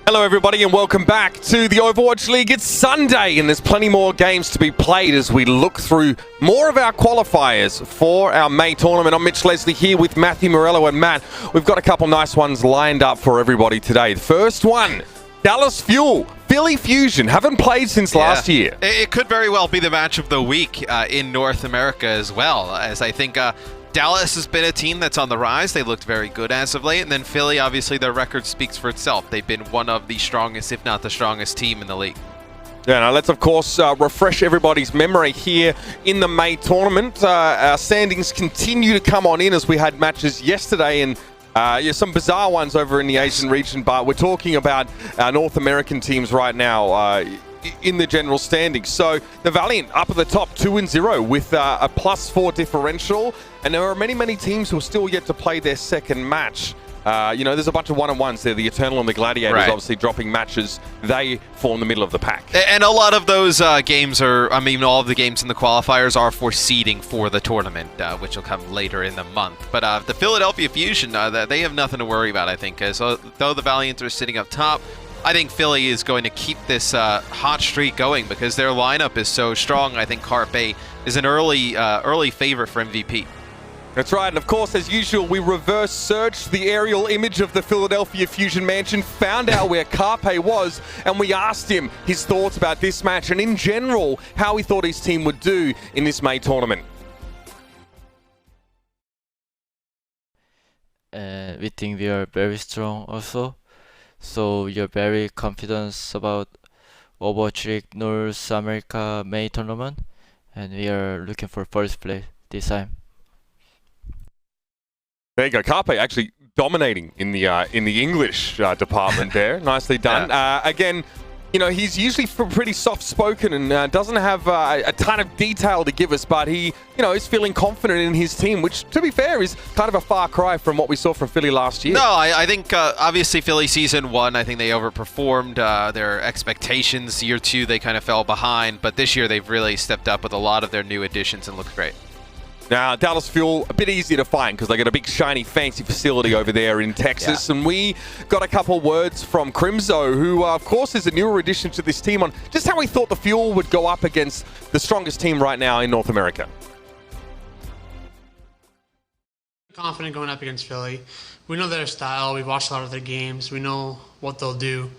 Hello everybody and welcome back to the Overwatch League. It's Sunday and there's plenty more games to be played as we look through more of our qualifiers for our May tournament. I'm Mitch Leslie here with Matthew Morello and Matt. We've got a couple nice ones lined up for everybody today. The first one, Dallas Fuel, Philly Fusion. Haven't played since last year. It could very well be the match of the week in North America as well, as I think Dallas has been a team that's on the rise. They looked very good as of late. And then Philly, obviously, their record speaks for itself. They've been one of the strongest, if not the strongest team in the league. Yeah, now let's, of course, refresh everybody's memory here in the May tournament. Our standings continue to come on in as we had matches yesterday and some bizarre ones over in the Asian region, but we're talking about our North American teams right now in the general standings. So the Valiant up at the top 2-0 with a +4 differential, and there are many teams who are still yet to play their second match. There's a bunch of one-on-ones there. The Eternal and the Gladiators obviously dropping matches. They form the middle of the pack. And a lot of those games are, all of the games in the qualifiers are for seeding for the tournament, which will come later in the month. But the Philadelphia Fusion, they have nothing to worry about, I think. So though the Valiants are sitting up top, I think Philly is going to keep this hot streak going because their lineup is so strong. I think Carpe is an early favorite for MVP. That's right, and of course, as usual, we reverse searched the aerial image of the Philadelphia Fusion mansion, found out where Carpe was, and we asked him his thoughts about this match and in general, how he thought his team would do in this May tournament. We think we are very strong also. So we are very confident about Overwatch League North America May tournament, and we are looking for first place this time. There you go, Carpe actually dominating in the English department there. Nicely done. Again, he's usually pretty soft-spoken and doesn't have a ton of detail to give us, but he, is feeling confident in his team, which, to be fair, is kind of a far cry from what we saw from Philly last year. No, I think, obviously, Philly Season 1, I think they overperformed their expectations. Year 2, they kind of fell behind, but this year they've really stepped up with a lot of their new additions and looked great. Now, Dallas Fuel, a bit easier to find because they got a big, shiny, fancy facility over there in Texas. And we got a couple words from Crimzo, who, of course, is a newer addition to this team, on just how he thought the Fuel would go up against the strongest team right now in North America. Confident going up against Philly. We know their style. We've watched a lot of their games. We know what they'll do.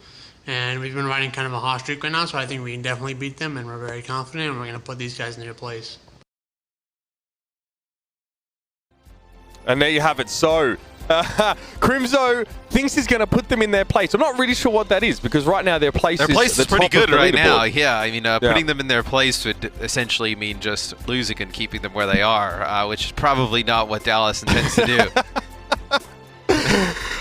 And we've been riding kind of a hot streak right now, so I think we can definitely beat them, and we're very confident, and we're going to put these guys in their place. And there you have it. So, Crimzo thinks he's going to put them in their place. I'm not really sure what that is because right now their place is pretty good right now. Yeah, putting them in their place would essentially mean just losing and keeping them where they are, which is probably not what Dallas intends to do.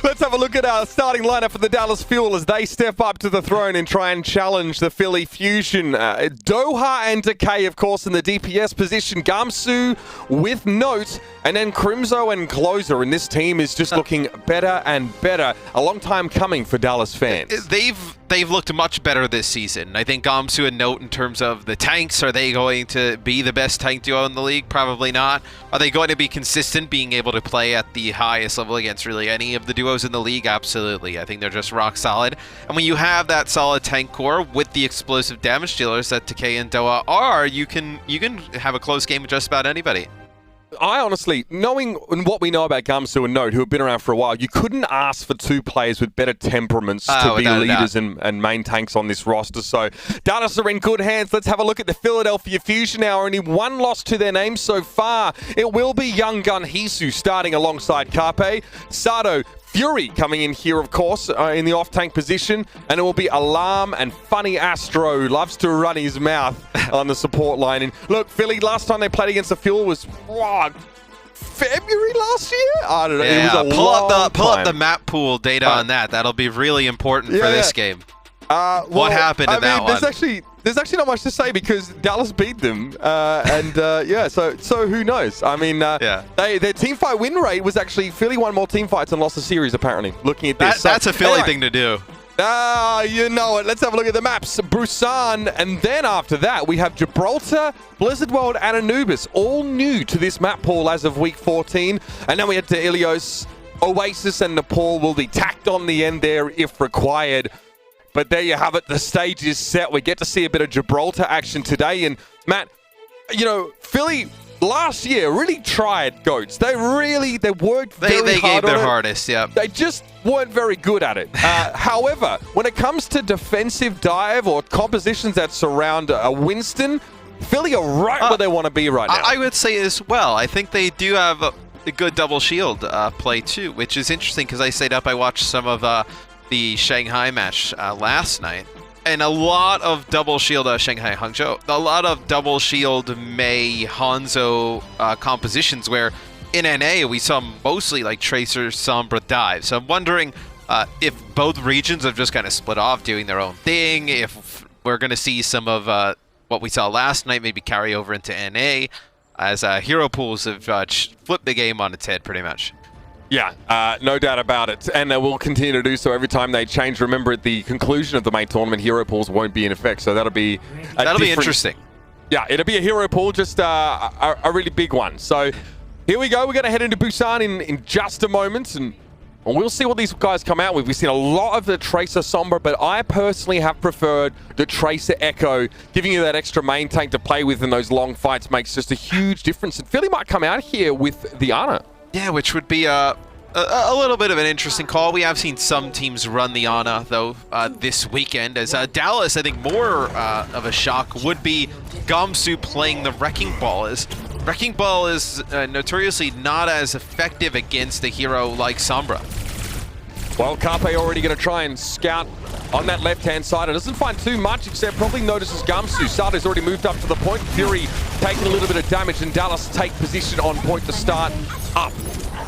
Let's have a look at our starting lineup for the Dallas Fuel as they step up to the throne and try and challenge the Philly Fusion. Doha and Decay, of course, in the DPS position. Guangzhou with Note, and then Crimzo and Closer. And this team is just looking better and better. A long time coming for Dallas fans. They've looked much better this season. I think Guangzhou and Note in terms of the tanks, are they going to be the best tank duo in the league? Probably not. Are they going to be consistent, being able to play at the highest level against really any of the duos in the league? Absolutely. I think they're just rock solid. And when you have that solid tank core with the explosive damage dealers that Decay and Doha are, you can have a close game with just about anybody. I honestly, knowing what we know about Guangzhou and Note, who have been around for a while, you couldn't ask for two players with better temperaments to be leaders and main tanks on this roster. So Dallas are in good hands. Let's have a look at the Philadelphia Fusion now. Only one loss to their name so far. It will be Young Gun Hisu starting alongside Carpe. Sato Fury coming in here, of course, in the off-tank position. And it will be Alarm and Funny Astro, loves to run his mouth on the support line. And look, Philly, last time they played against the Fuel was, February last year? I don't know. Yeah, it was a pull up the map pool data on that. That'll be really important for this game. What happened in that one? There's actually not much to say because Dallas beat them, so who knows? I mean, their team fight win rate was actually Philly won more team fights and lost the series apparently. Looking at this, that's a Philly thing to do. You know it. Let's have a look at the maps. Busan, and then after that, we have Gibraltar, Blizzard World, and Anubis, all new to this map pool as of week 14. And then we head to Ilios. Oasis and Nepal will be tacked on the end there if required. But there you have it. The stage is set. We get to see a bit of Gibraltar action today. And Matt, you know, Philly last year really tried GOATs. They worked very hard. They gave their hardest, yeah. They just weren't very good at it. However, when it comes to defensive dive or compositions that surround a Winston, Philly are right where they want to be right now. I would say as well. I think they do have a good double shield play too, which is interesting because I stayed up. I watched some of the Shanghai match last night. And a lot of double shield Shanghai Hangzhou. A lot of double shield May Hanzo compositions where in NA we saw mostly like Tracer, Sombra dive. So I'm wondering if both regions have just kind of split off doing their own thing, if we're going to see some of what we saw last night maybe carry over into NA as hero pools have flipped the game on its head pretty much. Yeah, no doubt about it. And they will continue to do so every time they change. Remember, at the conclusion of the main tournament, hero pools won't be in effect. So that'll be interesting. Yeah, it'll be a hero pool, just a really big one. So here we go. We're going to head into Busan in just a moment. And we'll see what these guys come out with. We've seen a lot of the Tracer Sombra, but I personally have preferred the Tracer Echo. Giving you that extra main tank to play with in those long fights makes just a huge difference. And Philly might come out here with the Ana. Yeah, which would be a little bit of an interesting call. We have seen some teams run the Ana, though, this weekend. As Dallas, I think more of a shock would be Guangzhou playing the Wrecking Ball. Wrecking Ball is notoriously not as effective against a hero like Sombra. Well, Carpe already going to try and scout on that left-hand side. It doesn't find too much, except probably notices Guangzhou. Sada's already moved up to the point. Fury taking a little bit of damage, and Dallas take position on point to start up.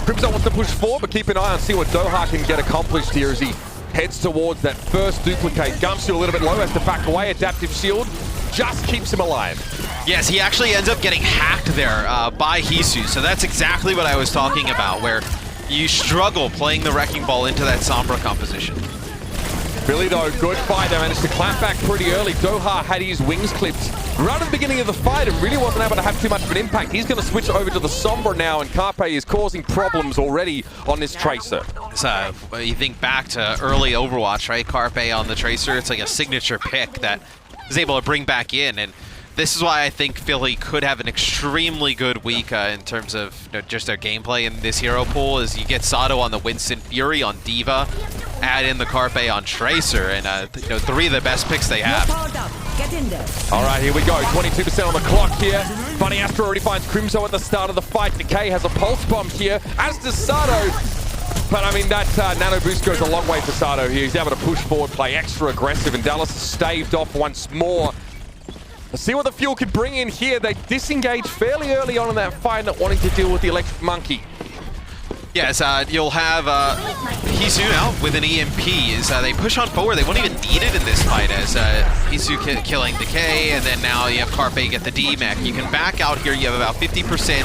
Crimzo wants to push forward, but keep an eye on see what Doha can get accomplished here as he heads towards that first duplicate. Guangzhou a little bit low, has to back away. Adaptive shield just keeps him alive. Yes, he actually ends up getting hacked there by Hisu. So that's exactly what I was talking about, where you struggle playing the Wrecking Ball into that Sombra composition. Philly, though, good fight. They managed to clamp back pretty early. Doha had his wings clipped right at the beginning of the fight and really wasn't able to have too much of an impact. He's going to switch over to the Sombra now, and Carpe is causing problems already on this Tracer. So you think back to early Overwatch, right? Carpe on the Tracer, it's like a signature pick that is able to bring back in. And this is why I think Philly could have an extremely good week in terms of just their gameplay in this hero pool. Is you get Sato on the Winston, Fury on D.Va, add in the Carpe on Tracer, and three of the best picks they have. All right, here we go. 22% on the clock here. Funny Astro already finds Crimzo at the start of the fight. Decay has a pulse bomb here, as does Sato. But I mean, that nano boost goes a long way for Sato here. He's able to push forward, play extra aggressive, and Dallas is staved off once more. Let's see what the Fuel can bring in here. They disengage fairly early on in that fight, not wanting to deal with the Electric Monkey. Yes, you'll have Hisu now with an EMP. They push on forward. They won't even need it in this fight, as Hisu killing Decay, and then now you have Carpe get the D-Mech. You can back out here. You have about 50%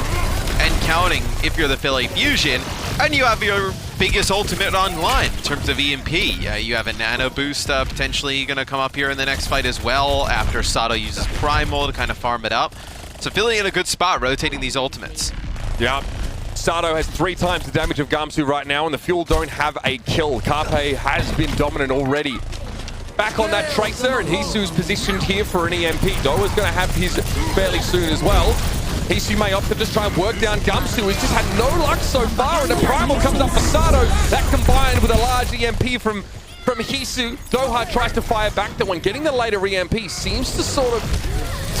and counting if you're the Philly Fusion, and you have your biggest ultimate online in terms of EMP. You have a nano boost potentially going to come up here in the next fight as well after Sato uses Primal to kind of farm it up. So Philly in a good spot rotating these ultimates. Yeah. Sato has 3 times the damage of Guangzhou right now, and the Fuel don't have a kill. Carpe has been dominant already. Back on that Tracer, and Hisu's positioned here for an EMP. Doa's going to have his fairly soon as well. Hisu may opt to just try and work down Guangzhou. He's just had no luck so far, and a Primal comes up for Sato. That combined with a large EMP from Hisu. Doha tries to fire back that one. Getting the later EMP seems to sort of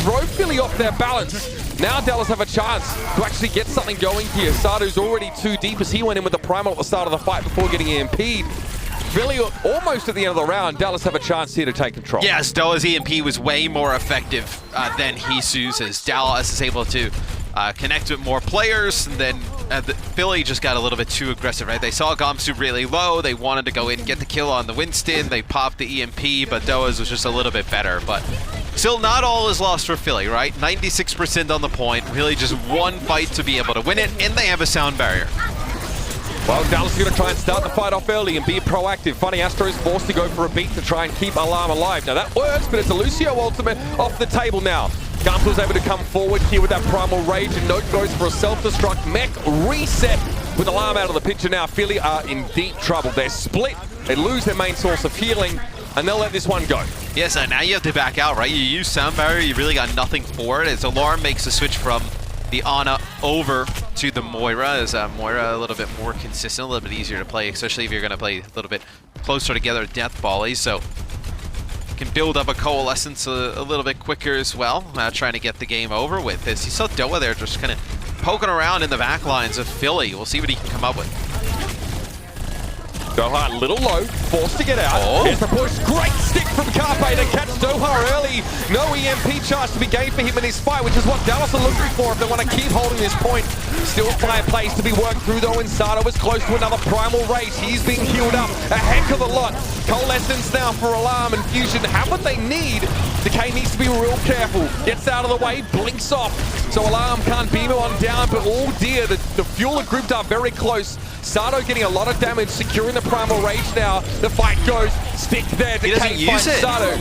throw Philly off their balance. Now Dallas have a chance to actually get something going here. Sato's already too deep as he went in with the Primal at the start of the fight before getting EMP'd. Philly almost at the end of the round. Dallas have a chance here to take control. Yes, Doa's EMP was way more effective than Hisu's, as Dallas is able to connect with more players, and then Philly just got a little bit too aggressive, right? They saw Guangzhou really low, they wanted to go in and get the kill on the Winston, they popped the EMP, but Doa's was just a little bit better. But still, not all is lost for Philly, right? 96% on the point, really just one fight to be able to win it, and they have a sound barrier. Well, Dallas is going to try and start the fight off early and be proactive. Funny Astro is forced to go for a beat to try and keep Alarm alive. Now that works, but it's a Lucio ultimate off the table now. Guangzhou's able to come forward here with that Primal Rage, and Note goes for a self-destruct. Mech reset with Alarm out of the picture now. Philly are in deep trouble. They're split. They lose their main source of healing. and they'll let this one go. Yes, and now you have to back out, right? You use Sound Barrier, you really got nothing for it. As Alarm makes the switch from the Ana over to the Moira, as Moira a little bit more consistent, a little bit easier to play, especially if you're going to play a little bit closer together death volleys. So you can build up a coalescence a little bit quicker as well, trying to get the game over with. As you saw D.Va there just kind of poking around in the back lines of Philly. We'll see what he can come up with. D.Va a little low, forced to get out. Oh. Here's the push. Great stick from Carpe to catch D.Va early. No EMP charge to be gained for him in his fight, which is what Dallas are looking for if they want to keep holding this point. Still 5 plays to be worked through though, and Sato is close to another primal rage. He's being healed up a heck of a lot. Coalescence now for Alarm and Fusion have what they need. Decay needs to be real careful. Gets out of the way, blinks off. So Alarm can't beam him on down, but oh dear, the Fuel are grouped up very close. Sato getting a lot of damage, securing the primal rage now. The fight goes, stick there, He doesn't Decay use finds it. Sato.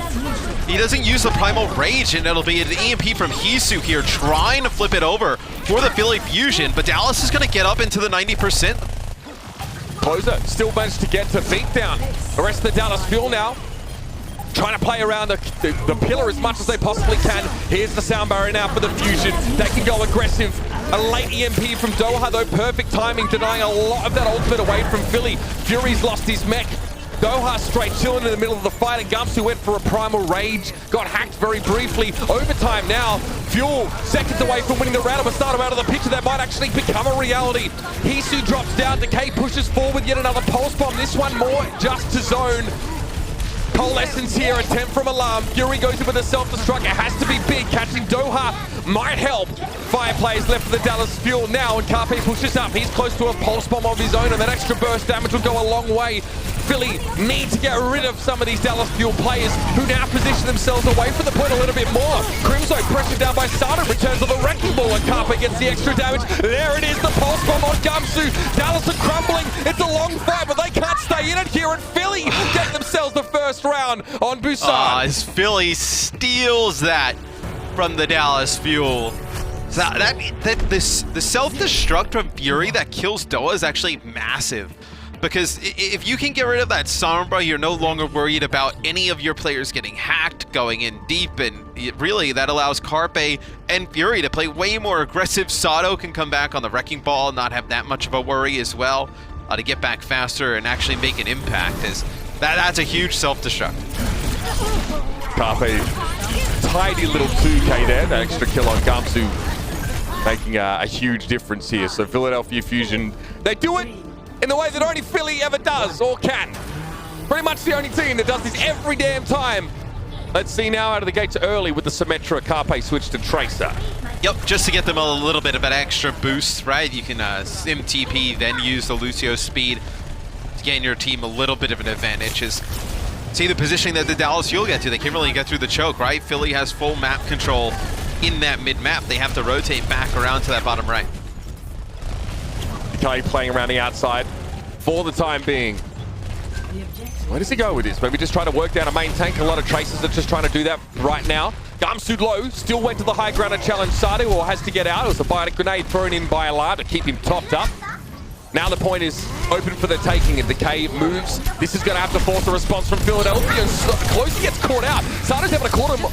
He doesn't use the primal rage, and it'll be an EMP from Hisu here trying to flip it over for the Philly Fusion, but Dallas is going to get up into the 90%. Closer still managed to get to beatdown. The rest of the Dallas Fuel now trying to play around the pillar as much as they possibly can. Here's the sound barrier now for the Fusion. They can go aggressive. A late EMP from D.Va though, perfect timing, denying a lot of that ultimate away from Philly. Fury's lost his mech. D.Va straight chilling in the middle of the fight, and Gumpsu went for a primal rage. Got hacked very briefly. Overtime now. Fuel seconds away from winning the round. Masato out of the picture. That might actually become a reality. Hisu drops down. Decay pushes forward. Yet another pulse bomb. This one more just to zone. Coalescence here, attempt from Alarm. Fury goes in with a self-destruct. It has to be big. Catching D.Va might help. 5 players left for the Dallas Fuel now, and Carpe pushes up. He's close to a pulse bomb of his own, and that extra burst damage will go a long way. Philly need to get rid of some of these Dallas Fuel players who now position themselves away from the point a little bit more. Crimzo pressured down by Sato, returns to the wrecking ball, and Carpe gets the extra damage. There it is, the pulse bomb on Gumpsu. Dallas are crumbling. It's a long fight, but they can't stay in it here, and Philly get themselves the first round on Busan. As Philly steals that from the Dallas Fuel. So the self-destruct from Fury that kills D.Va is actually massive. Because if you can get rid of that Sombra, you're no longer worried about any of your players getting hacked, going in deep, and really that allows Carpe and Fury to play way more aggressive. Sato can come back on the wrecking ball, not have that much of a worry as well, to get back faster and actually make an impact. That's a huge self-destruct. Carpe, tidy little 2K there, that extra kill on Gumpsu, making a huge difference here. So Philadelphia Fusion, they do it in the way that only Philly ever does or can. Pretty much the only team that does this every damn time. Let's see now out of the gates early with the Symmetra. Carpe switch to Tracer. Yep, just to get them a little bit of an extra boost, right? You can sim TP, then use the Lucio speed to gain your team a little bit of an advantage. See the positioning that the Dallas Fuel get to. They can't really get through the choke, right? Philly has full map control in that mid-map. They have to rotate back around to that bottom right. Decay playing around the outside for the time being. Where does he go with this? Maybe just try to work down a main tank. A lot of Tracers are just trying to do that right now. Gumpsu low, still went to the high ground and challenged Sato, or has to get out. It was a biotic grenade thrown in by Alarm to keep him topped up. Now the point is open for the taking, and Decay moves. This is going to have to force a response from Philadelphia, and close he gets caught out. Sato's able to corner him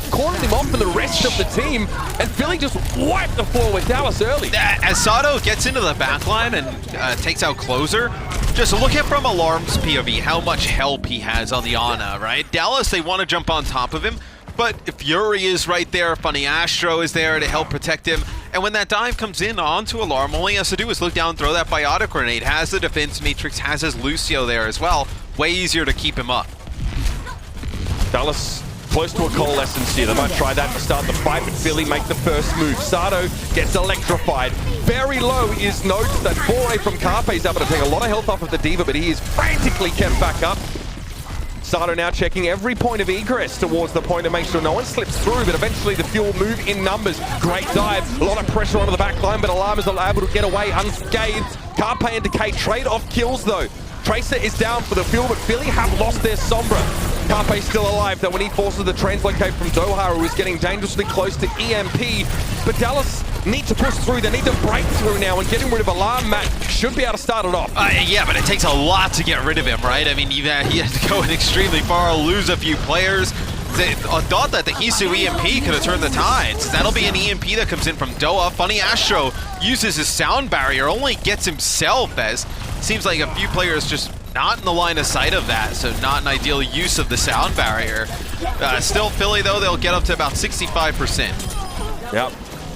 off from the rest of the team, and Philly just wiped the floor with Dallas early. As Sato gets into the backline and takes out Closer, just look at from Alarm's POV how much help he has on the Ana, right? Dallas, they want to jump on top of him, but Fury is right there, Funny Astro is there to help protect him, and when that dive comes in onto Alarm, all he has to do is look down, throw that biotic grenade, has the defense matrix, has his Lucio there as well, way easier to keep him up. Dallas close to a coalescence here. They might try that to start the fight, but Philly make the first move. Sato gets electrified. Very low is Note. That foray from Carpe is able to take a lot of health off of the D.Va, but he is frantically kept back up. Sato now checking every point of egress towards the point to make sure no one slips through, but eventually the Fuel move in numbers. Great dive, a lot of pressure onto the back line, but Alarm is able to get away unscathed. Carpe and Decay trade off kills though. Tracer is down for the Fuel, but Philly have lost their Sombra. Carpe's still alive though when he forces the translocate from D.Va, who is getting dangerously close to EMP. But Dallas need to push through. They need to break through now, and getting rid of Alarm Matt should be able to start it off. Yeah, but it takes a lot to get rid of him, right? I mean, he had to go in extremely far, lose a few players. I thought that the Hisu EMP could have turned the tides. That'll be an EMP that comes in from D.Va. Funny Astro uses his sound barrier, only gets himself, as seems like a few players just not in the line of sight of that, so not an ideal use of the sound barrier. Still Philly though, they'll get up to about 65%. Yep.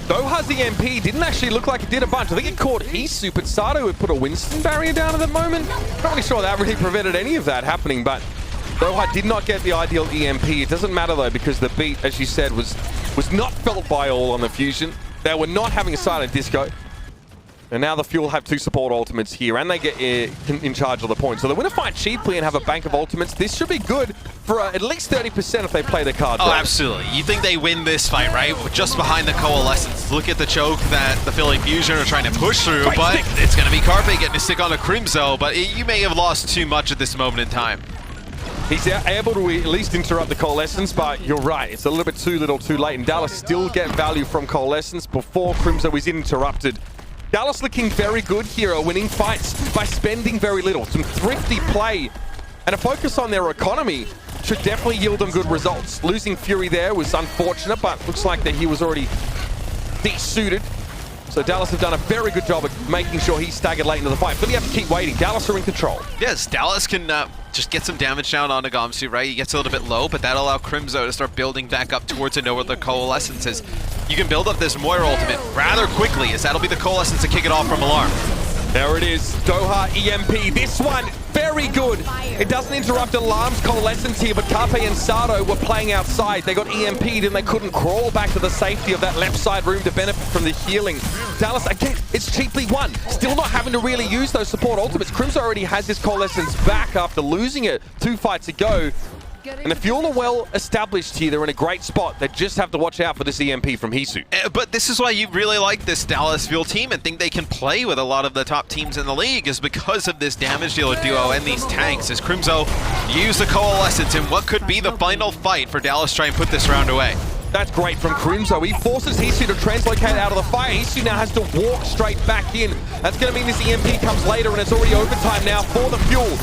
Doha's EMP didn't actually look like it did a bunch. I think it caught Hisu, but Sato would put a Winston barrier down at the moment. Not really sure that really prevented any of that happening, but Doha did not get the ideal EMP. It doesn't matter though, because the beat, as you said, was not felt by all on the Fusion. They were not having a silent disco. And now the Fuel have 2 support ultimates here, and they get in charge of the points. So they win a fight cheaply and have a bank of ultimates. This should be good for at least 30% if they play the card. Oh, absolutely. You think they win this fight, right? Just behind the Coalescence. Look at the choke that the Philly Fusion are trying to push through, but it's going to be Carpe getting a stick on a Crimzo, but you may have lost too much at this moment in time. He's able to at least interrupt the Coalescence, but you're right, it's a little bit too little too late, and Dallas still get value from Coalescence before Crimzo is interrupted. Dallas looking very good here, winning fights by spending very little. Some thrifty play and a focus on their economy should definitely yield them good results. Losing Fury there was unfortunate, but looks like that he was already desuited. So Dallas have done a very good job of making sure he's staggered late into the fight. But you have to keep waiting. Dallas are in control. Yes, Dallas can just get some damage down on Nagamsu, right? He gets a little bit low, but that'll allow Crimzo to start building back up towards know what the Coalescence is. You can build up this Moira ultimate rather quickly, as that'll be the Coalescence to kick it off from Alarm. There it is, Doha EMP. This one, very good. It doesn't interrupt Alarm's Coalescence here, but Carpe and Sato were playing outside. They got EMP'd and they couldn't crawl back to the safety of that left side room to benefit from the healing. Dallas, again, it's cheaply won. Still not having to really use those support ultimates. Crimzo already has his Coalescence back after losing it 2 fights ago. And the Fuel are well established here. They're in a great spot. They just have to watch out for this EMP from Hisu. But this is why you really like this Dallas Fuel team and think they can play with a lot of the top teams in the league, is because of this damage dealer duo and these tanks, as Crimzo use the Coalescence in what could be the final fight for Dallas to try and put this round away. That's great from Crimzo. He forces Hisu to translocate out of the fire. Hisu now has to walk straight back in. That's going to mean this EMP comes later, and it's already overtime now for the Fuel.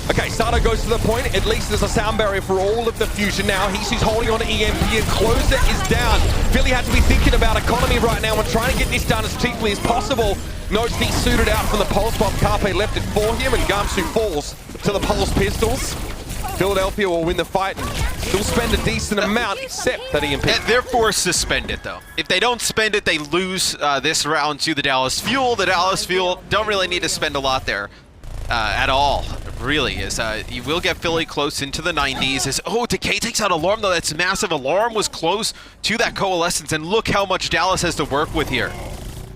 Okay, Sato goes to the point. At least there's a sound barrier for all of the Fusion now. Hisu's holding on to EMP, and Closer is down. Philly had to be thinking about economy right now and trying to get this done as cheaply as possible. Notes desuited out from the Pulse Bomb. Carpe left it for him, and Gamsu falls to the Pulse Pistols. Philadelphia will win the fight and still spend a decent amount, except that EMP. They're forced to spend it, though. If they don't spend it, they lose this round to the Dallas Fuel. The Dallas Fuel don't really need to spend a lot there. At all, really, is you will get Philly close into the 90s. Decay takes out Alarm, though. That's massive. Alarm was close to that Coalescence, and look how much Dallas has to work with here.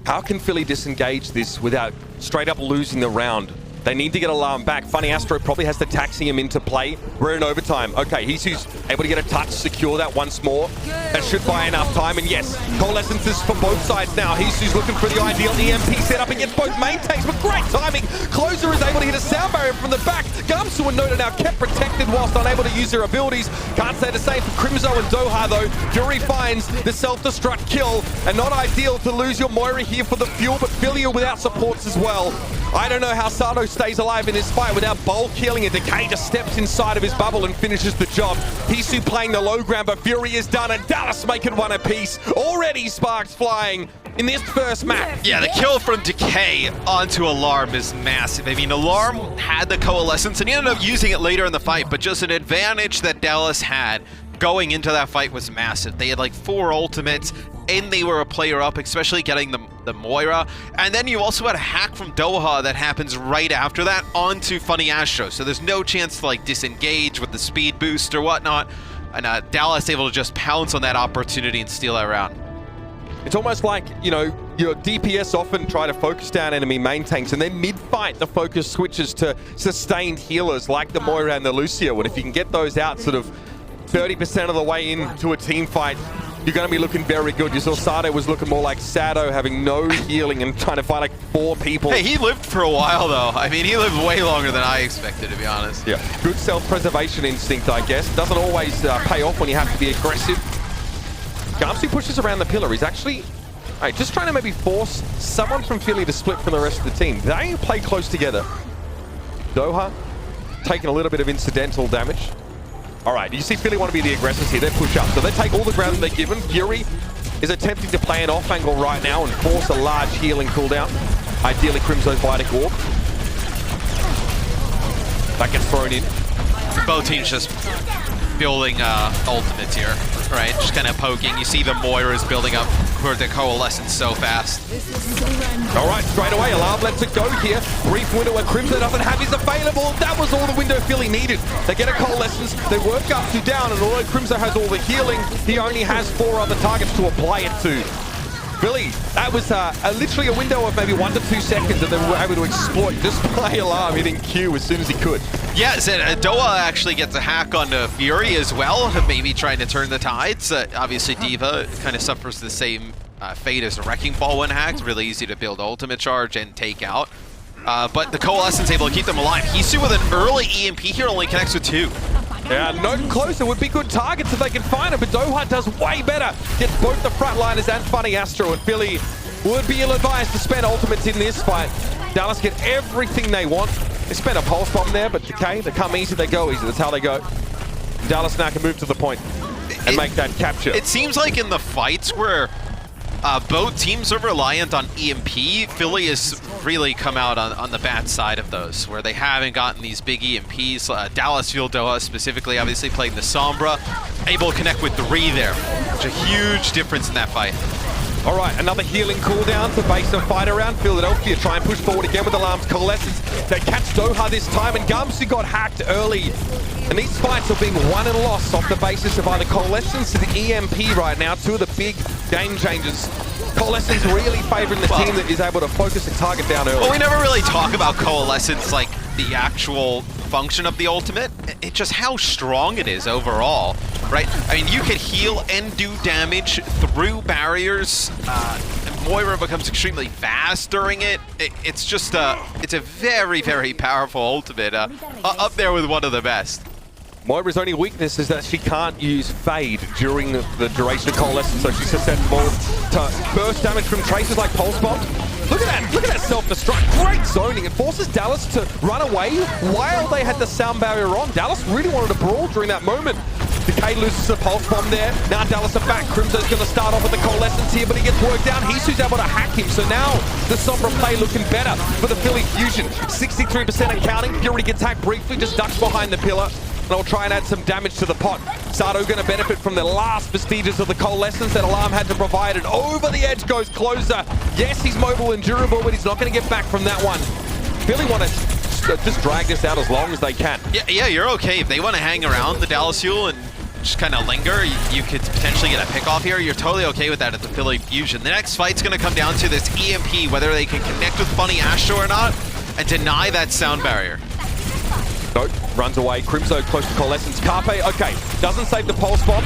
How can Philly disengage this without straight up losing the round? They need to get Alarm back. Funny Astro probably has to taxi him into play. We're in overtime. Okay, Hisu's able to get a touch, secure that once more. That should buy enough time. And yes, Coalescences for both sides now. Hisu's looking for the ideal EMP setup against both main tanks, but great timing. Closer is able to hit a sound barrier from the back. Gamsu and Noda now kept protected whilst unable to use their abilities. Can't say the same for Crimzo and Doha though. Fury finds the self-destruct kill, and not ideal to lose your Moira here for the Fuel, but Philly without supports as well. I don't know how Sato stays alive in this fight without bulk healing, and Decay just steps inside of his bubble and finishes the job. Hisu playing the low ground, but Fury is done, and Dallas make it one apiece. Already sparks flying in this first map. Yeah, the kill from Decay onto Alarm is massive. I mean, Alarm had the Coalescence, and he ended up using it later in the fight, but just an advantage that Dallas had going into that fight was massive. They had like 4 ultimates, and they were a player up, especially getting the Moira. And then you also had a hack from Doha that happens right after that onto Funny Astro. So there's no chance to like disengage with the speed boost or whatnot. And Dallas able to just pounce on that opportunity and steal that round. It's almost like, you know, your DPS often try to focus down enemy main tanks, and then mid-fight the focus switches to sustained healers like the Moira and the Lucio. And if you can get those out sort of 30% of the way into a team fight, you're going to be looking very good. You saw Sato was looking more like Sato, having no healing and trying to fight like 4 people. Hey, he lived for a while, though. I mean, he lived way longer than I expected, to be honest. Yeah, good self-preservation instinct, I guess. Doesn't always pay off when you have to be aggressive. Gamsu pushes around the pillar. He's actually Right, just trying to maybe force someone from Philly to split from the rest of the team. They play close together. Doha taking a little bit of incidental damage. All right, you see Philly want to be the aggressors here. They push up, so they take all the ground that they're given. Fury is attempting to play an off angle right now and force a large healing cooldown. Ideally, Crimzo's Vitic Orb. That gets thrown in. Both teams just building ultimates here, right? Just kind of poking. You see the Moira's building up for the Coalescence so fast. All right, straight away, Alarm lets it go here. Brief window where Crimzo doesn't have his available. That was all the window Philly needed. They get a Coalescence, they work up to down, and although Crimzo has all the healing, he only has 4 other targets to apply it to. Philly, that was literally a window of maybe 1 to 2 seconds that they were able to exploit just by Alarm hitting Q as soon as he could. Yes, and Doha actually gets a hack onto Fury as well, maybe trying to turn the tides. Obviously, D.Va kind of suffers the same fate as a Wrecking Ball when hacked. Really easy to build ultimate charge and take out. But the Coalescence able to keep them alive. Hisu with an early EMP here only connects with 2. Yeah, no closer would be good targets if they can find him, but Doha does way better. Gets both the frontliners and Funny Astro, and Philly would be ill-advised to spend ultimates in this fight. Dallas get everything they want. They spent a pulse bomb there, but Decay, they come easy, they go easy. That's how they go. Dallas now can move to the point and make that capture. It seems like in the fights where both teams are reliant on EMP, Philly has really come out on the bad side of those, where they haven't gotten these big EMPs. Dallas Fuel Doha specifically, obviously playing the Sombra, able to connect with 3 there. Which is a huge difference in that fight. All right, another healing cooldown to base a fight around Philadelphia. Try and push forward again with Alarm's Coalescence. They catch Doha this time, and Guangzhou got hacked early. And these fights are being won and lost off the basis of either Coalescence to the EMP right now, 2 of the big game changers. Coalescence really favoring the team that is able to focus and target down early. Well, we never really talk about Coalescence, like the actual function of the ultimate. It's just how strong it is overall, right? I mean, you can heal and do damage through barriers. Moira becomes extremely fast during it. It's just it's a very, very powerful ultimate, up there with one of the best. Moira's only weakness is that she can't use Fade during the duration of Coalescence, so she's susceptible to burst damage from traces like Pulse Bomb. Look at that self-destruct. Great zoning. It forces Dallas to run away while they had the sound barrier on. Dallas really wanted to brawl during that moment. Decay loses the Pulse Bomb there. Now Dallas are back. Crimzo's going to start off with the Coalescence here, but he gets worked down. Hisu's able to hack him, so now the Sombra play looking better for the Philly Fusion. 63% and counting. Fury gets hacked briefly, just ducks behind the pillar. And I'll try and add some damage to the pot. Sato going to benefit from the last vestiges of the Coalescence that Alarm had to provide, and over the edge goes Closer. Yes, he's mobile and durable, but he's not going to get back from that one. Philly want to just drag this out as long as they can. Yeah, you're okay. If they want to hang around the Dallas Fuel and just kind of linger, you could potentially get a pick off here. You're totally okay with that at the Philly Fusion. The next fight's going to come down to this EMP, whether they can connect with Funny Astro or not, and deny that sound barrier. Nope, runs away. Crimzo close to Coalescence. Carpe, okay, doesn't save the Pulse Bomb.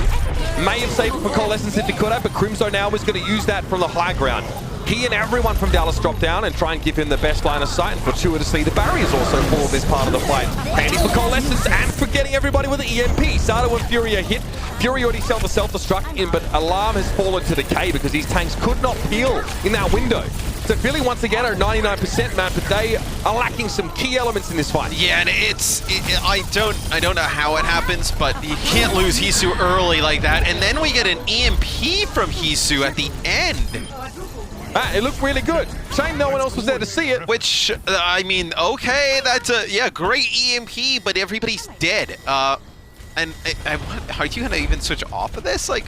May have saved it for Coalescence if he could have, but Crimzo now is going to use that from the high ground. He and everyone from Dallas drop down and try and give him the best line of sight, and for Chua to see the barriers also fall this part of the fight. Handy for Coalescence and for getting everybody with the EMP. Sato and Fury are hit. Fury already self the self-destruct in, but Alarm has fallen to decay because these tanks could not peel in that window. So Philly once again are 99% map, but they are lacking some key elements in this fight. Yeah, and I don't know how it happens, but you can't lose Hisu early like that. And then we get an EMP from Hisu at the end. It looked really good. Shame no one else was there to see it. Which, I mean, okay, that's a great EMP, but everybody's dead. And are you gonna even switch off of this? Like,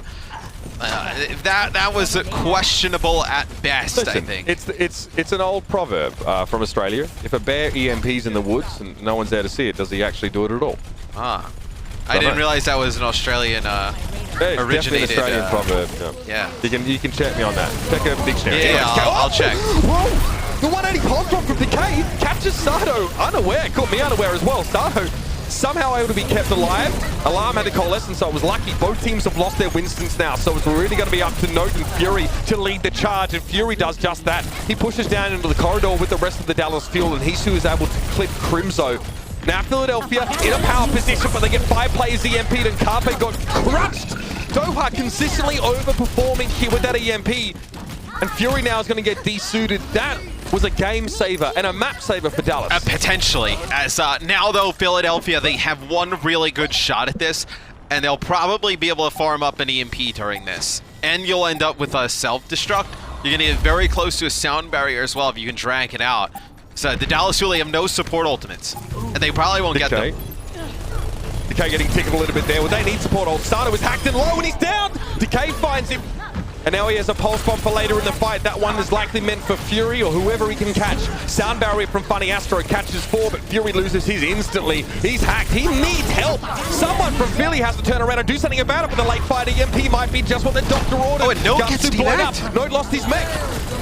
that was questionable at best. Listen, I think it's an old proverb from Australia. If a bear EMPs in the woods and no one's there to see it, does he actually do it at all? I didn't realize that was an Australian originated Australian proverb. Yeah. You can check me on that. Check a dictionary. Yeah, I'll check. Whoa! The 180 pulse drop from Decay catches Sato unaware. Caught me unaware as well. Sato somehow able to be kept alive. Alarm had to Coalescence, so it was lucky. Both teams have lost their Winstons now, so it's really going to be up to Note and Fury to lead the charge, and Fury does just that. He pushes down into the corridor with the rest of the Dallas Fuel, and Hisu is able to clip Crimzo. Now Philadelphia in a power position, but they get 5 players EMP'd, and Carpe got crushed. Doha consistently overperforming here with that EMP. And Fury now is going to get desuited. That was a game saver and a map saver for Dallas. Potentially. As now, though, Philadelphia, they have one really good shot at this, and they'll probably be able to farm up an EMP during this. And you'll end up with a self-destruct. You're going to get very close to a sound barrier as well if you can drag it out. So the Dallas really have no support ultimates, and they probably won't get them. Decay getting tickled a little bit there. Well, they need support ult. Starter was hacked and low, and he's down. Decay finds him. And now he has a pulse bomb for later in the fight. That one is likely meant for Fury or whoever he can catch. Sound barrier from Funny Astro catches 4, but Fury loses his instantly. He's hacked. He needs help. Someone from Philly has to turn around and do something about it, but the late fight EMP might be just what the doctor ordered. Oh, and Note gets up. Note lost his mech.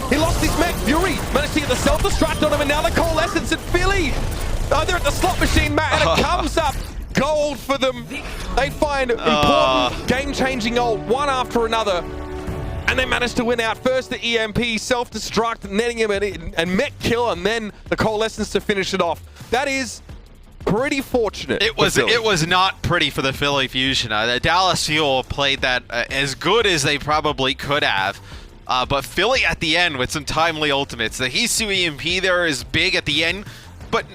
He lost his mech. Fury managed to get the self-destruct on him, and now the coalescence at Philly. Oh, they're at the slot machine, Matt, and it comes up. Gold for them. They find important game-changing ult one after another. And they managed to win out. First the EMP, self-destruct, netting him and mech kill, and then the coalescence to finish it off. That is pretty fortunate. It was not pretty for the Philly Fusion. The Dallas Fuel played that as good as they probably could have. But Philly at the end with some timely ultimates. The Hisu EMP there is big at the end. But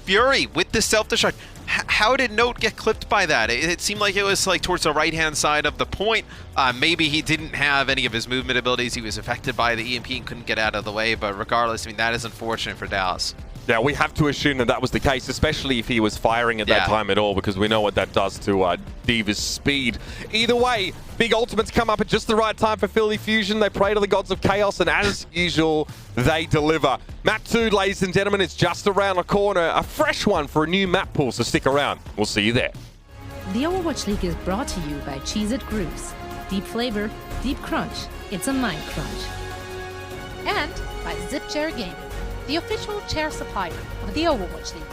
Fury with the self-destruct. How did Note get clipped by that? It seemed like it was like towards the right-hand side of the point. Maybe he didn't have any of his movement abilities. He was affected by the EMP and couldn't get out of the way. But regardless, I mean, that is unfortunate for Dallas. Yeah, we have to assume that that was the case, especially if he was firing at that time at all, because we know what that does to D.Va's speed. Either way, big ultimates come up at just the right time for Philly Fusion. They pray to the gods of chaos, and as usual, they deliver. Map 2, ladies and gentlemen, it's just around the corner. A fresh one for a new map pool, so stick around. We'll see you there. The Overwatch League is brought to you by Cheez-It Grooves. Deep flavor, deep crunch. It's a mind crunch. And by Zip Chair Gaming, the official chair supplier of the Overwatch League.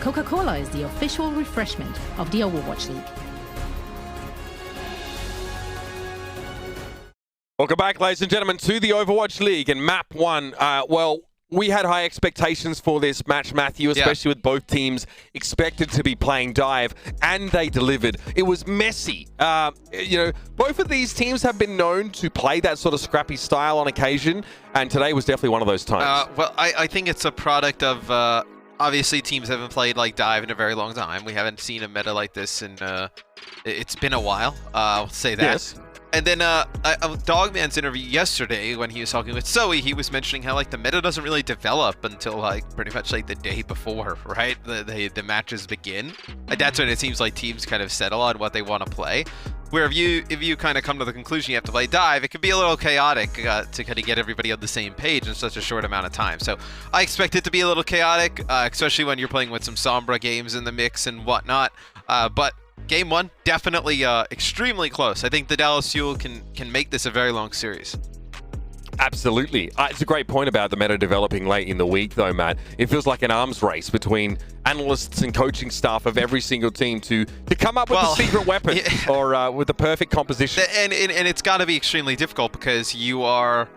Coca-Cola is the official refreshment of the Overwatch League. Welcome back, ladies and gentlemen, to the Overwatch League and Map 1. Well, we had high expectations for this match, Matthew, especially with both teams expected to be playing dive, and they delivered. It was messy. You know, both of these teams have been known to play that sort of scrappy style on occasion, and today was definitely one of those times. Well, I think it's a product of Obviously, teams haven't played like Dive in a very long time. We haven't seen a meta like this in it's been a while. I'll say that. Yes. And then Dogman's interview yesterday, when he was talking with Zoe, he was mentioning how like the meta doesn't really develop until like pretty much like the day before, right? The matches begin. And that's when it seems like teams kind of settle on what they want to play. Where if you kind of come to the conclusion you have to play Dive, it can be a little chaotic to kind of get everybody on the same page in such a short amount of time. So I expect it to be a little chaotic, especially when you're playing with some Sombra games in the mix and whatnot. But Game 1, definitely extremely close. I think the Dallas Fuel can make this a very long series. Absolutely. It's a great point about the meta developing late in the week, though, Matt. It feels like an arms race between analysts and coaching staff of every single team to come up with the secret weapon or with the perfect composition. And it's got to be extremely difficult because you're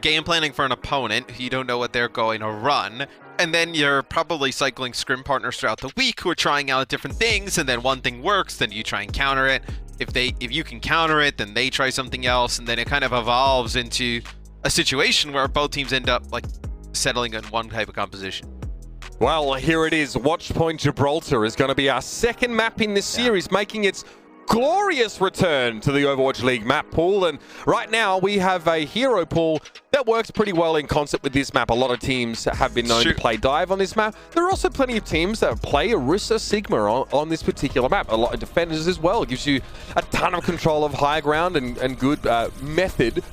game planning for an opponent. You don't know what they're going to run. And then you're probably cycling scrim partners throughout the week who are trying out different things, and then one thing works, then you try and counter it. If you can counter it, then they try something else, and then it kind of evolves into a situation where both teams end up like settling on one type of composition. Well, here it is. Watchpoint Gibraltar is going to be our second map in this series, making its glorious return to the Overwatch League map pool. And right now we have a hero pool that works pretty well in concert with this map. A lot of teams have been known to play Dive on this map. There are also plenty of teams that play Orisa Sigma on this particular map. A lot of defenders as well. It gives you a ton of control of high ground and good method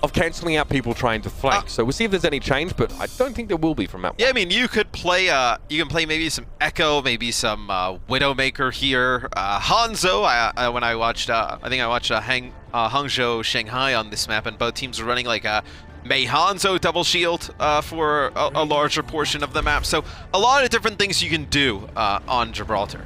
of cancelling out people trying to flank. So we'll see if there's any change, but I don't think there will be from that one. Yeah, I mean, you could play, you can play maybe some Echo, maybe some Widowmaker here. Hangzhou, when I watched, I think I watched Hangzhou Shanghai on this map, and both teams were running like a Hangzhou double shield for a larger portion of the map. So a lot of different things you can do on Gibraltar.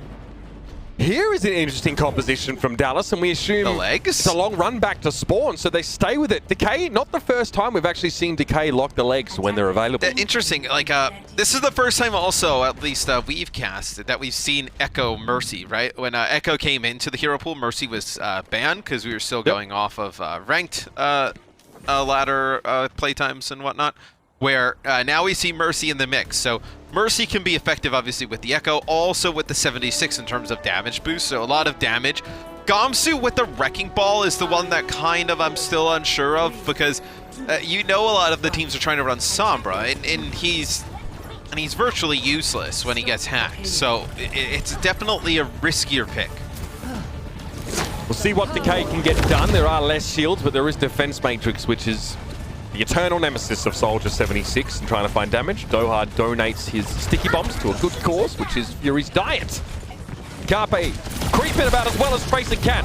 Here is an interesting composition from Dallas, and we assume the legs? It's a long run back to spawn, so they stay with it. Decay, not the first time we've actually seen Decay lock the legs when they're available. Interesting. Like, this is the first time also, at least we've casted, that we've seen Echo Mercy, right? When Echo came into the hero pool, Mercy was banned because we were still going off of ranked ladder playtimes and whatnot, where now we see Mercy in the mix. So Mercy can be effective, obviously, with the Echo, also with the 76 in terms of damage boost, so a lot of damage. Guangzhou with the Wrecking Ball is the one that kind of I'm still unsure of, because you know a lot of the teams are trying to run Sombra, and he's virtually useless when he gets hacked, so it's definitely a riskier pick. We'll see what Decay can get done. There are less shields, but there is Defense Matrix, which is the eternal nemesis of Soldier 76 and trying to find damage. Doha donates his sticky bombs to a good cause, which is Fury's diet. Carpe creeping about as well as Tracer can.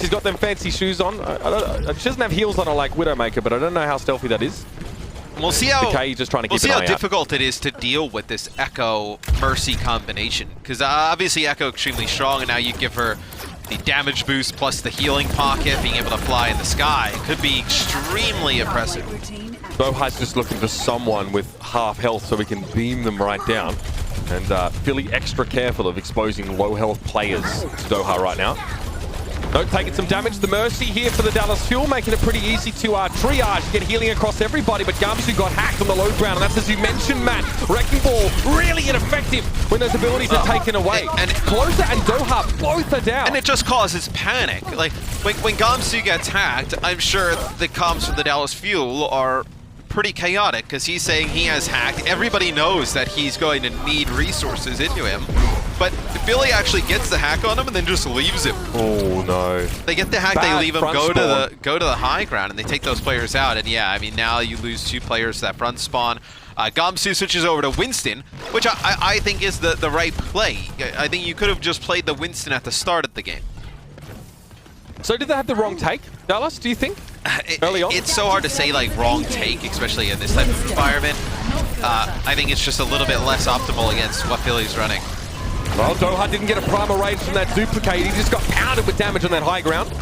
She's got them fancy shoes on. She doesn't have heels on her like Widowmaker, but I don't know how stealthy that is. We'll see how Decay just trying to keep an eye out. Difficult it is to deal with this Echo Mercy combination, because obviously Echo extremely strong, and now you give her the damage boost plus the healing pocket, being able to fly in the sky. It could be extremely impressive. Doha's just looking for someone with half health so we can beam them right down. And Philly extra careful of exposing low health players to Doha right now. Note taking some damage. The Mercy here for the Dallas Fuel, making it pretty easy to triage, get healing across everybody, but Guangzhou got hacked on the low ground, and that's as you mentioned, Matt. Wrecking Ball, really ineffective when those abilities are taken away. And Closer and Doha both are down. And it just causes panic. Like, when Guangzhou gets hacked, I'm sure the comms from the Dallas Fuel are pretty chaotic, because he's saying he has hacked. Everybody knows that he's going to need resources into him. But Philly actually gets the hack on him and then just leaves him. Oh no! They get the hack, they leave him, go to the high ground, and they take those players out. And yeah, I mean, now you lose 2 players to that front spawn. Guangzhou switches over to Winston, which I think is the right play. I think you could have just played the Winston at the start of the game. So did they have the wrong take, Dallas, do you think? Early on? It's so hard to say, like, wrong take, especially in this type of environment. I think it's just a little bit less optimal against what Philly's running. Well, Doha didn't get a primal range from that duplicate. He just got pounded with damage on that high ground.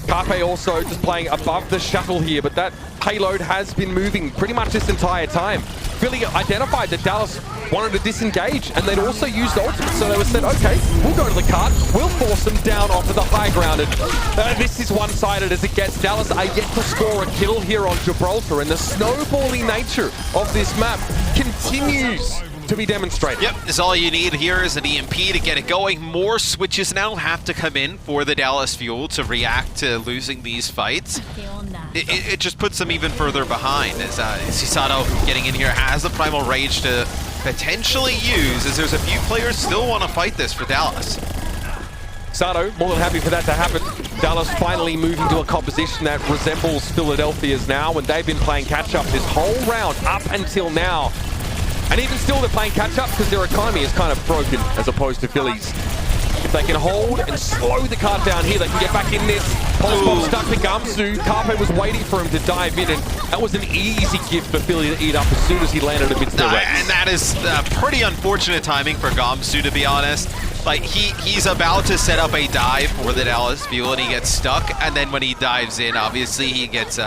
Carpe also just playing above the shuttle here, but that payload has been moving pretty much this entire time. Philly identified that Dallas wanted to disengage, and they'd also used the ultimate, so they were said, okay, we'll go to the cart, we'll force them down off of the high ground, and this is one-sided as it gets. Dallas are yet to score a kill here on Gibraltar, and the snowballing nature of this map continues to be demonstrated. Yep, is all you need here is an EMP to get it going. More switches now have to come in for the Dallas Fuel to react to losing these fights. It just puts them even further behind as Sato getting in here has the Primal Rage to potentially use, as there's a few players still want to fight this for Dallas. Sato, more than happy for that to happen. Dallas finally moving to a composition that resembles Philadelphia's now, and they've been playing catch-up this whole round up until now. And even still, they're playing catch-up because their economy is kind of broken as opposed to Philly's. If they can hold and slow the cart down here, they can get back in this. Pulse bomb stuck to Guangzhou. Carpe was waiting for him to dive in, and that was an easy gift for Philly to eat up as soon as he landed amidst the wrecks. And that is pretty unfortunate timing for Guangzhou, to be honest. Like, he's about to set up a dive for the Dallas Fuel, and he gets stuck, and then when he dives in, obviously he gets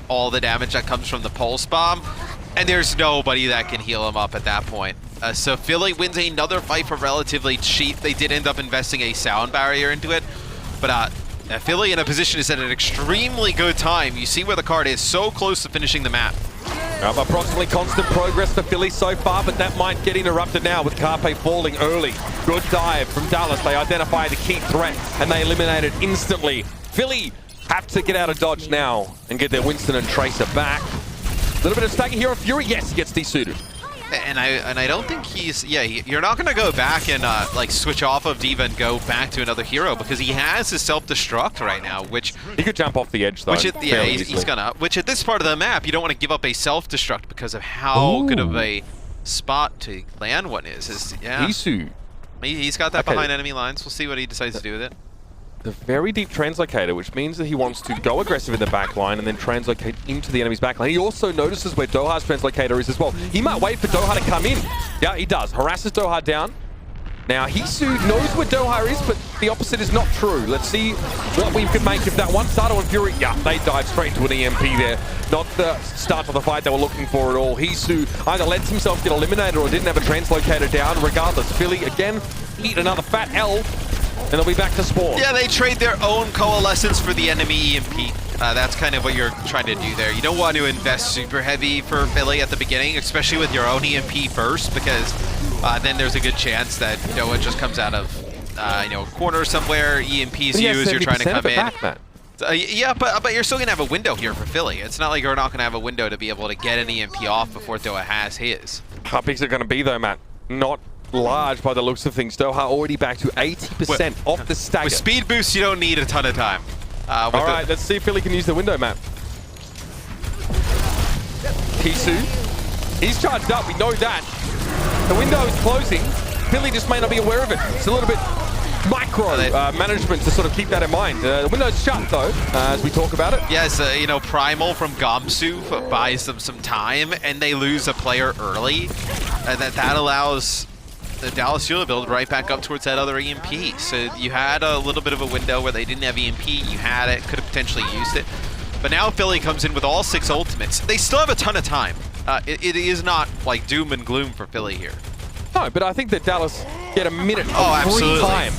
all the damage that comes from the pulse bomb. And there's nobody that can heal him up at that point. So Philly wins another fight for relatively cheap. They did end up investing a sound barrier into it. But Philly in a position is at an extremely good time. You see where the card is so close to finishing the map. Approximately constant progress for Philly so far, but that might get interrupted now with Carpe falling early. Good dive from Dallas. They identify the key threat, and they eliminate it instantly. Philly have to get out of dodge now and get their Winston and Tracer back. A little bit of stagger here on Fury. Yes, he gets desuited. And I don't think he's... Yeah, you're not going to go back and like switch off of D.Va and go back to another hero because he has his self-destruct right now, which... He could jump off the edge, though. Yeah, he's gonna. Which at this part of the map, you don't want to give up a self-destruct because of how good of a spot to land one is. Yeah. He's got that behind enemy lines. We'll see what he decides to do with it. The very deep translocator, which means that he wants to go aggressive in the back line and then translocate into the enemy's back line. He also notices where Doha's translocator is as well. He might wait for Doha to come in. Yeah, he does. Harasses Doha down. Now, Hisu knows where Doha is, but the opposite is not true. Let's see what we could make of that one. Sato and Fury, yeah, they dive straight into an EMP there. Not the start of the fight they were looking for at all. Hisu either lets himself get eliminated or didn't have a translocator down. Regardless, Philly, again, eat another fat L. And they'll be back to spawn. Yeah, they trade their own coalescence for the enemy EMP. That's kind of what you're trying to do there. You don't want to invest super heavy for Philly at the beginning, especially with your own EMP first, because then there's a good chance that it just comes out of a corner somewhere, EMPs you as you're trying to come in. Back, yeah, but you're still gonna have a window here for Philly. It's not like you're not gonna have a window to be able to get an EMP off before Doha has his. How big is it gonna be though, Matt? Not large by the looks of things. Doha already back to 80% off the stagger. With speed boost, you don't need a ton of time. All right, let's see if Philly can use the window map. Hisu, he's charged up, we know that. The window is closing. Philly just may not be aware of it. It's a little bit micro management to sort of keep that in mind. The window's shut though, as we talk about it. Yes, Primal from Guangzhou buys them some time, and they lose a player early, and that allows the Dallas Fuel build right back up towards that other EMP. So you had a little bit of a window where they didn't have EMP, you had it, could have potentially used it. But now Philly comes in with all 6 ultimates. They still have a ton of time. It is not like doom and gloom for Philly here. No, but I think that Dallas get a minute of free time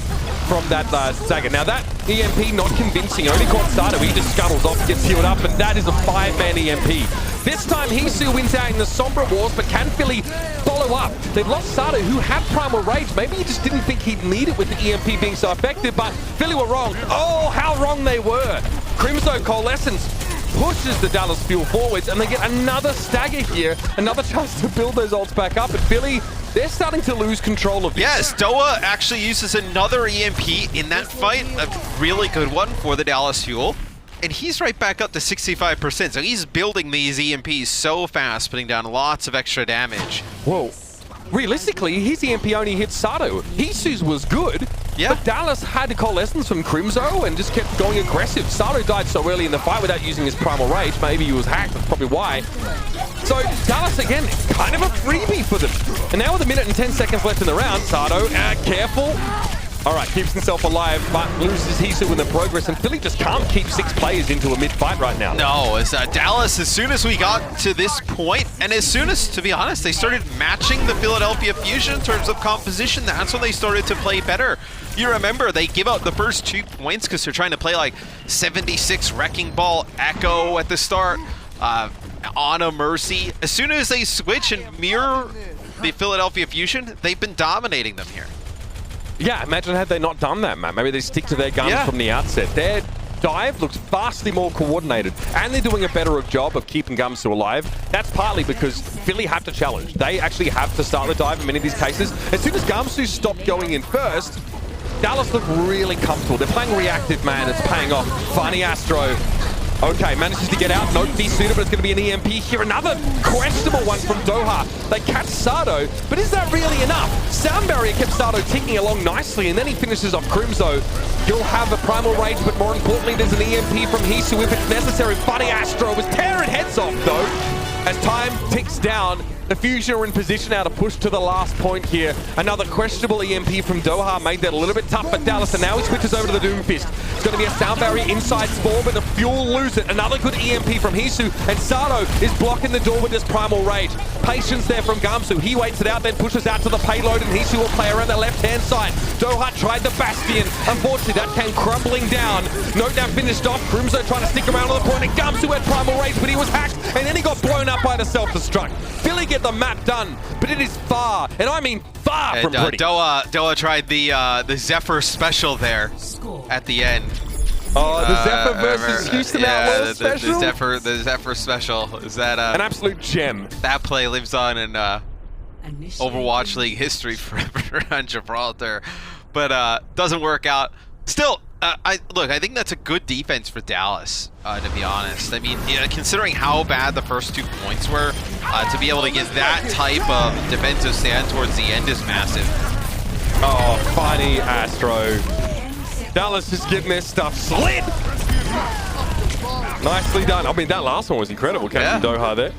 from that stagger. Now that EMP not convincing, only caught Sato, he just scuttles off, gets healed up, and that is a 5-man EMP. This time Hisu wins out in the Sombra Wars, but can Philly follow up? They've lost Sato, who had Primal Rage. Maybe he just didn't think he'd need it with the EMP being so effective, but Philly were wrong. Oh, how wrong they were. Crimzo Coalescence pushes the Dallas Fuel forwards, and they get another stagger here, another chance to build those ults back up. But Philly, they're starting to lose control of this. Yes, Doha actually uses another EMP in that fight, a really good one for the Dallas Fuel. And he's right back up to 65%, so he's building these EMPs so fast, putting down lots of extra damage. Whoa. Realistically, his EMP only hit Sato. Hisu's was good, but Dallas had the coalescence from Crimzo and just kept going aggressive. Sato died so early in the fight without using his Primal Rage. Maybe he was hacked, that's probably why. So Dallas, again, kind of a freebie for them. And now with 1 minute and 10 seconds left in the round, Sato, careful. All right, keeps himself alive, but loses Hisu in the progress, and Philly just can't keep 6 players into a mid-fight right now. No, it's Dallas, as soon as we got to this point, and as soon as, to be honest, they started matching the Philadelphia Fusion in terms of composition, that's when they started to play better. You remember, they give out the first 2 points because they're trying to play like 76 Wrecking Ball, Echo at the start, Ana Mercy. As soon as they switch and mirror the Philadelphia Fusion, they've been dominating them here. Yeah, imagine had they not done that, man. Maybe they stick to their guns from the outset. Their dive looks vastly more coordinated, and they're doing a better job of keeping Guangzhou alive. That's partly because Philly have to challenge. They actually have to start the dive in many of these cases. As soon as Guangzhou stopped going in first, Dallas look really comfortable. They're playing reactive, man. It's paying off. Funny Astro. Okay, manages to get out. No D-Suitor, but it's going to be an EMP here. Another questionable one from Doha. They catch Sado, but is that really enough? Sound Barrier kept Sado ticking along nicely, and then he finishes off Crimzo. He'll have a Primal Rage, but more importantly, there's an EMP from Hisu if it's necessary. Funny Astro was tearing heads off, though. As time ticks down, the Fusion are in position now to push to the last point here. Another questionable EMP from Doha made that a little bit tough for Dallas, and now he switches over to the Doomfist. It's going to be a Sound Barrier inside Spore, but the Fuel lose it. Another good EMP from Hisu, and Sado is blocking the door with this Primal Rage. Patience there from Guangzhou. He waits it out, then pushes out to the payload, and Hisu will play around the left-hand side. Doha tried the Bastion. Unfortunately, that came crumbling down. Note now finished off. Crimzo trying to stick around on the point, and Guangzhou had Primal Rage, but he was hacked, and then he got blown up by the self-destruct. Philly get the map done, but it is far, and I mean far from pretty. Doha tried the Zephyr special there at the end. Oh, the Zephyr versus Houston Outlaws special? The Zephyr special. Is that an absolute gem? That play lives on in Overwatch League history forever on Gibraltar, but doesn't work out. Still, I think that's a good defense for Dallas, to be honest. I mean, considering how bad the first 2 points were, to be able to get that type of defensive stand towards the end is massive. Oh, funny Astro. Dallas is getting their stuff slid. Nicely done. I mean, that last one was incredible. Captain Doha there.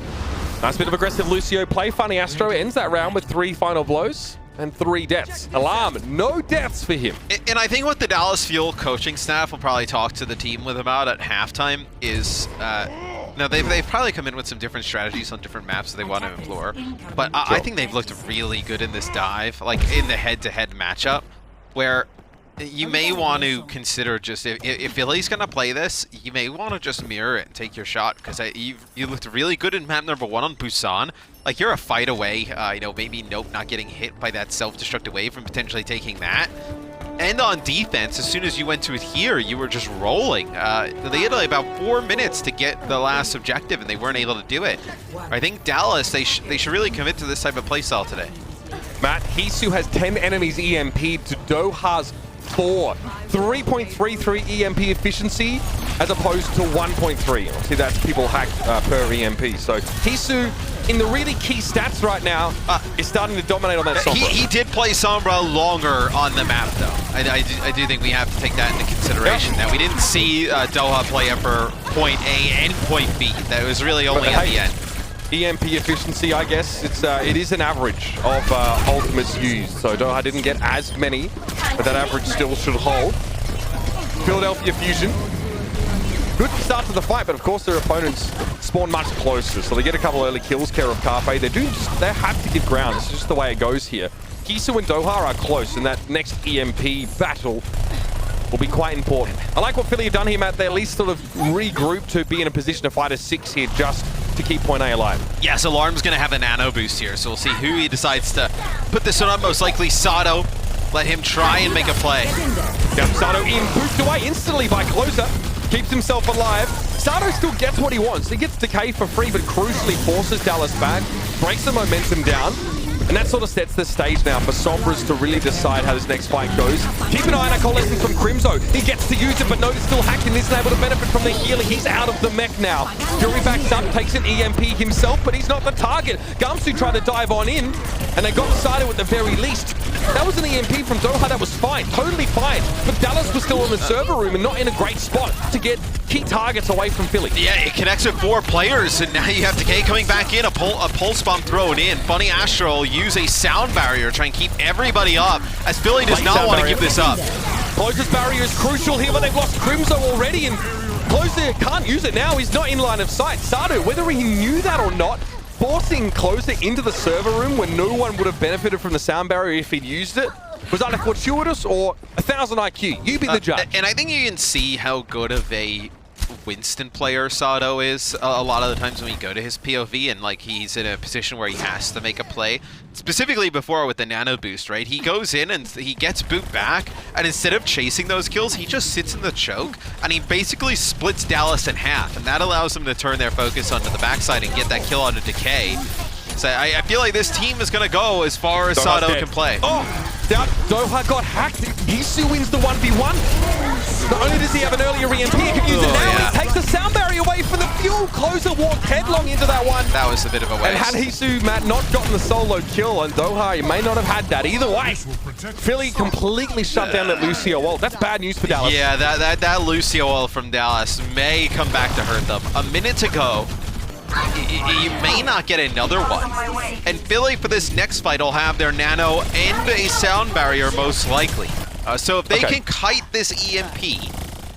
Nice bit of aggressive Lucio play. Funny Astro ends that round with 3 final blows and 3 deaths. Alarm, no deaths for him. And I think what the Dallas Fuel coaching staff will probably talk to the team with about at halftime is, now they've probably come in with some different strategies on different maps that they want to explore, but I think they've looked really good in this dive, like in the head-to-head matchup, where you may want to consider just, if Philly's going to play this, you may want to just mirror it and take your shot, because you looked really good in map number 1 on Busan. Like, you're a fight away, maybe Nope not getting hit by that self-destructive wave and potentially taking that. And on defense, as soon as you went to it here, you were just rolling. They had about 4 minutes to get the last objective, and they weren't able to do it. I think Dallas, they should really commit to this type of playstyle today. Matt, Hisu has 10 enemies EMP'd to Doha's 4. 3.33 EMP efficiency as opposed to 1.3. See, that's people hacked per EMP. So Hisu, in the really key stats right now, is starting to dominate on that Sombra. He did play Sombra longer on the map, though. I do think we have to take that into consideration. Now, we didn't see Doha play up for point A and point B. That was really only at the end. EMP efficiency, I guess, it is an average of ultimates used. So Doha didn't get as many, but that average still should hold. Philadelphia Fusion. Good start to the fight, but of course their opponents spawn much closer. So they get a couple early kills, care of Carpe. They have to give ground. It's just the way it goes here. Hisu and Doha are close, and that next EMP battle will be quite important. I like what Philly have done here, Matt. They at least sort of regroup to be in a position to fight a 6 here just to keep point A alive. Yes, Alarm's going to have a nano boost here, so we'll see who he decides to put this one on. Most likely Sado. Let him try and make a play. Yep, Sado in, booped away instantly by Closer. Keeps himself alive. Sado still gets what he wants. He gets Decay for free, but crucially forces Dallas back, breaks the momentum down, and that sort of sets the stage now for Sombras to really decide how this next fight goes. Keep an eye on a coalescence from Crimzo. He gets to use it, but Note is still hacked and isn't able to benefit from the healing. He's out of the mech now. Fury backs up, takes an EMP himself, but he's not the target. Guangzhou tried to dive on in, and they got Sado at the very least. That was an EMP from Doha that was fine, totally fine. But Dallas was still in the server room and not in a great spot to get key targets away from Philly. Yeah, it connects with 4 players, and now you have Decay coming back in, a pulse bomb thrown in. Funny Astral use a sound barrier to try and keep everybody up, as Philly does not want to give this up. Closer's barrier is crucial here, but they've lost Crimzo already, and Closer can't use it now. He's not in line of sight. Sado, whether he knew that or not, forcing Closer into the server room when no one would have benefited from the sound barrier if he'd used it, was either fortuitous or 1,000 IQ. You be the judge. And I think you can see how good of a Winston player Sado is a lot of the times when we go to his POV and like he's in a position where he has to make a play. Specifically before with the nano boost, right? He goes in and he gets boot back, and instead of chasing those kills, he just sits in the choke and he basically splits Dallas in half, and that allows them to turn their focus onto the backside and get that kill onto Decay. So I feel like this team is going to go as far as Sado can play. Oh, Doha got hacked. Gisu wins the 1v1. Not only does he have an earlier EMP, he can use it now. Yeah. He takes the sound barrier away from the fuel. Closer walked headlong into that one. That was a bit of a waste. And had Hisu, Matt, not gotten the solo kill, and Doha, he may not have had that. Either way, Philly completely shut down that Lucio ult. That's bad news for Dallas. Yeah, that Lucio ult from Dallas may come back to hurt them. A minute to go. You may not get another one. And Philly for this next fight will have their nano and a sound barrier most likely. So if they can kite this EMP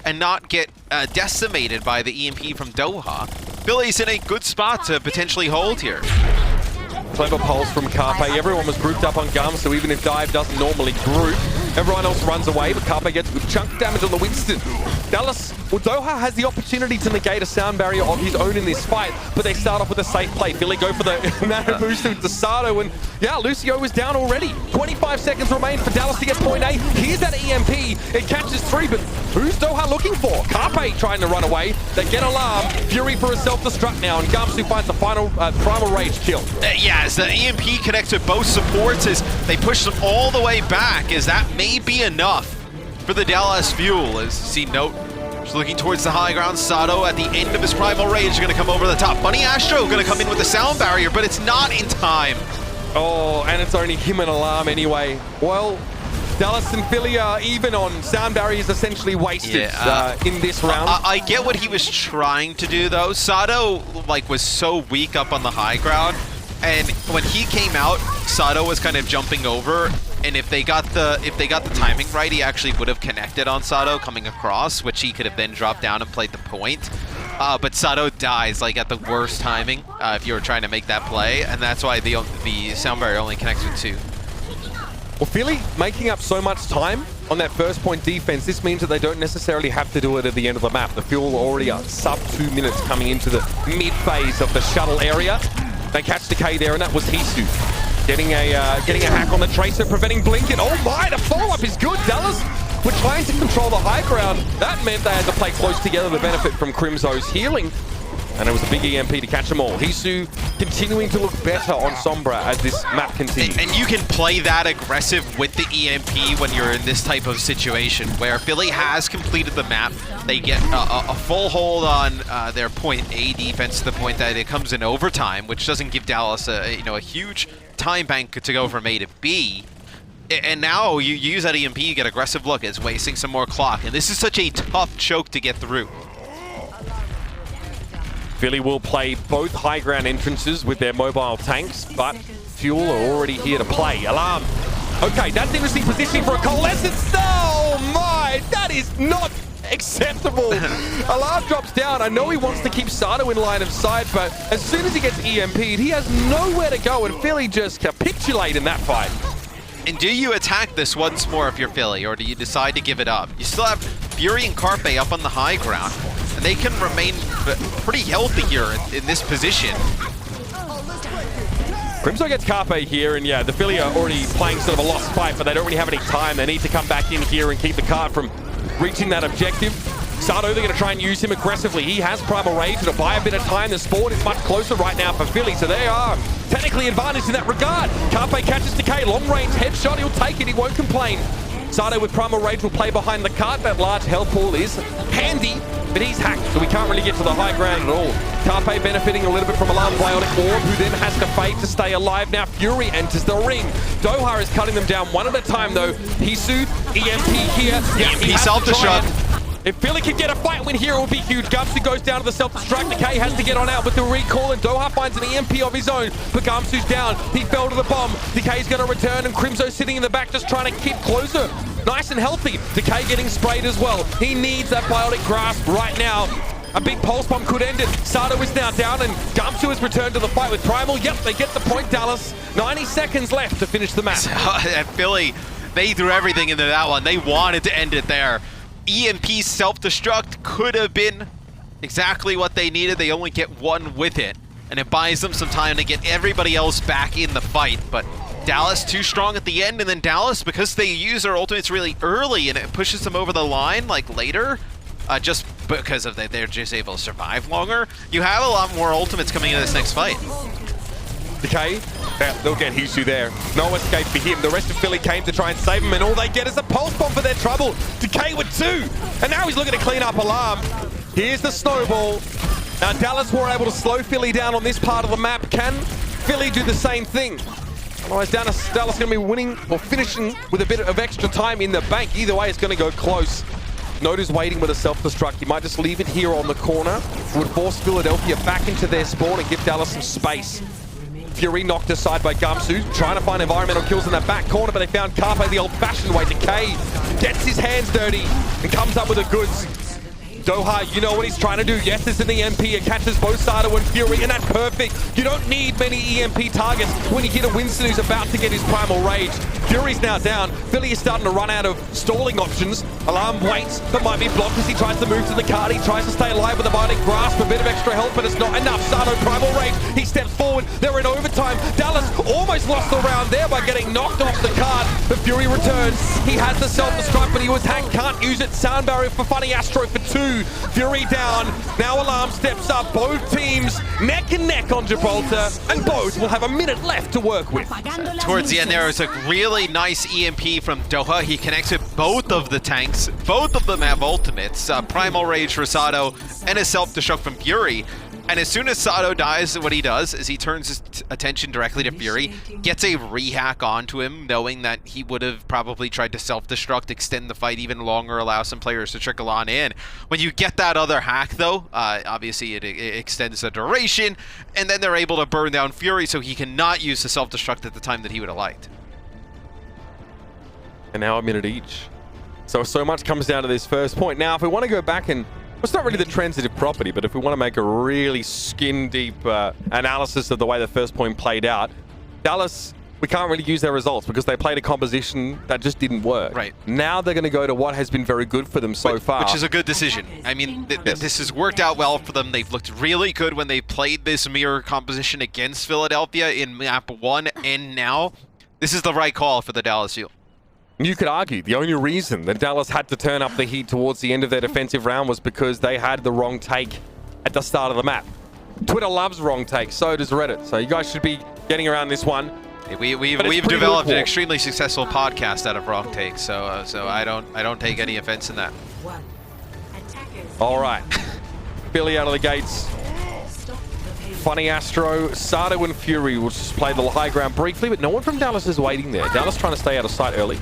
and not get decimated by the EMP from Doha, Philly's in a good spot to potentially hold here. Clever pulse from Carpe. Everyone was grouped up on Gum, so even if Dive doesn't normally group, everyone else runs away, but Carpe gets good chunk damage on the Winston. Dallas, well, Doha has the opportunity to negate a sound barrier of his own in this fight, but they start off with a safe play. Philly go for the nano boost to Sado, and yeah, Lucio is down already. 25 seconds remain for Dallas to get point A. Here's that EMP. It catches 3, but who's Doha looking for? Carpe trying to run away. They get alarmed. Fury for a self-destruct now, and Gamsu finds the final Primal Rage kill. Yeah, as the EMP connects with both supports, as they push them all the way back, as that may be enough for the Dallas Fuel. As you see Note just looking towards the high ground. Sado at the end of his Primal Rage is going to come over the top. Bunny Astro going to come in with the sound barrier, but it's not in time. Oh, and it's only him and Alarm anyway. Well, Dallas and Philly are even on sound barriers, essentially wasted in this round. I get what he was trying to do though. Sado was so weak up on the high ground, and when he came out, Sado was kind of jumping over. And if they got the timing right, he actually would have connected on Sado coming across, which he could have then dropped down and played the point. But Sado dies at the worst timing if you were trying to make that play, and that's why the sound barrier only connects with 2. Well, Philly making up so much time on that first point defense, this means that they don't necessarily have to do it at the end of the map. The Fuel already are sub 2 minutes coming into the mid phase of the shuttle area. They catch Decay there, and that was Hisu. Getting a hack on the Tracer, preventing Blinken. Oh my, the follow-up is good. Dallas were trying to control the high ground. That meant they had to play close together to benefit from Crimzo's healing. And it was a big EMP to catch them all. Hisu continuing to look better on Sombra as this map continues. And you can play that aggressive with the EMP when you're in this type of situation, where Philly has completed the map. They get a full hold on their point A defense to the point that it comes in overtime, which doesn't give Dallas a huge time bank to go from A to B. And now you use that EMP, you get aggressive look. It's wasting some more clock. And this is such a tough choke to get through. Philly will play both high ground entrances with their mobile tanks, but Fuel are already here to play. Alarm. Okay, that's interesting positioning for a coalescence. Oh my, that is not acceptable. Alarm drops down. I know he wants to keep Sado in line of sight, but as soon as he gets EMP'd, he has nowhere to go, and Philly just capitulate in that fight. And do you attack this once more if you're Philly, or do you decide to give it up? You still have Fury and Carpe up on the high ground, and they can remain pretty healthy here in this position. Crimzo gets Carpe here, and yeah, the Philly are already playing sort of a lost fight, but they don't really have any time. They need to come back in here and keep the card from reaching that objective. Sado, they're going to try and use him aggressively. He has Primal Rage to buy a bit of time. The spawn is much closer right now for Philly, so they are technically advantaged in that regard. Carpe catches Decay, long range headshot, he'll take it, he won't complain. Sado with Primal Rage will play behind the cart. That large health pool is handy, but he's hacked, so we can't really get to the high ground at all. Carpe benefiting a little bit from Alarm Bionic Orb, who then has to fade to stay alive. Now Fury enters the ring. Doha is cutting them down one at a time, though. Hisu, EMP here. EMP self-destruct. If Philly could get a fight win here, it would be huge. Gamsu goes down to the self-destruct. Decay has to get on out with the recall, and D.Va finds an EMP of his own. But Gamsu's down. He fell to the bomb. Decay's going to return, and Crimzo sitting in the back just trying to keep closer. Nice and healthy. Decay getting sprayed as well. He needs that biotic grasp right now. A big pulse bomb could end it. Sato is now down, and Gamsu has returned to the fight with Primal. Yep, they get the point, Dallas. 90 seconds left to finish the match. At Philly, they threw everything into that one. They wanted to end it there. EMP self-destruct could have been exactly what they needed. They only get one with it, and it buys them some time to get everybody else back in the fight. But Dallas too strong at the end, and then Dallas, because they use their ultimates really early and it pushes them over the line like later, just because of they're just able to survive longer, you have a lot more ultimates coming into this next fight. Decay, they'll get Hisu there. No escape for him. The rest of Philly came to try and save him, and all they get is a pulse bomb for their trouble. Decay with 2, and now he's looking to clean up Alarm. Here's the snowball. Now Dallas were able to slow Philly down on this part of the map. Can Philly do the same thing? Otherwise, Dallas going to be winning or finishing with a bit of extra time in the bank. Either way, it's going to go close. Note is waiting with a self-destruct. He might just leave it here on the corner. It would force Philadelphia back into their spawn and give Dallas some space. Fury knocked aside by Gamsu, trying to find environmental kills in that back corner, but they found Carpe the old-fashioned way. Decay gets his hands dirty and comes up with the goods. D.Va, you know what he's trying to do. Yes, it's in the EMP. It catches both Sato and Fury, and that's perfect. You don't need many EMP targets when you hit a Winston who's about to get his primal rage. Fury's now down. Philly is starting to run out of stalling options. Alarm waits, but might be blocked as he tries to move to the card. He tries to stay alive with a biotic grasp, a bit of extra help, but it's not enough. Sato, primal rage. He steps forward. They're in overtime. Dallas almost lost the round there by getting knocked off the card, but Fury returns. He has the self-destruct, but he was hacked. Can't use it. Sound barrier for Funny Astro for 2. Fury down. Now Alarm steps up. Both teams neck and neck on Gibraltar, and both will have a minute left to work with. Towards the end there was a really nice EMP from D.Va. He connects with both of the tanks. Both of them have ultimates. Primal Rage for Sato and a self-destruct from Fury. And as soon as Sato dies, what he does is he turns his attention directly to Fury, gets a rehack onto him, knowing that he would have probably tried to self-destruct, extend the fight even longer, allow some players to trickle on in. When you get that other hack, though, obviously it extends the duration, and then they're able to burn down Fury so he cannot use the self-destruct at the time that he would have liked. And now a minute each. So much comes down to this first point. Now, if we want to go back and... It's not really the transitive property, but if we want to make a really skin-deep analysis of the way the first point played out, Dallas, we can't really use their results because they played a composition that just didn't work. Right. Now they're going to go to what has been very good for them so far. Which is a good decision. I mean, this has worked out well for them. They've looked really good when they played this mirror composition against Philadelphia in map 1, and now this is the right call for the Dallas Fuel. You could argue the only reason that Dallas had to turn up the heat towards the end of their defensive round was because they had the wrong take at the start of the map. Twitter loves wrong takes, so does Reddit. So you guys should be getting around this one. We've developed an extremely successful podcast out of wrong takes, so I don't take any offense in that. All right, Philly out of the gates. Funny Astro, Sato and Fury will just play the high ground briefly, but no one from Dallas is waiting there. Dallas trying to stay out of sight early.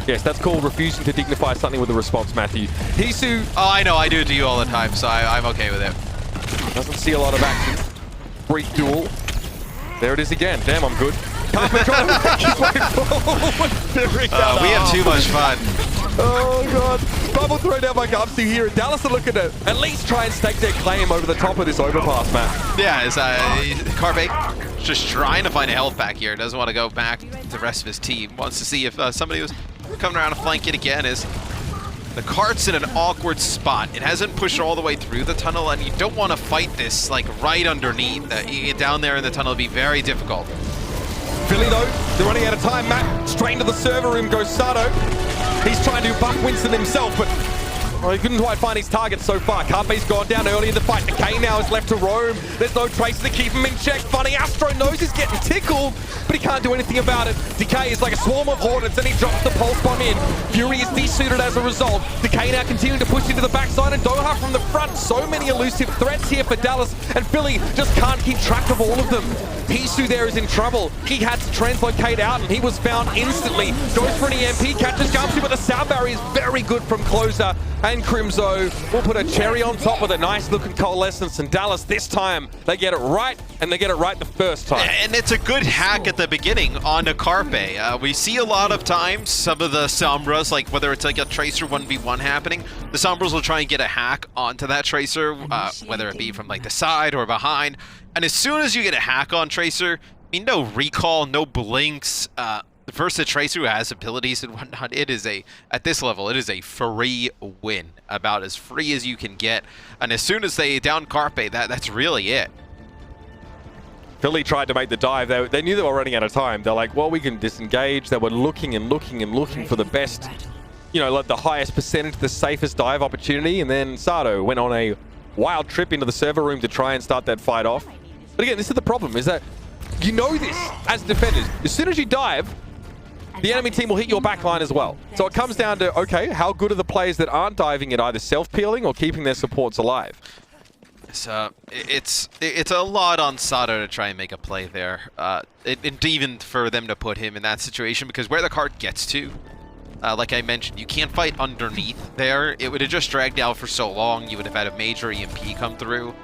Yes, that's called refusing to dignify something with a response, Matthew. Hisu... Oh, I know, I do it to you all the time, so I'm okay with it. Doesn't see a lot of action. Brief duel. There it is again. Damn, I'm good. Carpe trying to make his way forward. We have too much fun. Oh, God. Bubble throw down by Gamsu here. Dallas are looking to at least try and stake their claim over the top of this overpass map. Yeah, it's Carpe just trying to find a health pack here. Doesn't want to go back to the rest of his team. Wants to see if somebody was coming around to flank it again. Is the cart's in an awkward spot. It hasn't pushed all the way through the tunnel, and you don't want to fight this like right underneath. You get down there in the tunnel, it'll be very difficult. Philly, though, they're running out of time. Matt, straight into the server room goes Sato. He's trying to buck Winston himself, but Well, he couldn't quite find his target so far. Carpe's gone down early in the fight. Decay now is left to roam. There's no trace to keep him in check. Funny, Astro knows he's getting tickled, but he can't do anything about it. Decay is like a swarm of hornets, and he drops the pulse bomb in. Fury is desuited as a result. Decay now continuing to push into the backside, and Doha from the front. So many elusive threats here for Dallas, and Philly just can't keep track of all of them. Hisu there is in trouble. He had to translocate out, and he was found instantly. Goes for an EMP, catches Gumpsy, but the sound barrier is very good from closer. And Crimzo will put a cherry on top with a nice looking coalescence. And Dallas, this time, they get it right, and they get it right the first time. And it's a good hack at the beginning on a Carpe. We see a lot of times some of the Sombras, like whether it's like a Tracer 1v1 happening, the Sombras will try and get a hack onto that Tracer, whether it be from like the side or behind. And as soon as you get a hack on Tracer, I mean, no recall, no blinks, versus a Tracer who has abilities and whatnot, it is at this level, it is a free win. About as free as you can get. And as soon as they down Carpe, that's really it. Philly tried to make the dive. They knew they were running out of time. They're like, well, we can disengage. They were looking and looking and looking for the best, you know, like the highest percentage, the safest dive opportunity. And then Sato went on a wild trip into the server room to try and start that fight off. But again, this is the problem, is that you know this as defenders. As soon as you dive, the enemy team will hit your backline as well. So it comes down to, okay, how good are the players that aren't diving at either self-peeling or keeping their supports alive? So it's a lot on Sato to try and make a play there. And even for them to put him in that situation, because where the cart gets to, like I mentioned, you can't fight underneath there. It would have just dragged out for so long. You would have had a major EMP come through.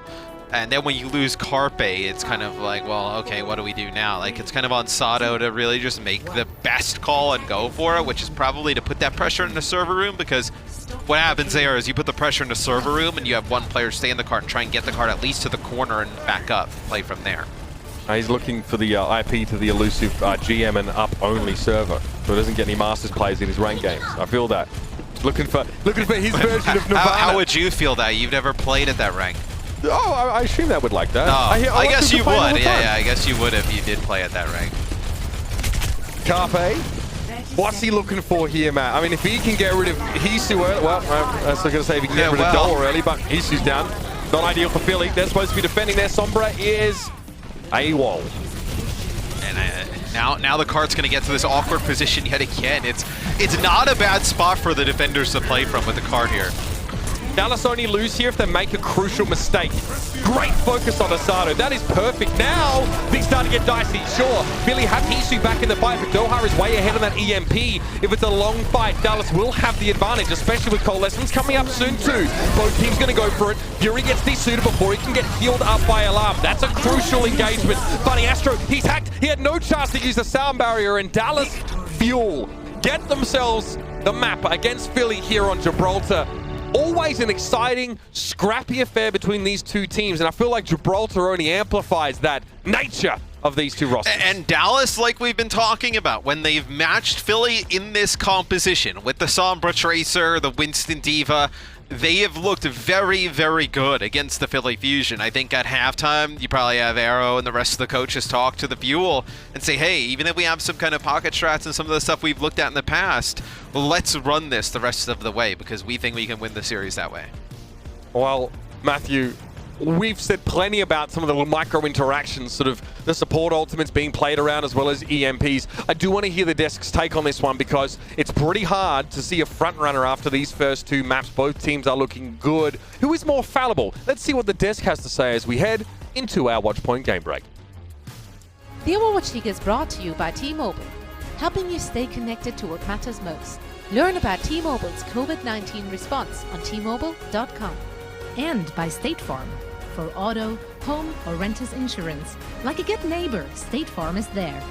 And then when you lose Carpe, it's kind of like, well, okay, what do we do now? Like, it's kind of on Sato to really just make the best call and go for it, which is probably to put that pressure in the server room, because what happens there is you put the pressure in the server room and you have one player stay in the cart and try and get the cart at least to the corner and back up, play from there. He's looking for the IP to the elusive GM and up-only server, so he doesn't get any Masters plays in his ranked games. I feel that. Looking for his version of Nirvana. How would you feel that? You've never played at that rank. Oh, I assume that would like that. No, I guess you would. Yeah, I guess you would if you did play at that rank. Carpe, what's he looking for here, Matt? I mean, if he can get rid of Hisu early, well, I was going to say if he can get rid of Dollar early, but Hisu's down. Not ideal for Philly. They're supposed to be defending their Sombra is AWOL. And now the cart's going to get to this awkward position yet again. It's not a bad spot for the defenders to play from with the cart here. Dallas only lose here if they make a crucial mistake. Great focus on Asado. That is perfect. Now, things start to get dicey. Sure, Philly have Hisu back in the fight, but Doha is way ahead of that EMP. If it's a long fight, Dallas will have the advantage, especially with Coalescence coming up soon too. Both teams going to go for it. Fury gets desuited before he can get healed up by Alarm. That's a crucial engagement. Funny, Astro, he's hacked. He had no chance to use the sound barrier, and Dallas Fuel get themselves the map against Philly here on Gibraltar. Always an exciting, scrappy affair between these two teams, and I feel like Gibraltar only amplifies that nature of these two rosters. And Dallas, like we've been talking about, when they've matched Philly in this composition with the Sombra Tracer, the Winston D.Va, they have looked very, very good against the Philly Fusion. I think at halftime, you probably have Arrow and the rest of the coaches talk to the Fuel and say, hey, even if we have some kind of pocket strats and some of the stuff we've looked at in the past, let's run this the rest of the way because we think we can win the series that way. Well, Matthew, we've said plenty about some of the little micro interactions, sort of the support ultimates being played around as well as EMPs. I do want to hear the desk's take on this one because it's pretty hard to see a front runner after these first two maps. Both teams are looking good. Who is more fallible? Let's see what the desk has to say as we head into our Watch Point game break. The Overwatch League is brought to you by T-Mobile, helping you stay connected to what matters most. Learn about T-Mobile's COVID-19 response on T-Mobile.com. And by State Farm. For auto, home, or renters insurance. Like a good neighbor, State Farm is there.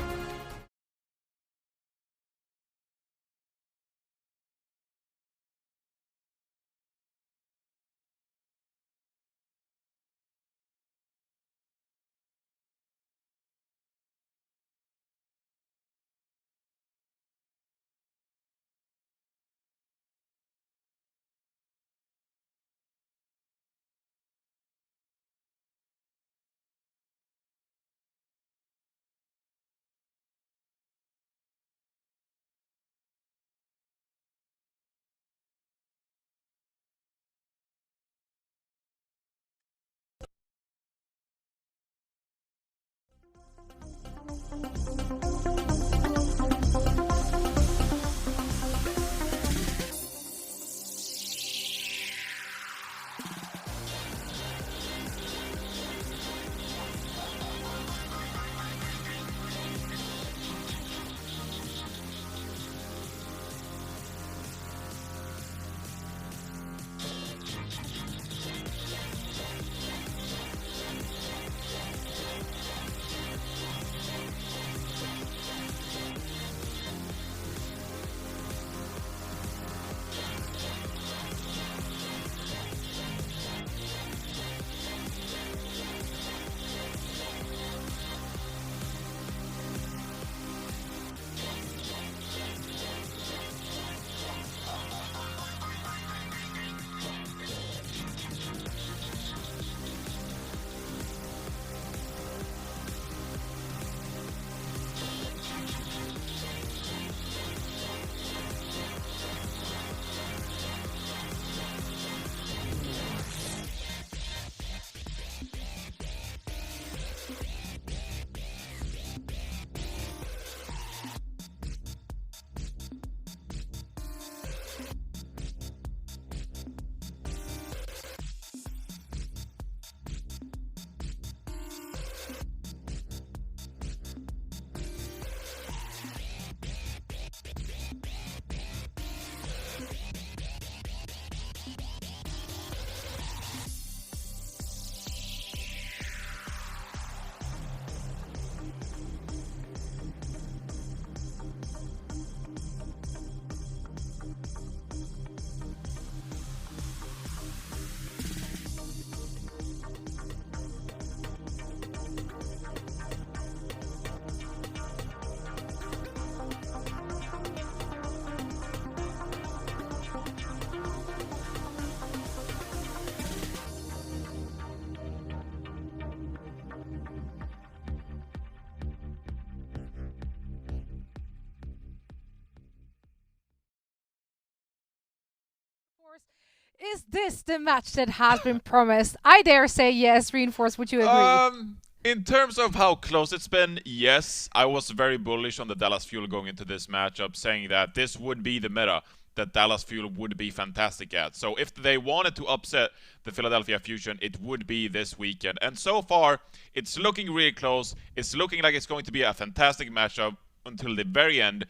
Is this the match that has been promised? I dare say yes. Reinforce, would you agree? In terms of how close it's been, yes. I was very bullish on the Dallas Fuel going into this matchup, saying that this would be the meta that Dallas Fuel would be fantastic at. So if they wanted to upset the Philadelphia Fusion, it would be this weekend. And so far, it's looking really close. It's looking like it's going to be a fantastic matchup until the very end.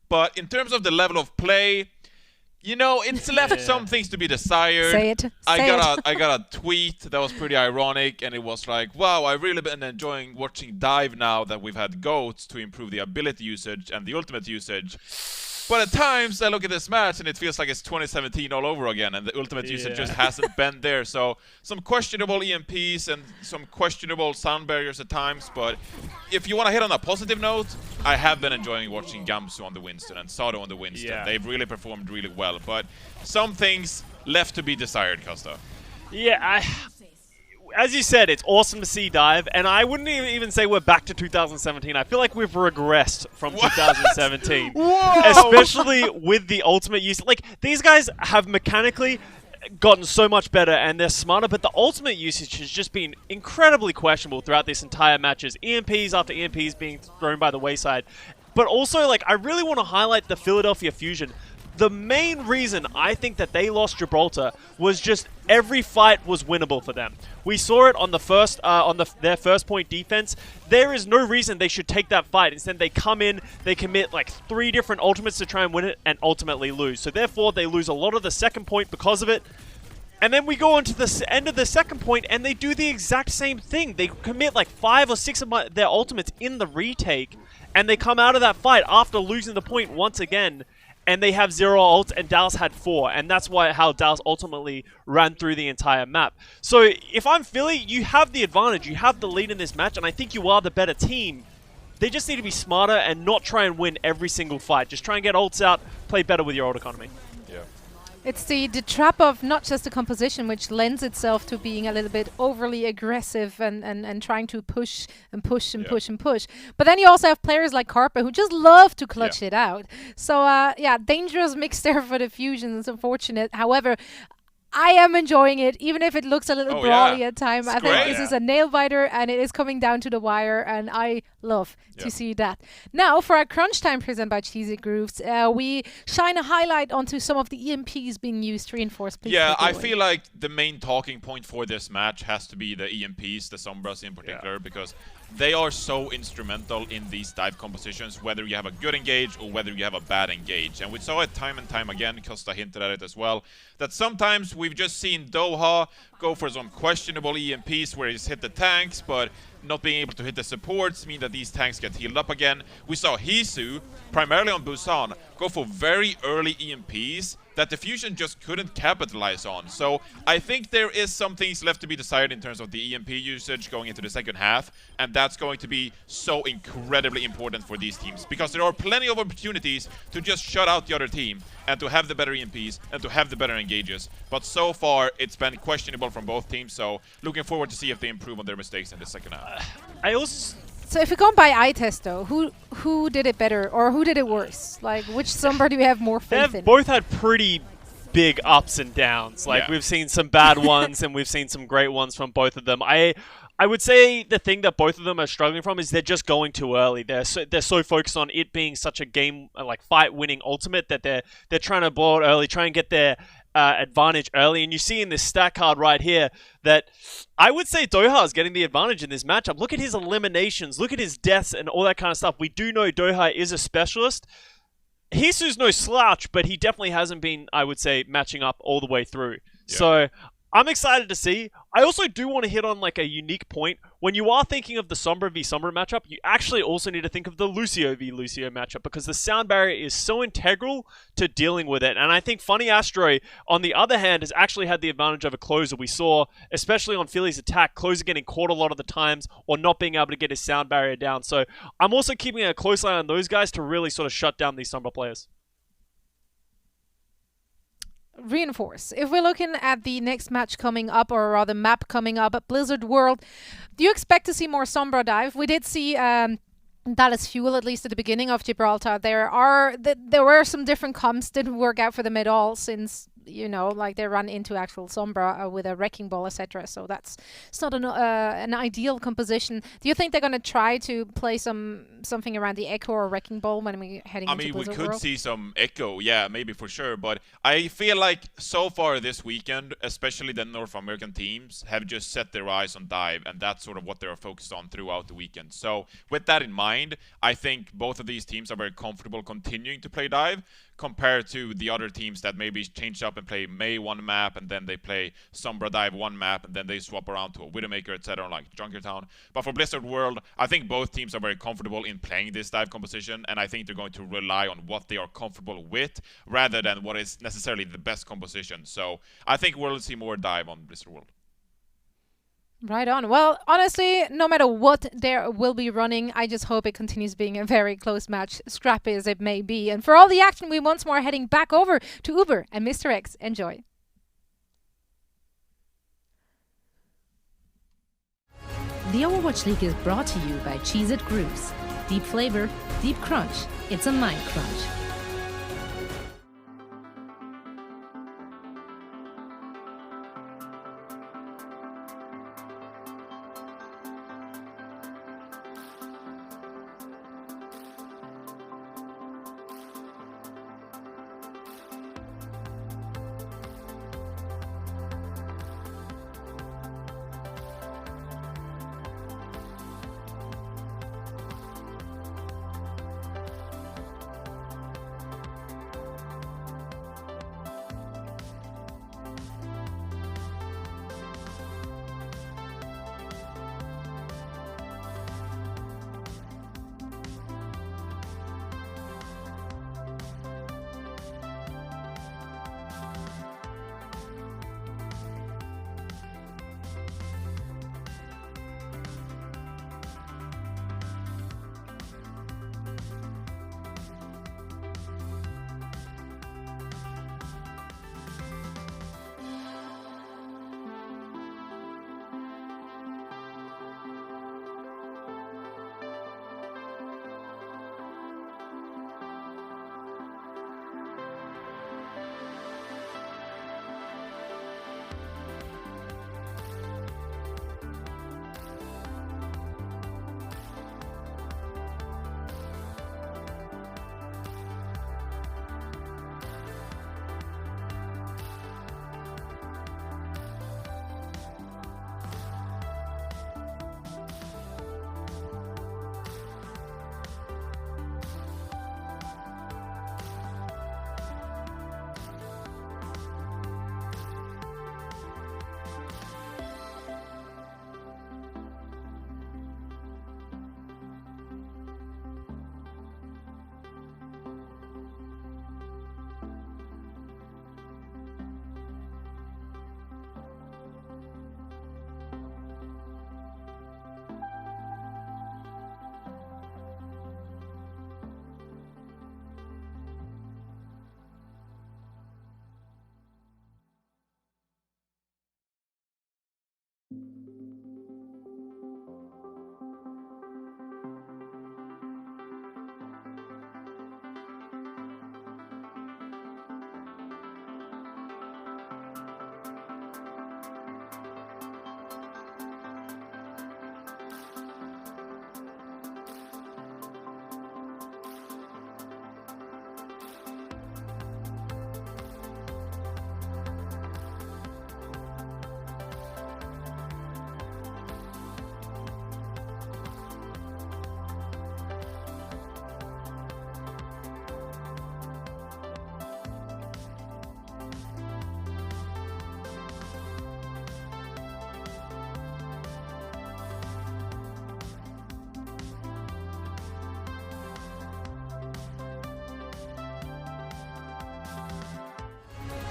But in terms of the level of play, you know, it's left some things to be desired. Say it. I got a tweet that was pretty ironic, and it was like, wow, I've really been enjoying watching Dive now that we've had GOATs to improve the ability usage and the ultimate usage. But at times, I look at this match, and it feels like it's 2017 all over again, and the ultimate usage just hasn't been there. So some questionable EMPs and some questionable sound barriers at times. But if you want to hit on a positive note, I have been enjoying watching Gamsu on the Winston and Sado on the Winston. Yeah. They've really performed really well. But some things left to be desired, Costa. Yeah, as you said, it's awesome to see Dive, and I wouldn't even say we're back to 2017. I feel like we've regressed from 2017. Whoa! Especially with the ultimate use. Like, these guys have mechanically gotten so much better, and they're smarter, but the ultimate usage has just been incredibly questionable throughout this entire matches. EMPs after EMPs being thrown by the wayside. But also, like, I really want to highlight the Philadelphia Fusion. The main reason I think that they lost Gibraltar was just every fight was winnable for them. We saw it on the first, their first point defense. There is no reason they should take that fight. Instead, they come in, they commit like 3 different ultimates to try and win it, and ultimately lose. So therefore, they lose a lot of the second point because of it. And then we go on to the end of the second point, and they do the exact same thing. They commit like 5 or 6 of their ultimates in the retake, and they come out of that fight after losing the point once again. And they have 0 ults, and Dallas had 4, and that's how Dallas ultimately ran through the entire map. So if I'm Philly, you have the advantage, you have the lead in this match, and I think you are the better team. They just need to be smarter and not try and win every single fight. Just try and get ults out, play better with your ult economy. Yeah. It's the trap of not just the composition, which lends itself to being a little bit overly aggressive and trying to push and push and push and push. But then you also have players like Carpe who just love to clutch it out. So, yeah, dangerous mix there for the Fusion. It's unfortunate. However, I am enjoying it, even if it looks a little brawly at times. I think this is a nail biter, and it is coming down to the wire, and I love to see that. Now, for our crunch time presented by Cheesy Grooves, we shine a highlight onto some of the EMPs being used to reinforce. Yeah, I feel like the main talking point for this match has to be the EMPs, the Sombras in particular, because they are so instrumental in these dive compositions, whether you have a good engage or whether you have a bad engage. And we saw it time and time again, Costa hinted at it as well, that sometimes we've just seen Doha go for some questionable EMPs where he's hit the tanks, but not being able to hit the supports mean that these tanks get healed up again. We saw Hisu, primarily on Busan, go for very early EMPs that the Fusion just couldn't capitalize on. So I think there is some things left to be decided in terms of the EMP usage going into the second half, and that's going to be so incredibly important for these teams, because there are plenty of opportunities to just shut out the other team and to have the better EMPs and to have the better engages. But so far, it's been questionable from both teams, so looking forward to see if they improve on their mistakes in the second half. So if we go by eye test, though, who did it better or who did it worse? Like, which Sombra do you have more faith in? They've both had pretty big ups and downs. Like, we've seen some bad ones and we've seen some great ones from both of them. I would say the thing that both of them are struggling from is they're just going too early. They're so focused on it being such a game, like fight-winning ultimate, that they're trying to blow it early, try and get their advantage early. And you see in this stat card right here that I would say Doha is getting the advantage in this matchup. Look at his eliminations, look at his deaths and all that kind of stuff. We do know Doha is a specialist. Hisu's no slouch, but he definitely hasn't been, I would say, matching up all the way through. Yeah. So I'm excited to see. I also do want to hit on like a unique point. When you are thinking of the Sombra v Sombra matchup, you actually also need to think of the Lucio v Lucio matchup, because the sound barrier is so integral to dealing with it. And I think Funny Astro, on the other hand, has actually had the advantage of a closer. We saw, especially on Philly's attack, closer getting caught a lot of the times or not being able to get his sound barrier down. So I'm also keeping a close eye on those guys to really sort of shut down these Sombra players. Reinforce. If we're looking at the next match coming up, or rather map coming up at Blizzard World, do you expect to see more Sombra dive? We did see Dallas Fuel, at least at the beginning of Gibraltar. There were some different comps, didn't work out for them at all, since you know, like they run into actual Sombra with a wrecking ball, etc. So it's not an ideal composition. Do you think they're going to try to play something around the Echo or wrecking ball when we're heading into Blizzard we could World? see some Echo, yeah, maybe for sure. But I feel like so far this weekend, especially the North American teams, have just set their eyes on dive, and that's sort of what they're focused on throughout the weekend. So with that in mind, I think both of these teams are very comfortable continuing to play dive, compared to the other teams that maybe change up and play May one map, and then they play Sombra Dive one map, and then they swap around to a Widowmaker, etc., like Junkertown. But for Blizzard World, I think both teams are very comfortable in playing this dive composition, and I think they're going to rely on what they are comfortable with, rather than what is necessarily the best composition. So I think we'll see more dive on Blizzard World. Right on. Well, honestly, no matter what there will be running, I just hope it continues being a very close match, scrappy as it may be. And for all the action, we once more heading back over to Uber and Mr. X. Enjoy. The Overwatch League is brought to you by Cheez-It Grooves. Deep flavor, deep crunch. It's a mind crunch.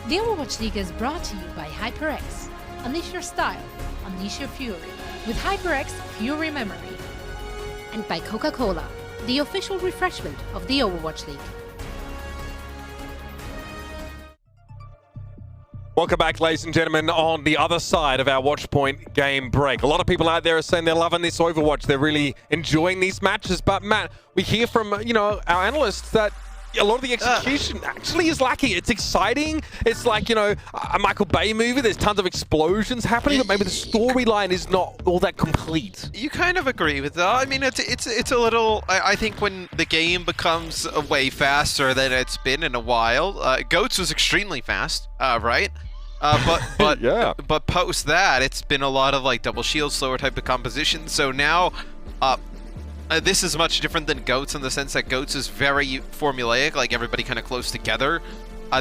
The Overwatch League is brought to you by HyperX. Unleash your style, unleash your fury with HyperX Fury Memory. And by Coca-Cola, the official refreshment of the Overwatch League. Welcome back, ladies and gentlemen, on the other side of our Watchpoint game break. A lot of people out there are saying they're loving this Overwatch. They're really enjoying these matches. But Matt, we hear from, our analysts that a lot of the execution actually is lacking. It's exciting. It's like, you know, a Michael Bay movie. There's tons of explosions happening, but maybe the storyline is not all that complete. You kind of agree with that. I mean, it's a little. I think when the game becomes way faster than it's been in a while. Goats was extremely fast, right? But yeah. But post that, it's been a lot of like double shield, slower type of composition. So now, this is much different than Goats in the sense that Goats is very formulaic, like everybody kind of close together.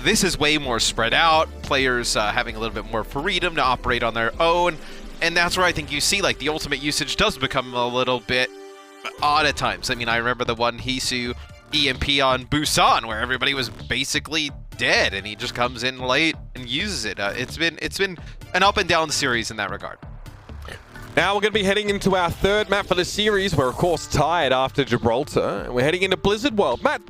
This is way more spread out, players having a little bit more freedom to operate on their own, and that's where I think you see like the ultimate usage does become a little bit odd at times. I mean, I remember the one Hisu EMP on Busan where everybody was basically dead, and he just comes in late and uses it. It's been an up and down series in that regard. Now we're going to be heading into our third map for the series. We're, of course, tied after Gibraltar. And we're heading into Blizzard World. Matt,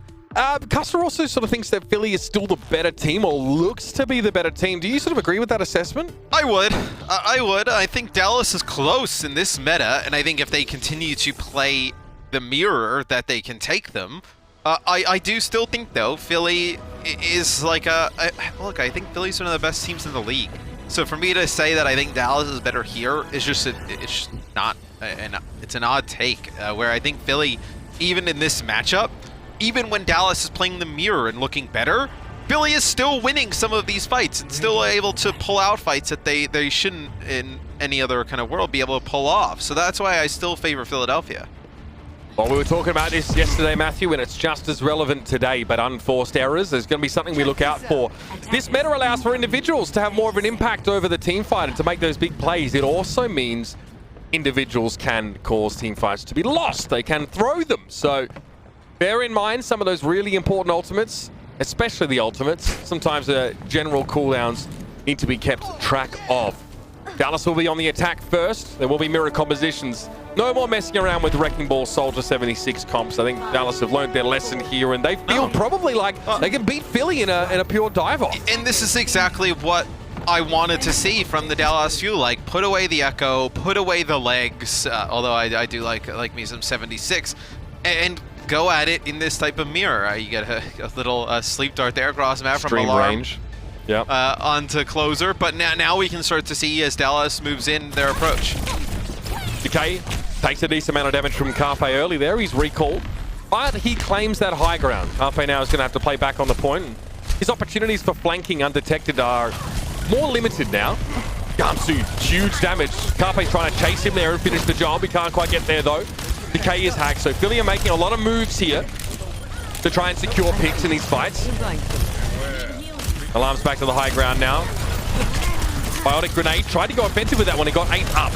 Custer also sort of thinks that Philly is still the better team, or looks to be the better team. Do you sort of agree with that assessment? I would. I think Dallas is close in this meta, and I think if they continue to play the mirror, that they can take them. I do still think, though, Philly is like look, I think Philly's one of the best teams in the league. So for me to say that I think Dallas is better here is just it's not it's an odd take. Where I think Philly, even in this matchup, even when Dallas is playing the mirror and looking better, Philly is still winning some of these fights and still able to pull out fights that they shouldn't in any other kind of world be able to pull off. So that's why I still favor Philadelphia. Well, we were talking about this yesterday, Matthew, and it's just as relevant today, but unforced errors. There's going to be something we look out for. This meta allows for individuals to have more of an impact over the team fight and to make those big plays. It also means individuals can cause team fights to be lost. They can throw them. So bear in mind some of those really important ultimates, especially the ultimates. Sometimes the general cooldowns need to be kept track of. Dallas will be on the attack first. There will be mirror compositions. No more messing around with Wrecking Ball Soldier 76 comps. I think Dallas have learned their lesson here, and they feel probably like they can beat Philly in a pure dive-off. And this is exactly what I wanted to see from the Dallas Fuel. Like, put away the Echo, put away the legs, although I do like me some 76, and go at it in this type of mirror. You get a little sleep dart there across map from Alarm. Range. Yep. Onto Closer, but now we can start to see as Dallas moves in their approach. Decay takes a decent amount of damage from Carpe early there. He's recalled, but he claims that high ground. Carpe now is going to have to play back on the point. His opportunities for flanking undetected are more limited now. Guangzhou, huge damage. Carpe's trying to chase him there and finish the job. He can't quite get there though. Decay is hacked, so Philly are making a lot of moves here to try and secure picks in these fights. Alarm's back to the high ground now. Biotic Grenade tried to go offensive with that one. He got 8 up.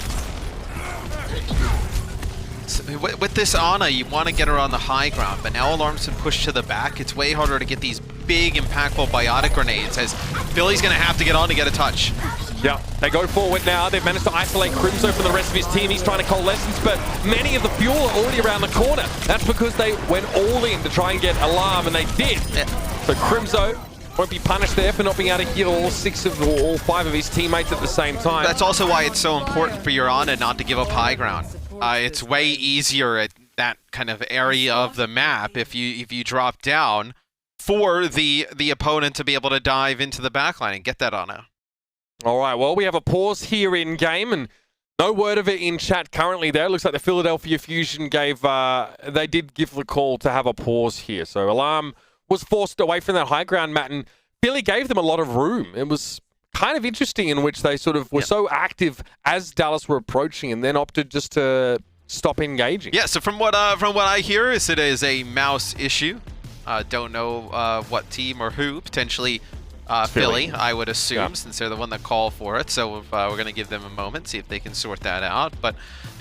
With this Ana, you want to get her on the high ground, but now Alarm's been pushed to the back. It's way harder to get these big, impactful Biotic Grenades, as Philly's going to have to get on to get a touch. Yeah, they go forward now. They've managed to isolate Crimzo from the rest of his team. He's trying to coalescence, but many of the Fuel are already around the corner. That's because they went all in to try and get Alarm, and they did. Yeah. So Crimzo won't be punished there for not being able to heal all 5 of his teammates at the same time. That's also why it's so important for your Ana not to give up high ground. It's way easier at that kind of area of the map if you drop down for the opponent to be able to dive into the backline and get that Ana. All right, well, we have a pause here in game, and no word of it in chat currently there. It looks like the Philadelphia Fusion they did give the call to have a pause here. So Alarm was forced away from that high ground, Matt, and Philly gave them a lot of room. It was kind of interesting in which they sort of were so active as Dallas were approaching, and then opted just to stop engaging. Yeah, so from what I hear, is it is a mouse issue. Don't know what team or who, potentially Philly, I would assume, since they're the one that called for it. So we're going to give them a moment, see if they can sort that out. But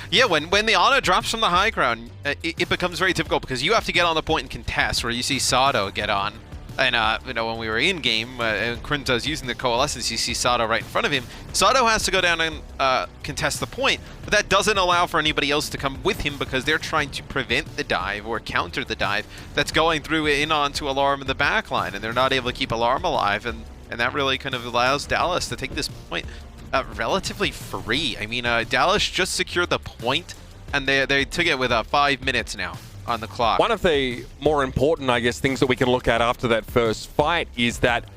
yeah, when the Ana drops from the high ground, it becomes very difficult because you have to get on the point and contest, where you see Sato get on. And when we were in game, and Crimzo's using the coalescence, you see Sato right in front of him. Sato has to go down and contest the point, but that doesn't allow for anybody else to come with him because they're trying to prevent the dive or counter the dive that's going through in onto Alarm in the backline, and they're not able to keep Alarm alive, and that really kind of allows Dallas to take this point relatively free. I mean, Dallas just secured the point, and they took it with 5 minutes now. on the clock. One of the more important, I guess, things that we can look at after that first fight is that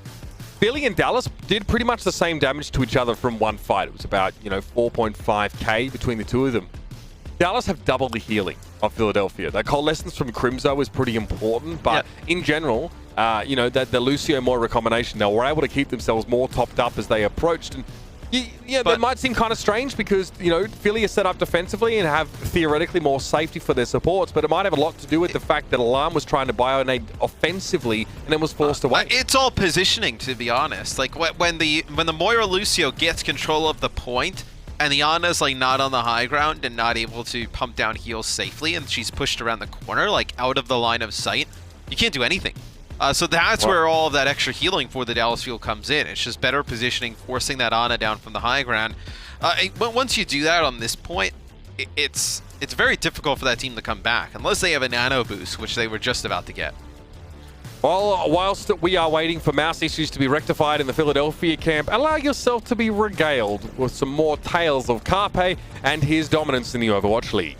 Philly and Dallas did pretty much the same damage to each other from one fight. It was about, 4.5k between the two of them. Dallas have double the healing of Philadelphia. That coalescence from Crimzo was pretty important, but in general, that the Lucio Moira combination, they were able to keep themselves more topped up as they approached. And that might seem kind of strange because, Philly is set up defensively and have theoretically more safety for their supports, but it might have a lot to do with the fact that Alarm was trying to bionade offensively and then was forced away. It's all positioning, to be honest. Like when the Moira Lucio gets control of the point and the Ana's like not on the high ground and not able to pump down heals safely, and she's pushed around the corner, like out of the line of sight, you can't do anything. So that's where all of that extra healing for the Dallas Fuel comes in. It's just better positioning, forcing that Ana down from the high ground. But once you do that on this point, it's very difficult for that team to come back, unless they have a nano boost, which they were just about to get. Well, whilst we are waiting for mouse issues to be rectified in the Philadelphia camp, allow yourself to be regaled with some more tales of Carpe and his dominance in the Overwatch League.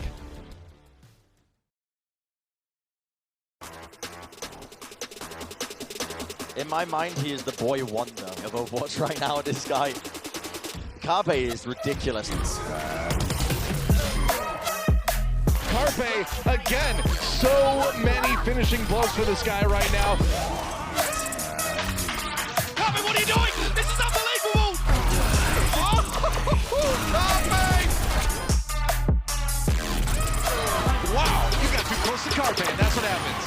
In my mind, he is the boy wonder of Overwatch right now, this guy. Carpe is ridiculous. Carpe, again, so many finishing blows for this guy right now. Carpe, what are you doing? This is unbelievable! Oh, Carpe! Wow, you got too close to Carpe, and that's what happens.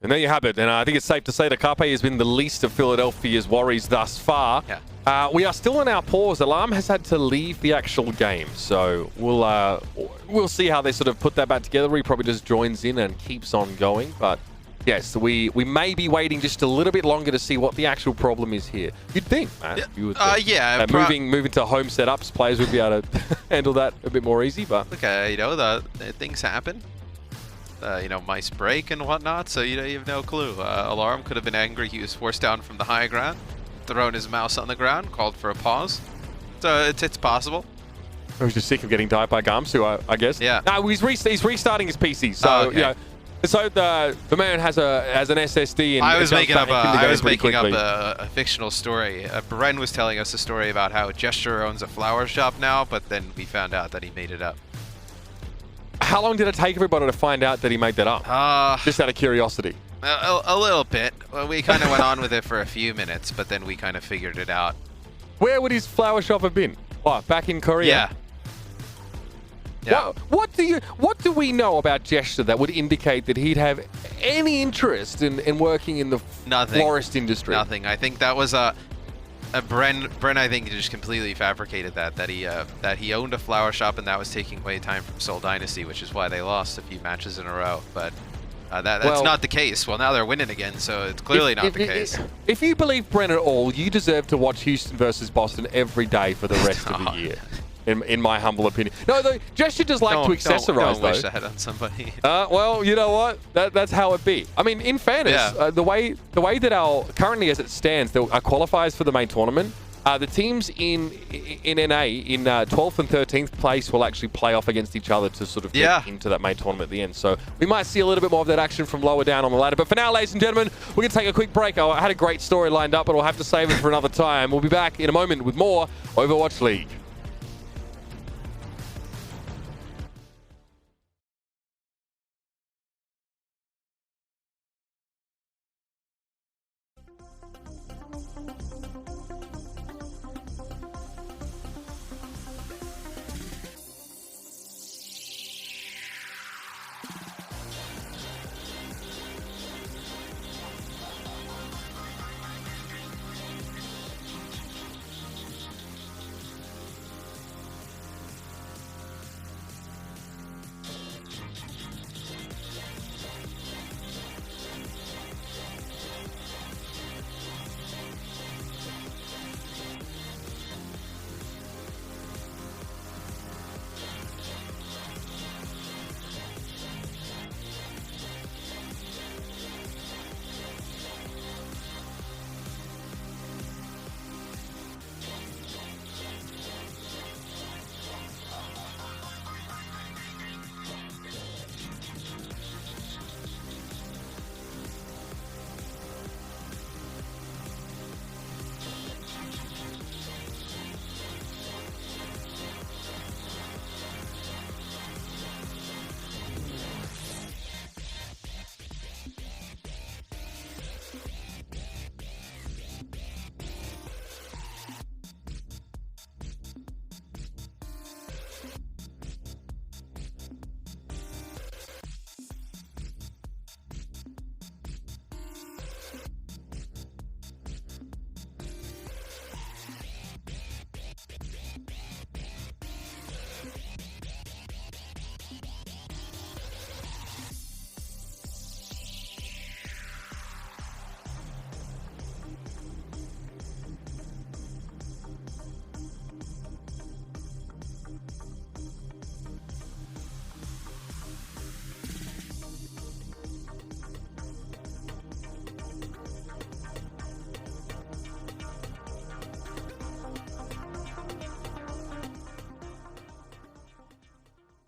And there you have it. And I think it's safe to say that Carpe has been the least of Philadelphia's worries thus far. Yeah. We are still in our pause. Alarm has had to leave the actual game. So we'll see how they sort of put that back together. He probably just joins in and keeps on going. But yes, we may be waiting just a little bit longer to see what the actual problem is here. You'd think, man. Yeah. You would think. Moving to home setups, players would be able to handle that a bit more easy. But okay, the things happen. Mice break and whatnot, so you have no clue. Alarm could have been angry. He was forced down from the high ground, thrown his mouse on the ground, called for a pause. So it's possible. I was just sick of getting died by Guangzhou, I guess. Yeah. No, he's restarting his PC, so okay. So the man has an SSD. And I was making up a fictional story. Bren was telling us a story about how Gesture owns a flower shop now, but then we found out that he made it up. How long did it take everybody to find out that he made that up? Just out of curiosity. A little bit. Well, we kind of went on with it for a few minutes, but then we kind of figured it out. Where would his flower shop have been? What, back in Korea? Yeah. What do we know about Gesture that would indicate that he'd have any interest in working in the florist industry? Nothing. I think that was Bren, I think, just completely fabricated that he owned a flower shop and that was taking away time from Seoul Dynasty, which is why they lost a few matches in a row. But that's not the case. Well, now they're winning again, so it's clearly not the case. If you believe Bren at all, you deserve to watch Houston versus Boston every day for the rest of the year. In my humble opinion. No, though, Gesture does like to accessorize, don't wish that on somebody. Well, you know what? That's how it be. I mean, in fairness, the way that currently as it stands, there are qualifiers for the main tournament. The teams in NA in 12th and 13th place will actually play off against each other to sort of get into that main tournament at the end. So we might see a little bit more of that action from lower down on the ladder. But for now, ladies and gentlemen, we're going to take a quick break. I had a great story lined up, but we'll have to save it for another time. We'll be back in a moment with more Overwatch League.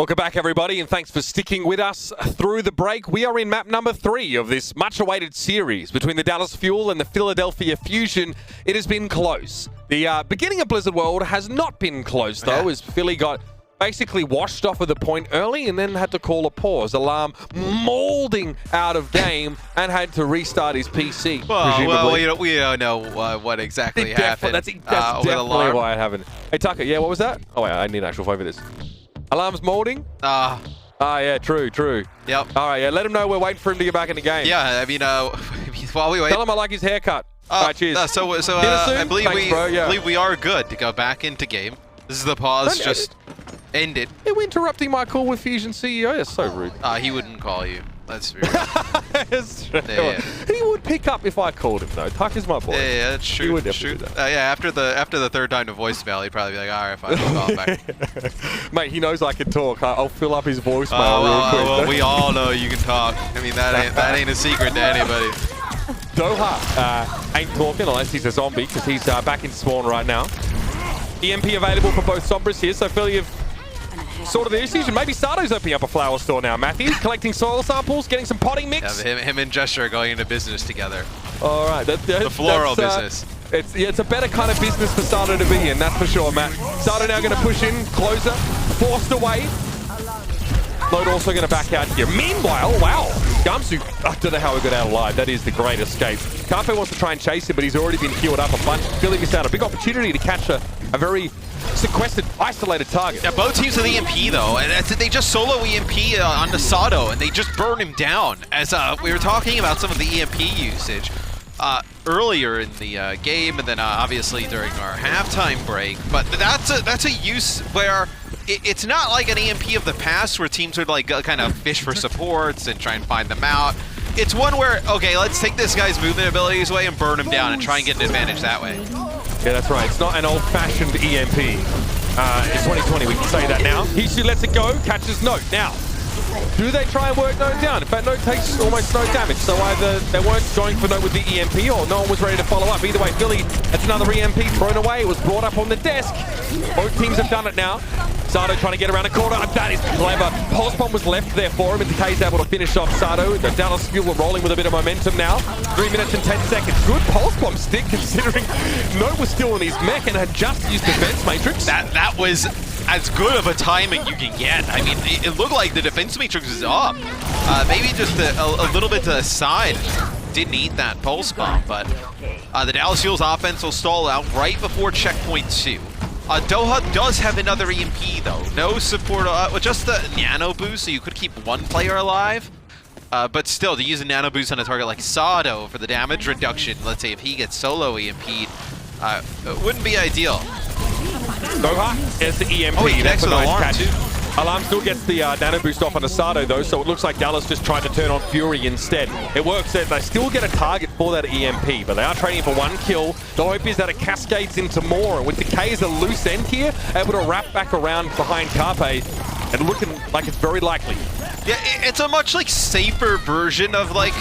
Welcome back, everybody, and thanks for sticking with us through the break. We are in map number 3 of this much-awaited series between the Dallas Fuel and the Philadelphia Fusion. It has been close. The beginning of Blizzard World has not been close, though, as Philly got basically washed off of the point early and then had to call a pause. Alarm molding out of game and had to restart his PC, Well, we don't know what exactly happened. That's definitely why it happened. Hey, Tucker, yeah, what was that? Oh, wait, I need an actual phone for this. Alarm's molding? Yeah, true. Yep. All right, yeah, let him know we're waiting for him to get back in the game. Yeah, I mean, while we wait. Tell him I like his haircut. All right, cheers. So I believe believe we are good to go back into game. This is the pause ended. You're interrupting my call with Fusion CEO. That's so rude. He wouldn't call you. That's rude. That's true. Yeah. He would pick up if I called him, though. Tucker's my boy. Yeah, that's true. He would definitely do that. Yeah, after the third time to voicemail, he'd probably be like, all right, fine, I'll call back. Mate, he knows I can talk. I'll fill up his voicemail real quick. Well, we all know you can talk. I mean, that ain't a secret to anybody. Doha ain't talking unless he's a zombie, because he's back in spawn right now. EMP available for both Sombras here, so Philly have sorted the decision. Maybe Sato's opening up a flower store now. Matthew collecting soil samples, getting some potting mix. Yeah, him and Gesture are going into business together. All right, the floral business. It's a better kind of business for Sato to be in, that's for sure, Matt. Sato now going to push in, closer, forced away. Load also going to back out here. Meanwhile, wow, Guangzhou, I don't know how we got out alive. That is the great escape. Carpe wants to try and chase him, but he's already been healed up a bunch. Philly missed out a big opportunity to catch a very sequestered, isolated target. Yeah, both teams with EMP though, and they just solo EMP on the Sato, and they just burn him down. As we were talking about some of the EMP usage earlier in the game, and then obviously during our halftime break. But that's a use where it's not like an EMP of the past where teams would like kind of fish for supports and try and find them out. It's one where, okay, let's take this guy's movement abilities away and burn him down and try and get an advantage that way. Yeah, that's right. It's not an old-fashioned EMP. It's 2020, we can say that now. Hisu lets it go, catches Note. Now, do they try and work Note down? In fact, Note takes almost no damage, so either they weren't going for Note with the EMP or no one was ready to follow up. Either way, Philly, that's another EMP thrown away. It was brought up on the desk. Both teams have done it now. Sato trying to get around a corner. That is clever. Pulse Bomb was left there for him, and Decay's able to finish off Sato. The Dallas Fuel are rolling with a bit of momentum now. 3 minutes and 10 seconds. Good Pulse Bomb stick, considering Note was still in his mech and had just used Defense Matrix. That was as good of a timing you can get. I mean, it looked like the Defense Matrix was up. Maybe just a little bit to the side. Didn't eat that Pulse Bomb, but the Dallas Fuel's offense will stall out right before checkpoint 2. Doha does have another EMP though. No support, just the nano boost, so you could keep one player alive. But still, to use a nano boost on a target like Sato for the damage reduction, let's say if he gets solo EMP'd, it wouldn't be ideal. Doha gets the EMP. Oh, he connects with nice Alarm catch. too. Alarm still gets the nano boost off on the Sato though, so it looks like Dallas just tried to turn on Fury instead. It works that they still get a target for that EMP, but they are trading for 1 kill. The hope is that it cascades into more, and with Decay as a loose end here, able to wrap back around behind Carpe, and looking like it's very likely. Yeah, it's a much like safer version of like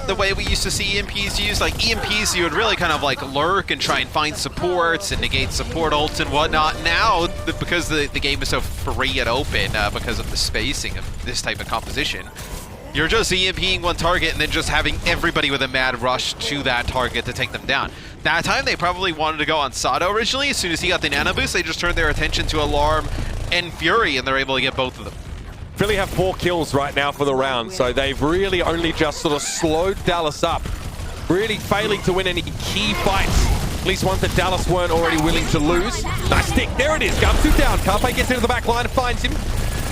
the way we used to see EMPs used. Like EMPs, you would really kind of like lurk and try and find supports and negate support ults and whatnot. Now, because the game is so free and open because of the spacing of this type of composition, you're just EMPing one target and then just having everybody with a mad rush to that target to take them down. That time they probably wanted to go on Sato originally. As soon as he got the nano boost, they just turned their attention to Alarm and Fury, and they're able to get both of them. Philly have 4 kills right now for the round, so they've really only just sort of slowed Dallas up, really failing to win any key fights, at least ones that Dallas weren't already willing to lose. Nice stick, there it is, Guangzhou down. Carpe gets into the back line and finds him.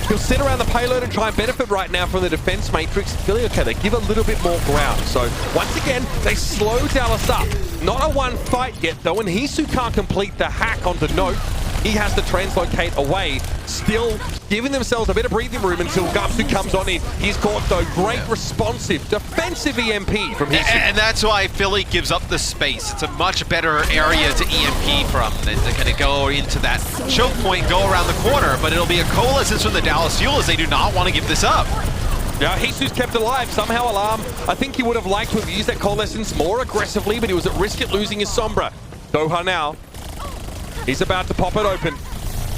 He'll sit around the payload and try and benefit right now from the defense matrix. Philly, okay, they give a little bit more ground. So once again, they slow Dallas up. Not a one fight yet though, and Hisu can't complete the hack onto Note. He has to translocate away, still giving themselves a bit of breathing room until Guangzhou comes on in. He's caught though, great responsive, defensive EMP from Hisu. And that's why Philly gives up the space. It's a much better area to EMP from than to kind of go into that choke point, go around the corner, but it'll be a coalescence from the Dallas Fuel as they do not want to give this up. Now, Jesus kept alive. Somehow Alarm, I think he would have liked to have used that coalescence more aggressively, but he was at risk at losing his Sombra. Doha now. He's about to pop it open.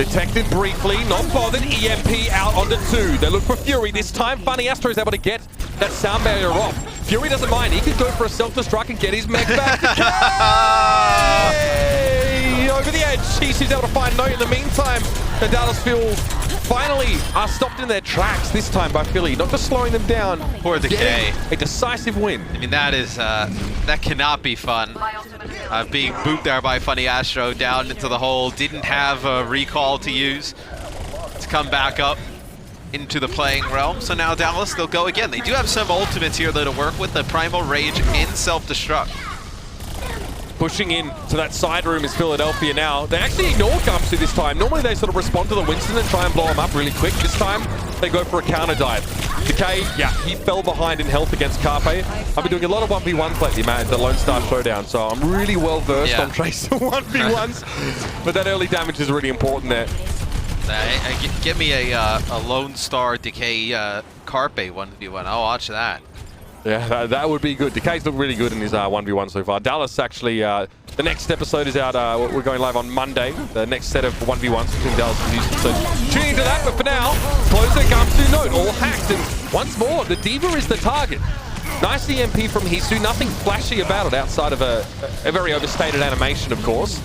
Detected briefly, not bothered. EMP out onto 2. They look for Fury. This time, Funny Astro is able to get that sound barrier off. Fury doesn't mind. He could go for a self-destruct and get his mech back. Over the edge. He's able to find Note. In the meantime, the Dallas Fuel finally are stopped in their tracks, this time by Philly. Not just slowing them down. Poor Decay. A decisive win. I mean, that is, that cannot be fun. Being booped there by Funny Astro down into the hole. Didn't have a recall to use to come back up into the playing realm. So now Dallas, they'll go again. They do have some ultimates here though to work with, the Primal Rage and Self-Destruct. Pushing in to that side room is Philadelphia now. They actually ignore Gumpsu this time. Normally they sort of respond to the Winston and try and blow him up really quick. This time they go for a counter dive. Decay, yeah, he fell behind in health against Carpe. I've been doing a lot of 1v1s lately, man, the Lone Star Showdown, so I'm really well versed on Tracer 1v1s. But that early damage is really important there. Give me a Lone Star Decay Carpe 1v1. I'll watch that. Yeah, that would be good. Decay's looked really good in his 1v1 so far. Dallas actually, the next episode is out, we're going live on Monday. The next set of 1v1s between Dallas and Houston. So tune into that, but for now, closer Gumpsu Note, all hacked. And once more, the D.Va is the target. Nice EMP from Hisu, nothing flashy about it outside of a very overstated animation, of course.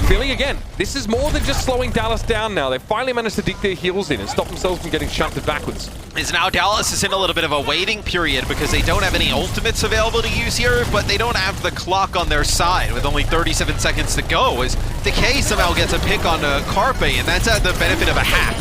Philly again, this is more than just slowing Dallas down now. They finally managed to dig their heels in and stop themselves from getting shunted backwards. Is now Dallas is in a little bit of a waiting period because they don't have any ultimates available to use here, but they don't have the clock on their side with only 37 seconds to go as Decay somehow gets a pick on Carpe, and that's at the benefit of a hack.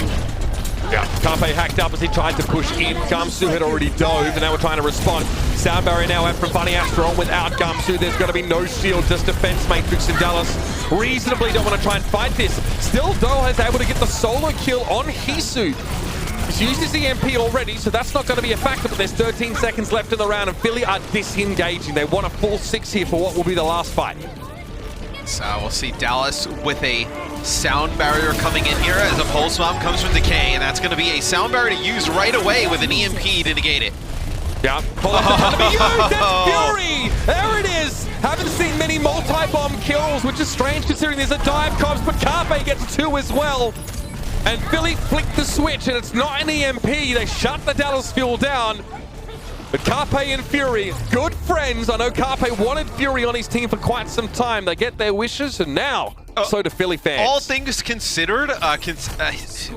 Yeah, Carpe hacked up as he tried to push in. Gumpsu had already dove, and now we're trying to respond. Sound barrier now out from Funny Astro. Without Gumpsu, there's going to be no shield, just defense matrix in Dallas. Reasonably don't want to try and fight this. Still, though, is able to get the solo kill on Hisu. He's used his EMP already, so that's not going to be a factor, but there's 13 seconds left in the round, and Philly are disengaging. They want a full 6 here for what will be the last fight. So we'll see Dallas with a sound barrier coming in here as a pulse bomb comes from Decay, and that's going to be a sound barrier to use right away with an EMP to negate it. Yeah, Fury! There it is! Haven't seen many multi-bomb kills, which is strange considering there's a dive cops, but Carpe gets 2 as well. And Philly flicked the switch, and it's not an EMP. They shut the Dallas Fuel down. But Carpe and Fury, good friends. I know Carpe wanted Fury on his team for quite some time. They get their wishes, and now, so do Philly fans. All things considered,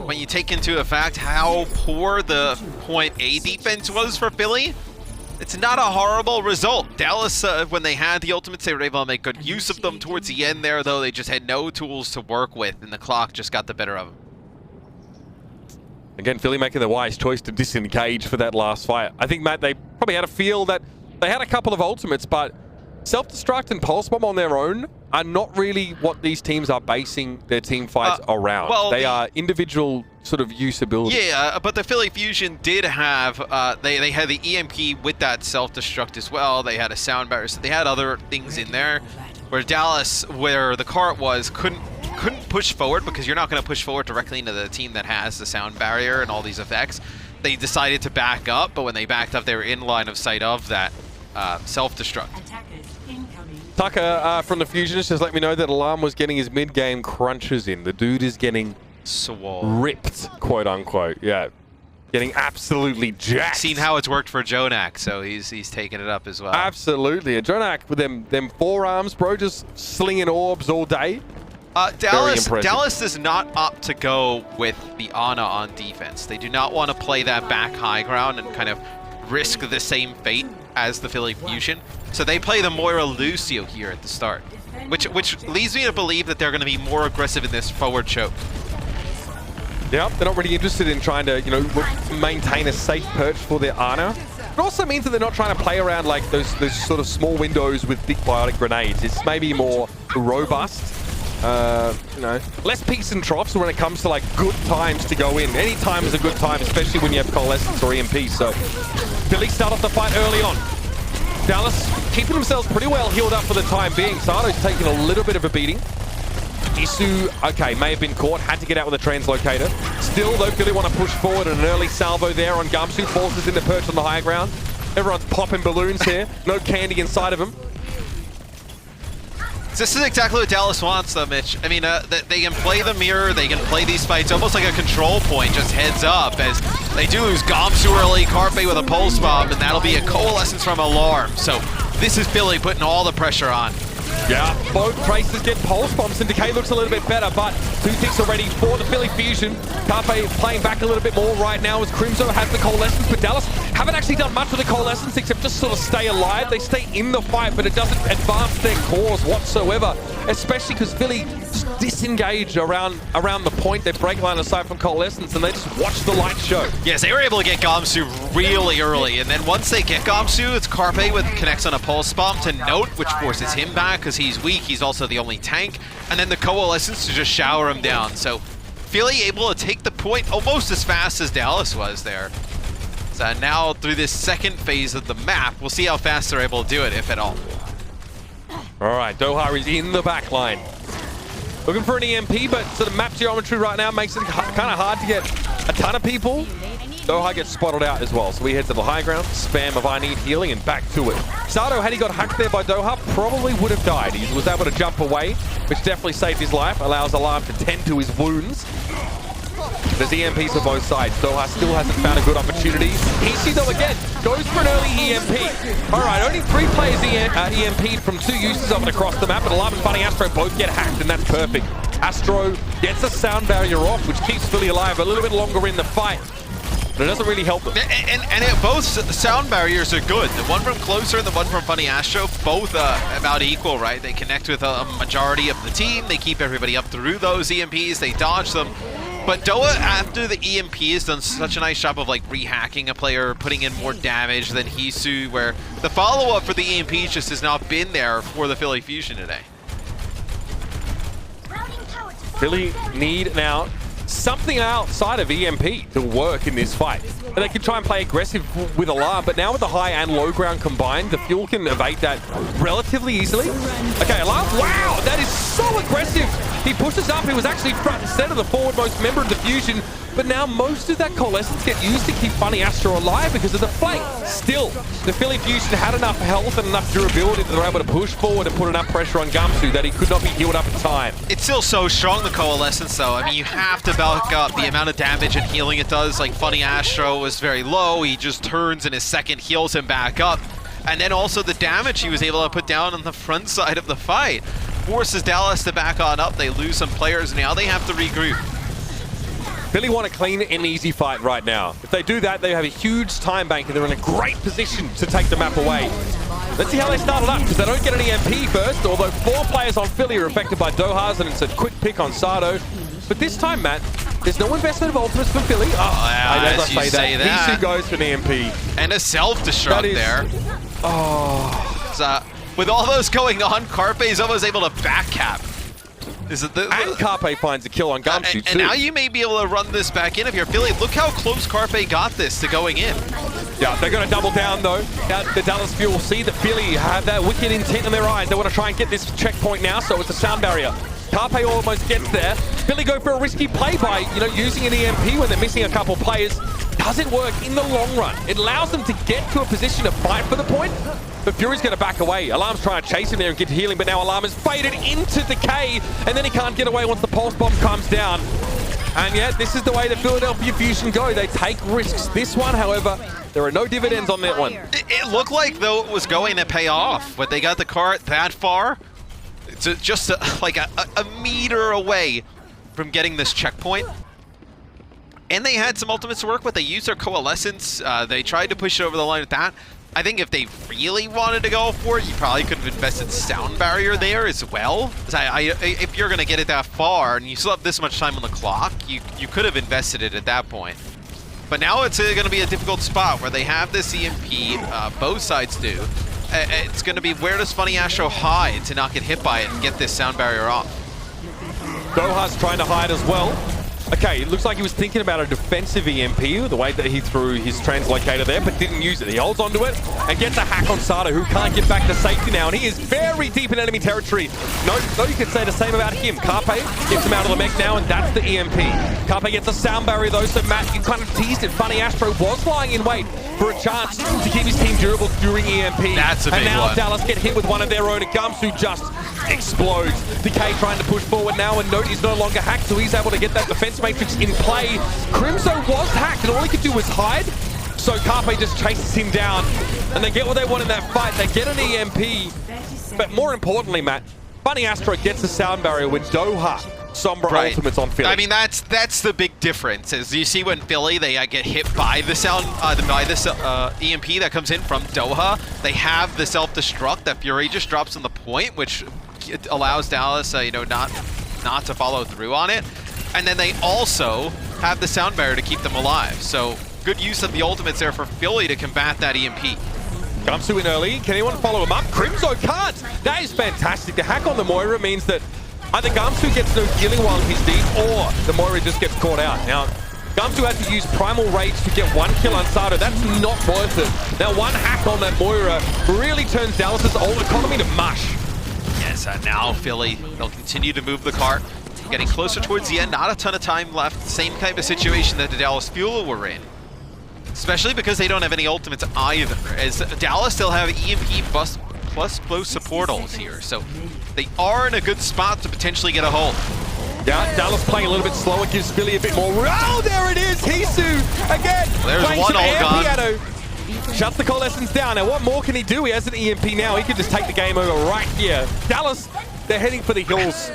when you take into effect how poor the point A defense was for Philly, it's not a horrible result. Dallas, when they had the ultimates, they were able to make good use of them towards the end there, though they just had no tools to work with, and the clock just got the better of them. Again, Philly making the wise choice to disengage for that last fight. I think, Matt, they probably had a feel that they had a couple of ultimates, but Self-Destruct and Pulse Bomb on their own are not really what these teams are basing their team fights around. Well, they are individual sort of usability. Yeah, but the Philly Fusion did have, they had the EMP with that Self-Destruct as well. They had a sound barrier, so they had other things in there. Where Dallas, where the cart was, couldn't push forward because you're not going to push forward directly into the team that has the sound barrier and all these effects. They decided to back up, but when they backed up, they were in line of sight of that self-destruct. Tucker from the Fusionist just let me know that Alarm was getting his mid-game crunches in. The dude is getting ripped, quote unquote. Yeah, getting absolutely jacked. Seen how it's worked for Jonak, so he's taking it up as well. Absolutely, and Jonak with them forearms, bro, just slinging orbs all day. Dallas does not opt to go with the Ana on defense. They do not want to play that back high ground and kind of risk the same fate as the Philly Fusion. So they play the Moira Lucio here at the start, which leads me to believe that they're going to be more aggressive in this forward choke. Yeah, they're not really interested in trying to, maintain a safe perch for their Ana. It also means that they're not trying to play around like those sort of small windows with big biotic grenades. It's maybe more robust. Less peaks and troughs when it comes to like good times to go in. Any time is a good time, especially when you have Coalescence or EMP. So Philly start off the fight early on. Dallas keeping themselves pretty well healed up for the time being. Sato's taking a little bit of a beating. Isu, okay, may have been caught, had to get out with a translocator. Still, though, Philly want to push forward, and an early salvo there on Gumpsu forces into perch on the high ground. Everyone's popping balloons here. No candy inside of them. This is exactly what Dallas wants, though, Mitch. I mean, they can play the mirror, they can play these fights almost like a control point, just heads up, as they do lose Guangzhou early, Carpe with a pulse bomb, and that'll be a coalescence from Alarm. So this is Philly putting all the pressure on. Yeah, both Traces get pulse bombs, and Decay looks a little bit better, but 2 ticks already for the Philly Fusion. Carpe playing back a little bit more right now as Crimzo has the Coalescence, but Dallas haven't actually done much with the Coalescence except just sort of stay alive. They stay in the fight, but it doesn't advance their cause whatsoever, especially because Philly just disengage around the point. They break line of sight from Coalescence, and they just watch the light show. Yes, they were able to get Guangzhou really early, and then once they get Guangzhou, it's Carpe with connects on a pulse bomb to Note, which forces him back because he's weak. He's also the only tank, and then the Coalescence to just shower him down. So Philly able to take the point almost as fast as Dallas was there. So now through this second phase of the map, we'll see how fast they're able to do it, if at all. All right, Doha is in the back line. Looking for an EMP, but sort of map geometry right now makes it kind of hard to get a ton of people. Doha gets spotted out as well, so we head to the high ground, spam of I need healing, and back to it. Sato, had he got hacked there by Doha, probably would have died. He was able to jump away, which definitely saved his life, allows Alarm to tend to his wounds. There's EMPs for both sides. Doha still hasn't found a good opportunity. Ishi, though, again, goes for an early EMP. All right, only 3 players EMP'd from 2 uses of it across the map, but Alarm and Funny Astro both get hacked, and that's perfect. Astro gets a sound barrier off, which keeps Philly alive a little bit longer in the fight. But it doesn't really help them. And both sound barriers are good. The one from Closer and the one from Funny Astro, both about equal, right? They connect with a majority of the team. They keep everybody up through those EMPs. They dodge them. But Doha, after the EMP, has done such a nice job of like re-hacking a player, putting in more damage than Hisu, where the follow-up for the EMP just has not been there for the Philly Fusion today. Philly need now something outside of EMP to work in this fight. And they can try and play aggressive with Alarm, but now with the high and low ground combined, the Fuel can evade that relatively easily. Okay, Alarm, wow, that is so aggressive. He pushes up, he was actually front and center, the forward-most member of the Fusion, but now most of that Coalescence get used to keep Funny Astro alive because of the flank. Still, the Philly Fusion had enough health and enough durability that they were able to push forward and put enough pressure on Guangzhou that he could not be healed up in time. It's still so strong, the Coalescence, though. I mean, you have to bulk up the amount of damage and healing it does. Like, Funny Astro was very low. He just turns and his second heals him back up. And then also the damage he was able to put down on the front side of the fight forces Dallas to back on up. They lose some players, and now they have to regroup. Philly want a clean and easy fight right now. If they do that, they have a huge time bank and they're in a great position to take the map away. Let's see how they start it up, because they don't get an EMP first, although 4 players on Philly are affected by Doha's, and it's a quick pick on Sato. But this time, Matt, there's no investment of ultimates from Philly. As you say that. He goes for an EMP. And a self-destruct there. Oh. So, with all those going on, Carpe is almost able to backcap. And Carpe finds a kill on Guangzhou too. And now you may be able to run this back in if you're Philly. Look how close Carpe got this to going in. Yeah, they're going to double down though. The Dallas Fuel see that Philly have that wicked intent in their eyes. They want to try and get this checkpoint now, so it's a sound barrier. Carpe almost gets there. Philly go for a risky play by, using an EMP when they're missing a couple players. Doesn't work in the long run. It allows them to get to a position to fight for the point, but Fury's going to back away. Alarm's trying to chase him there and get healing, but now Alarm is faded into Decay, and then he can't get away once the pulse bomb comes down. And yeah, this is the way the Philadelphia Fusion go. They take risks. This one, however, there are no dividends on that one. It looked like, though, it was going to pay off, but they got the cart that far. It's just like a meter away from getting this checkpoint. And they had some ultimates to work with. They used their Coalescence. They tried to push it over the line with that. I think if they really wanted to go for it, you probably could have invested Sound Barrier there as well. If you're going to get it that far and you still have this much time on the clock, you could have invested it at that point. But now it's going to be a difficult spot where they have this EMP, both sides do. It's going to be, where does Funny Astro hide to not get hit by it and get this Sound Barrier off? Doha's trying to hide as well. Okay, it looks like he was thinking about a defensive EMP, the way that he threw his translocator there, but didn't use it. He holds onto it and gets a hack on Sato, who can't get back to safety now, and he is very deep in enemy territory. No, you could say the same about him. Carpe gets him out of the mech now, and that's the EMP. Carpe gets a sound barrier though, so Matt, you kind of teased it. Funny Astro was lying in wait for a chance to keep his team durable during EMP. That's a big one. And now Dallas get hit with one of their own, and Guangzhou just explodes. Decay trying to push forward now, and Note is no longer hacked, so he's able to get that defense matrix in play. Crimzo was hacked, and all he could do was hide. So Carpe just chases him down, and they get what they want in that fight. They get an EMP, but more importantly, Matt, Bunny Astro gets the sound barrier with Doha Sombra Ultimates on Philly. I mean, that's the big difference. Is you see when Philly they get hit by the sound, EMP that comes in from Doha, they have the self-destruct that Fury just drops on the point, which allows Dallas, you know, not to follow through on it, and then they also have the sound barrier to keep them alive. So good use of the ultimates there for Philly to combat that EMP. Gunsoo in early. Can anyone follow him up? Crimzo can't. That is fantastic. The hack on the Moira means that either Gunsoo gets no healing while he's deep, or the Moira just gets caught out. Now, Gunsoo had to use Primal Rage to get one kill on Sato. That's not worth it. Now, one hack on that Moira really turns Dallas's old economy to mush. Yes, and now Philly, they'll continue to move the cart. Getting closer towards the end, not a ton of time left. Same kind of situation that the Dallas Fuel were in. Especially because they don't have any ultimates either, as Dallas still have EMP plus close support ults here, so they are in a good spot to potentially get a hold. Yeah, Dallas playing a little bit slower, gives Philly a bit more. Oh, there it is! Hisu again! There's one ult gone. Piano. Shuts the Coalescence down. Now, what more can he do? He has an EMP now. He could just take the game over right here. Dallas, they're heading for the hills.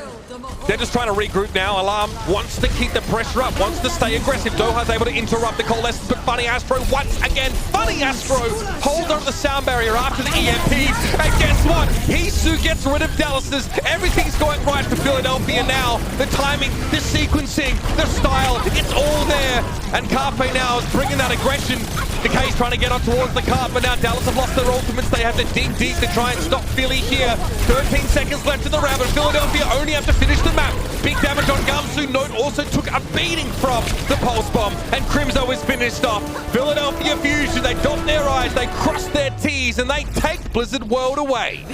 They're just trying to regroup now. Alarm wants to keep the pressure up, wants to stay aggressive. Doha's able to interrupt the Coalescence, but Bunny Astro once again. Bunny Astro holds on to the sound barrier after the EMP. And guess what? Hisu gets rid of Dallas's. Everything's going right for Philadelphia now. The timing, the sequencing, the style, it's all there. And Carpe now is bringing that aggression. Decay's trying to get on towards the cart, but now Dallas have lost their ultimates. They have to dig deep to try and stop Philly here. 13 seconds left in the round, but Philadelphia only have to finish the map. Big damage on Gunsoo. Note also took a beating from the Pulse Bomb, and Crimzo is finished off. Philadelphia Fusion, they dot their I's, they cross their T's, and they take Blizzard World away.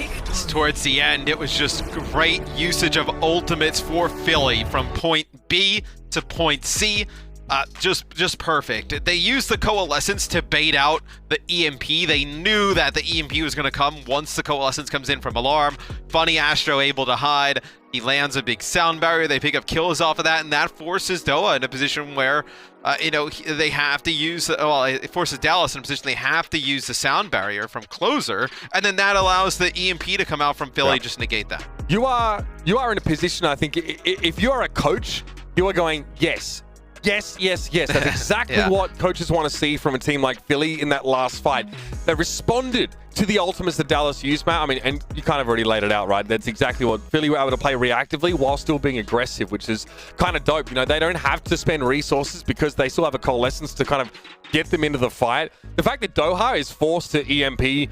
Towards the end, it was just great usage of ultimates for Philly from point B to point C. Just perfect. They used the Coalescence to bait out the EMP. They knew that the EMP was going to come once the Coalescence comes in from Alarm. Bunny Astro able to hide. He lands a big sound barrier. They pick up kills off of that, and that forces Doha in a position where, you know, they have to use, well, it forces Dallas in a position they have to use the sound barrier from closer, and then that allows the EMP to come out from Philly, just negate that. You are in a position, I think, if you are a coach, you are going, yes. Yes, yes, yes. That's exactly what coaches want to see from a team like Philly in that last fight. They responded to the ultimates that Dallas used, Matt. I mean, and you kind of already laid it out, right? That's exactly what Philly were able to play reactively while still being aggressive, which is kind of dope. You know, they don't have to spend resources because they still have a Coalescence to kind of get them into the fight. The fact that Doha is forced to EMP,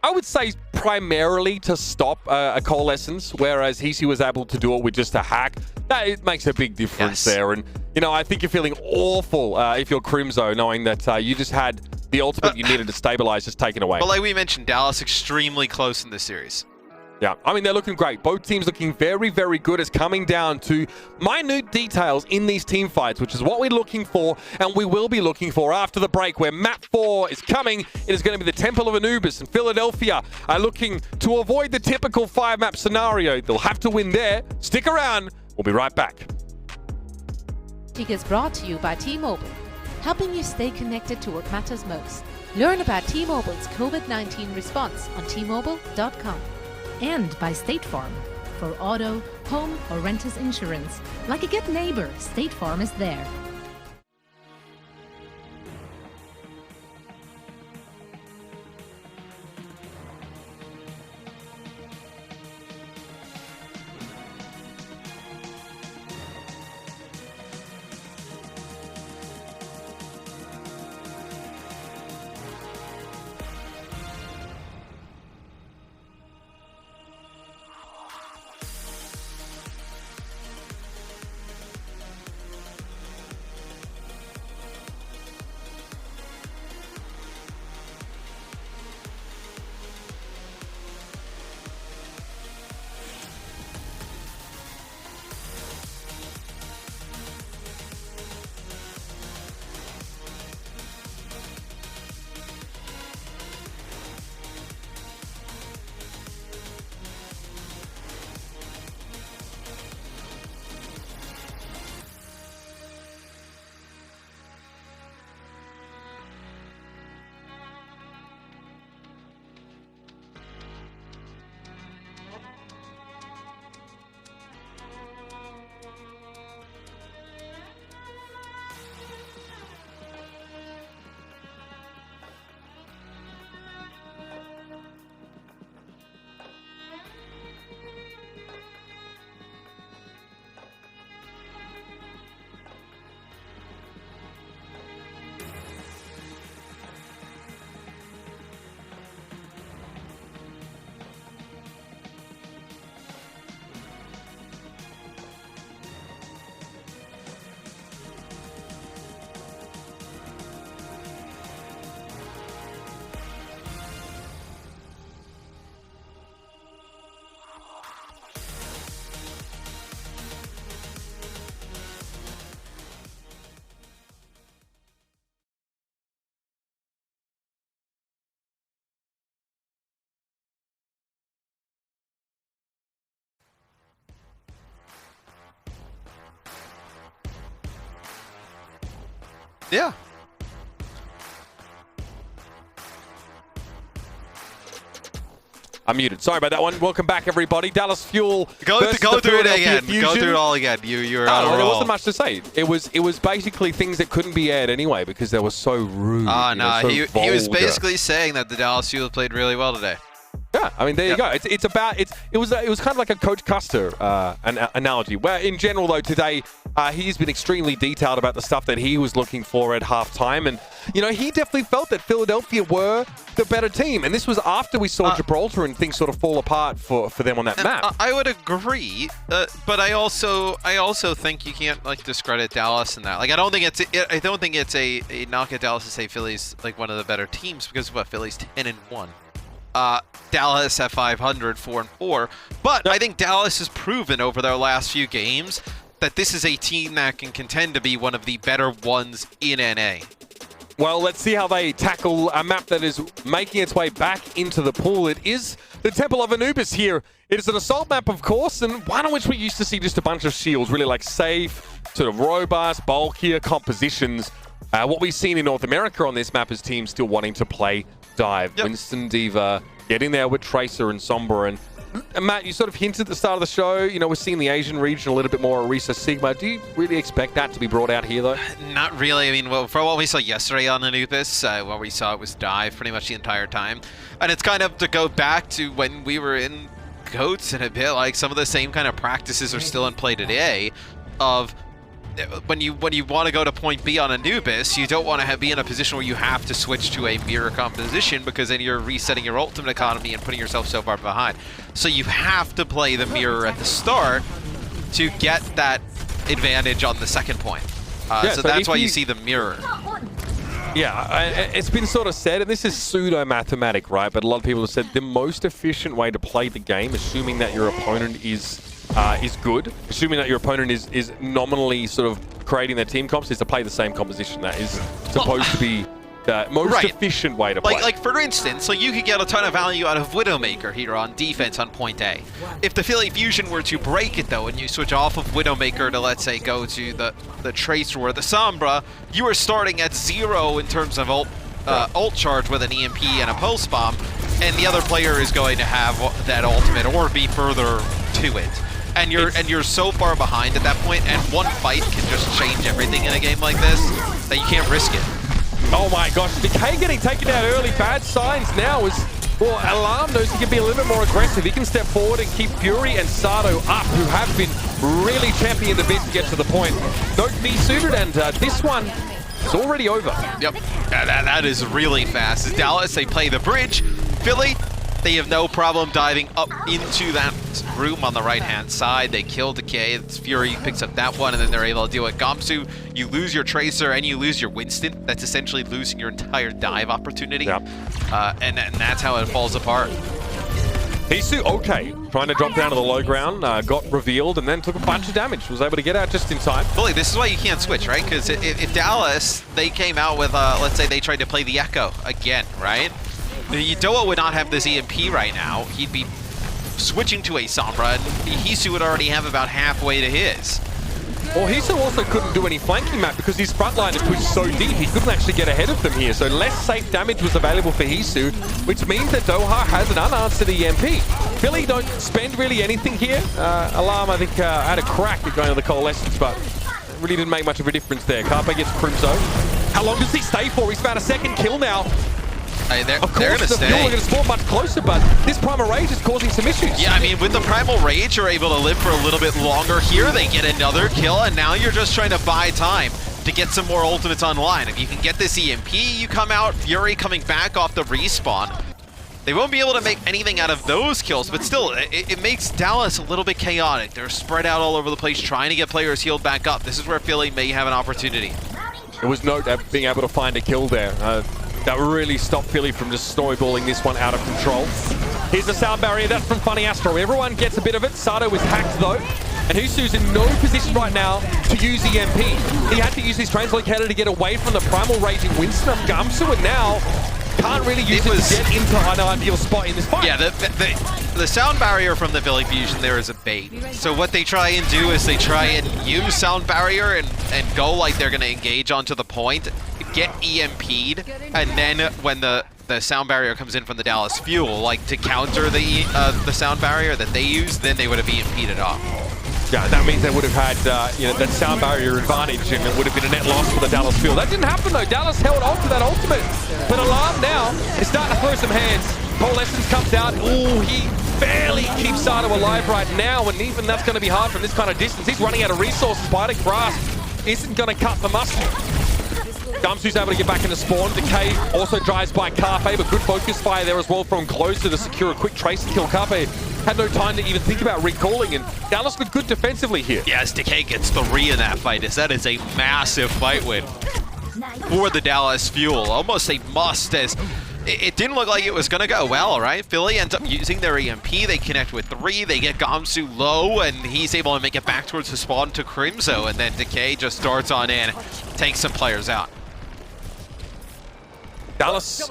I would say primarily to stop a Coalescence, whereas Hisu was able to do it with just a hack. That it makes a big difference there. And, you know, I think you're feeling awful if you're Crimzo, knowing that you just had the ultimate you needed to stabilize just taken away. But like we mentioned, Dallas extremely close in this series. Yeah, I mean, they're looking great. Both teams looking very, very good. It's coming down to minute details in these team fights, which is what we're looking for, and we will be looking for after the break, where map 4 is coming. It is going to be the Temple of Anubis, and Philadelphia are looking to avoid the typical 5-map scenario. They'll have to win there. Stick around. We'll be right back. Is brought to you by T-Mobile, helping you stay connected to what matters most. Learn about T-Mobile's COVID-19 response on T-Mobile.com. And by State Farm. For auto, home, or renters insurance, like a good neighbor, State Farm is there. Yeah. I'm muted. Sorry about that one. Welcome back, everybody. Dallas Fuel. Go through it again. Go through it all again. You're on a roll. There wasn't much to say. It was basically things that couldn't be aired anyway because they were so rude. No, he was basically saying that the Dallas Fuel played really well today. Yeah, I mean, there you go. It was kind of like a Coach Custer analogy. Where in general, though, today he's been extremely detailed about the stuff that he was looking for at halftime, and he definitely felt that Philadelphia were the better team. And this was after we saw Gibraltar and things sort of fall apart for them on that map. I would agree, but I also think you can't discredit Dallas in that. I don't think it's a knock at Dallas to say Philly's one of the better teams because Philly's 10-1. Dallas at 500, 4-4. But I think Dallas has proven over their last few games that this is a team that can contend to be one of the better ones in NA. Well, let's see how they tackle a map that is making its way back into the pool. It is the Temple of Anubis here. It is an assault map, of course, and one in which we used to see just a bunch of shields, really safe, sort of robust, bulkier compositions. What we've seen in North America on this map is teams still wanting to play dive. Yep. Winston, D.Va, getting there with Tracer and Sombra. And Matt, you sort of hinted at the start of the show, we're seeing the Asian region a little bit more, Orisa, Sigma. Do you really expect that to be brought out here, though? Not really. I mean, well, for what we saw yesterday on Anubis, what we saw was dive pretty much the entire time. And it's kind of to go back to when we were in GOATs and a bit some of the same kind of practices are still in play today of when you want to go to point B on Anubis, you don't want to be in a position where you have to switch to a mirror composition because then you're resetting your ultimate economy and putting yourself so far behind. So you have to play the mirror at the start to get that advantage on the second point. So that's why you see the mirror. Yeah, it's been sort of said, and this is pseudo-mathematic, right? But a lot of people have said the most efficient way to play the game, assuming that your opponent is good, assuming that your opponent is nominally sort of creating their team comps, is to play the same composition. That is supposed to be the most efficient way to play. Like for instance, you could get a ton of value out of Widowmaker here on defense on point A. If the Philly Fusion were to break it though, and you switch off of Widowmaker to, let's say, go to the Tracer or the Sombra, you are starting at 0 in terms of ult charge with an EMP and a pulse bomb, and the other player is going to have that ultimate or be further to it. And you're so far behind at that point, and one fight can just change everything in a game like this that you can't risk it. Oh my gosh, Decay getting taken out early. Bad signs now as Alarm knows he can be a little bit more aggressive. He can step forward and keep Fury and Sato up, who have been really championing the bit to get to the point. Note me suited, and this one is already over. Yep, that is really fast. As Dallas, they play the bridge. Philly, they have no problem diving up into that room on the right-hand side. They kill Decay. Fury picks up that one, and then they're able to deal with Gamsu. You lose your Tracer, and you lose your Winston. That's essentially losing your entire dive opportunity. Yep. And that's how it falls apart. Hisu, okay, trying to drop down to the low ground, got revealed, and then took a bunch of damage. Was able to get out just in time. Fully, this is why you can't switch, right? Because if Dallas, they came out with, let's say they tried to play the Echo again, right? D.Va would not have this EMP right now. He'd be switching to a Sombra, and Hisu would already have about halfway to his. Well, Hisu also couldn't do any flanking, Matt, because his front line is pushed so deep, he couldn't actually get ahead of them here. So less safe damage was available for Hisu, which means that Doha has an unanswered EMP. Philly don't spend really anything here. Alarm, I think, had a crack at going to the Coalescence, but it really didn't make much of a difference there. Carpe gets Crimzo. How long does he stay for? He's about a second kill now. They're of course, gonna the stay. Fuel are going to spawn much closer, but this Primal Rage is causing some issues. Yeah, I mean, with the Primal Rage, you're able to live for a little bit longer here. They get another kill, and now you're just trying to buy time to get some more ultimates online. If you can get this EMP, you come out, Fury coming back off the respawn. They won't be able to make anything out of those kills, but still, it makes Dallas a little bit chaotic. They're spread out all over the place, trying to get players healed back up. This is where Philly may have an opportunity. It was Note being able to find a kill there. That really stopped Philly from just storyballing this one out of control. Here's the sound barrier, that's from Funny Astro. Everyone gets a bit of it. Sato was hacked though. And Hisu's in no position right now to use EMP. He had to use his translocator to get away from the Primal Raging Winston of Gamsu, and now can't really use it to get into an ideal spot in this fight. Yeah, the sound barrier from the Philly Fusion there is a bait. So what they try and do is they try and use sound barrier and go like they're going to engage onto the point, get EMP'd, and then when the sound barrier comes in from the Dallas Fuel, like to counter the sound barrier that they use, then they would have EMP'd it off. Yeah, that means they would have had that sound barrier advantage, and it would have been a net loss for the Dallas Fuel. That didn't happen though. Dallas held on to that ultimate. But Alarm now is starting to throw some hands. Coalescence comes out. Ooh, he barely keeps Sato alive right now, and even that's going to be hard from this kind of distance. He's running out of resources. Bionic Grasp isn't going to cut the mustard. Guangzhou's able to get back into spawn. Decay also drives by Carpe, but good focus fire there as well from Closer to secure a quick trace to kill Carpe. Had no time to even think about recalling, and Dallas looked good defensively here. Yes, Decay gets 3 in that fight. That is a massive fight win for the Dallas Fuel. Almost a must, as it didn't look like it was going to go well, right? Philly ends up using their EMP. They connect with 3. They get Guangzhou low, and he's able to make it back towards the spawn to Crimzo, and then Decay just starts on in, takes some players out. Dallas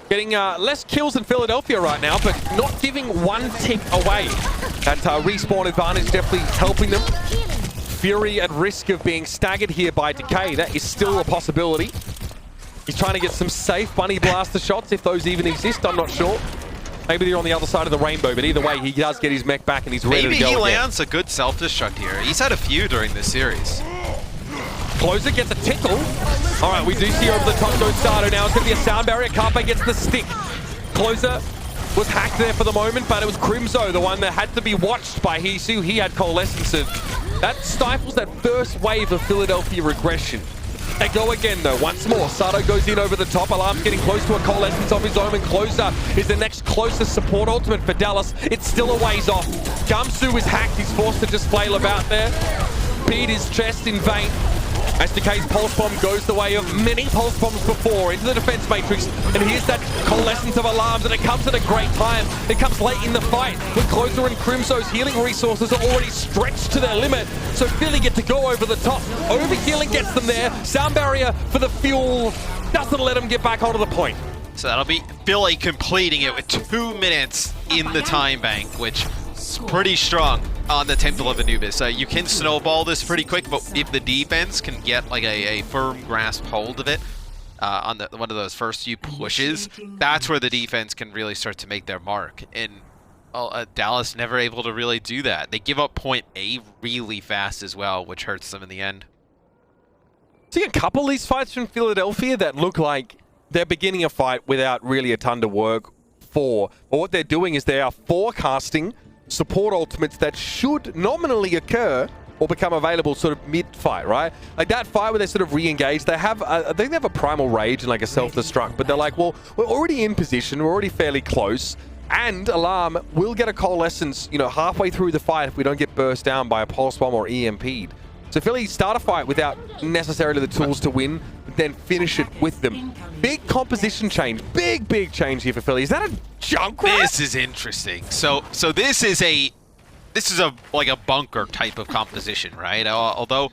getting less kills than Philadelphia right now, but not giving one tick away. That respawn advantage definitely helping them. Fury at risk of being staggered here by Decay. That is still a possibility. He's trying to get some safe bunny blaster shots, if those even exist, I'm not sure. Maybe they're on the other side of the rainbow, but either way, he does get his mech back and he's ready to go Maybe he again. lands a good self-destruct here. He's had a few during this series. Closer gets a tickle. All right, we do see over the top goes Sato now. It's going to be a sound barrier. Carpe gets the stick. Closer was hacked there for the moment, but it was Crimzo, the one that had to be watched by Hisu. He had Coalescence. That stifles that first wave of Philadelphia regression. They go again, though. Once more, Sato goes in over the top. Alarm's getting close to a Coalescence of his own, and Closer is the next closest support ultimate for Dallas. It's still a ways off. Guangzhou is hacked. He's forced to just flail about there. Beat his chest in vain. As Decay's Pulse Bomb goes the way of many Pulse Bombs before into the defense matrix, and here's that Coalescence of Alarms, and it comes at a great time. It comes late in the fight when Closer and Crimzo's healing resources are already stretched to their limit, so Philly get to go over the top. Overhealing gets them there. Sound barrier for the Fuel doesn't let them get back onto the point. So that'll be Philly completing it with 2 minutes in the time bank, which is pretty strong on the Temple of Anubis. You can snowball this pretty quick, but if the defense can get like a firm grasp hold of it on one of those first few pushes, that's where the defense can really start to make their mark. And Dallas never able to really do that. They give up point A really fast as well, which hurts them in the end. See a couple of these fights from Philadelphia that look like they're beginning a fight without really a ton to work for. But what they're doing is they are forecasting support ultimates that should nominally occur or become available sort of mid-fight, right? Like that fight where they sort of re-engage, they have, I think they have a Primal Rage and like a self-destruct, but they're like, well, we're already in position, we're already fairly close, and Alarm will get a Coalescence, halfway through the fight if we don't get burst down by a Pulse Bomb or EMP'd. So Philly start a fight without necessarily the tools to win, but then finish it with them. Big composition change. Big change here for Philly. Is that a junk rat? This is interesting. So this is like a bunker type of composition, right? Although,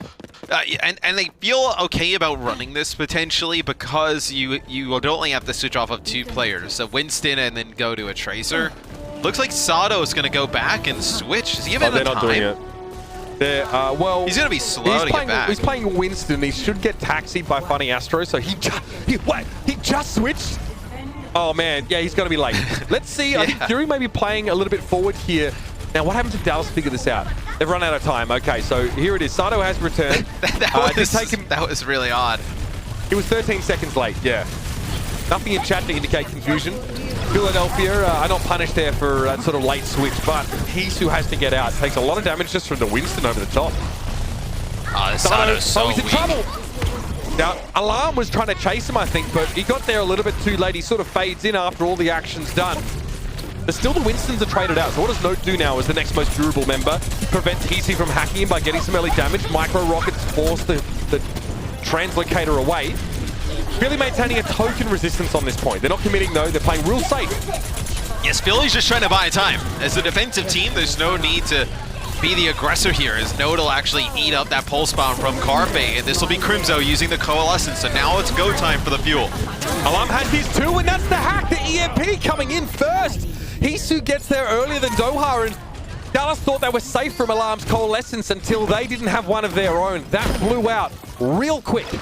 and they feel okay about running this potentially because you would only have to switch off of 2 players. So Winston and then go to a Tracer. Looks like Sato is going to go back and switch. Is he even they're the not time? doing it. Well, he's going to be slow to get back. He's playing Winston. He should get taxied by Funny Astro, so he just switched? Oh, man. Yeah, he's going to be late. Let's see. I think Fury may be playing a little bit forward here. Now, what happens if Dallas figure this out? They've run out of time. Okay, so here it is. Sato has returned. that was really odd. He was 13 seconds late, yeah. Nothing in chat to indicate confusion. Philadelphia are not punished there for that sort of late switch, but Hisu has to get out. Takes a lot of damage just from the Winston over the top. Sato's so he's in weak. trouble. Now, Alarm was trying to chase him, I think, but he got there a little bit too late. He sort of fades in after all the action's done. But still, the Winstons are traded out. So what does Note do now as the next most durable member? Prevents Hisu from hacking him by getting some early damage. Micro Rockets force the translocator away. Really maintaining a token resistance on this point. They're not committing though, they're playing real safe. Yes, Philly's just trying to buy time. As a defensive team, there's no need to be the aggressor here, as Node will actually eat up that pulse bomb from Carpe, and this will be Crimzo using the Coalescence, so now it's go time for the fuel. Alarm has his 2, and that's the hack. The EMP coming in first. Hisu gets there earlier than Doha, and Dallas thought they were safe from Alarm's Coalescence until they didn't have one of their own. That blew out real quick.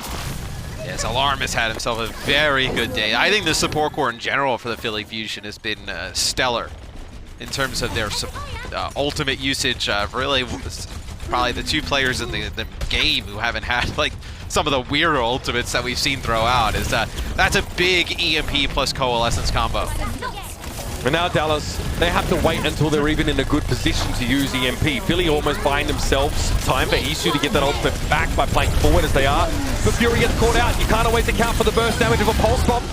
Yes, Alarm has had himself a very good day. I think the support core in general for the Philly Fusion has been stellar in terms of their ultimate usage. Really, probably the 2 players in the game who haven't had like some of the weirder ultimates that we've seen throughout. Is that's a big EMP plus Coalescence combo. And now Dallas, they have to wait until they're even in a good position to use EMP. Philly almost buying themselves time for Hisu to get that ultimate back by playing forward as they are. But Fury gets caught out. You can't always account for the burst damage of a pulse bomb.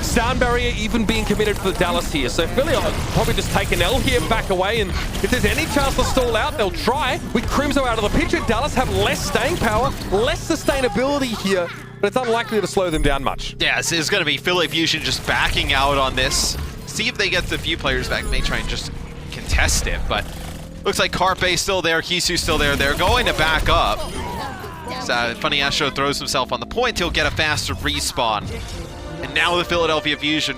Sound barrier even being committed for the Dallas here. So Philly will probably just take an L here, back away, and if there's any chance to stall out, they'll try. With Crimzo out of the picture, Dallas have less staying power, less sustainability here, but it's unlikely to slow them down much. Yeah, so it's going to be Philly Fusion just backing out on this. See if they get the few players back. May try and just contest it, but looks like Carpe's still there, Hisu's still there. They're going to back up. So Funny Astro throws himself on the point. He'll get a faster respawn. And now the Philadelphia Fusion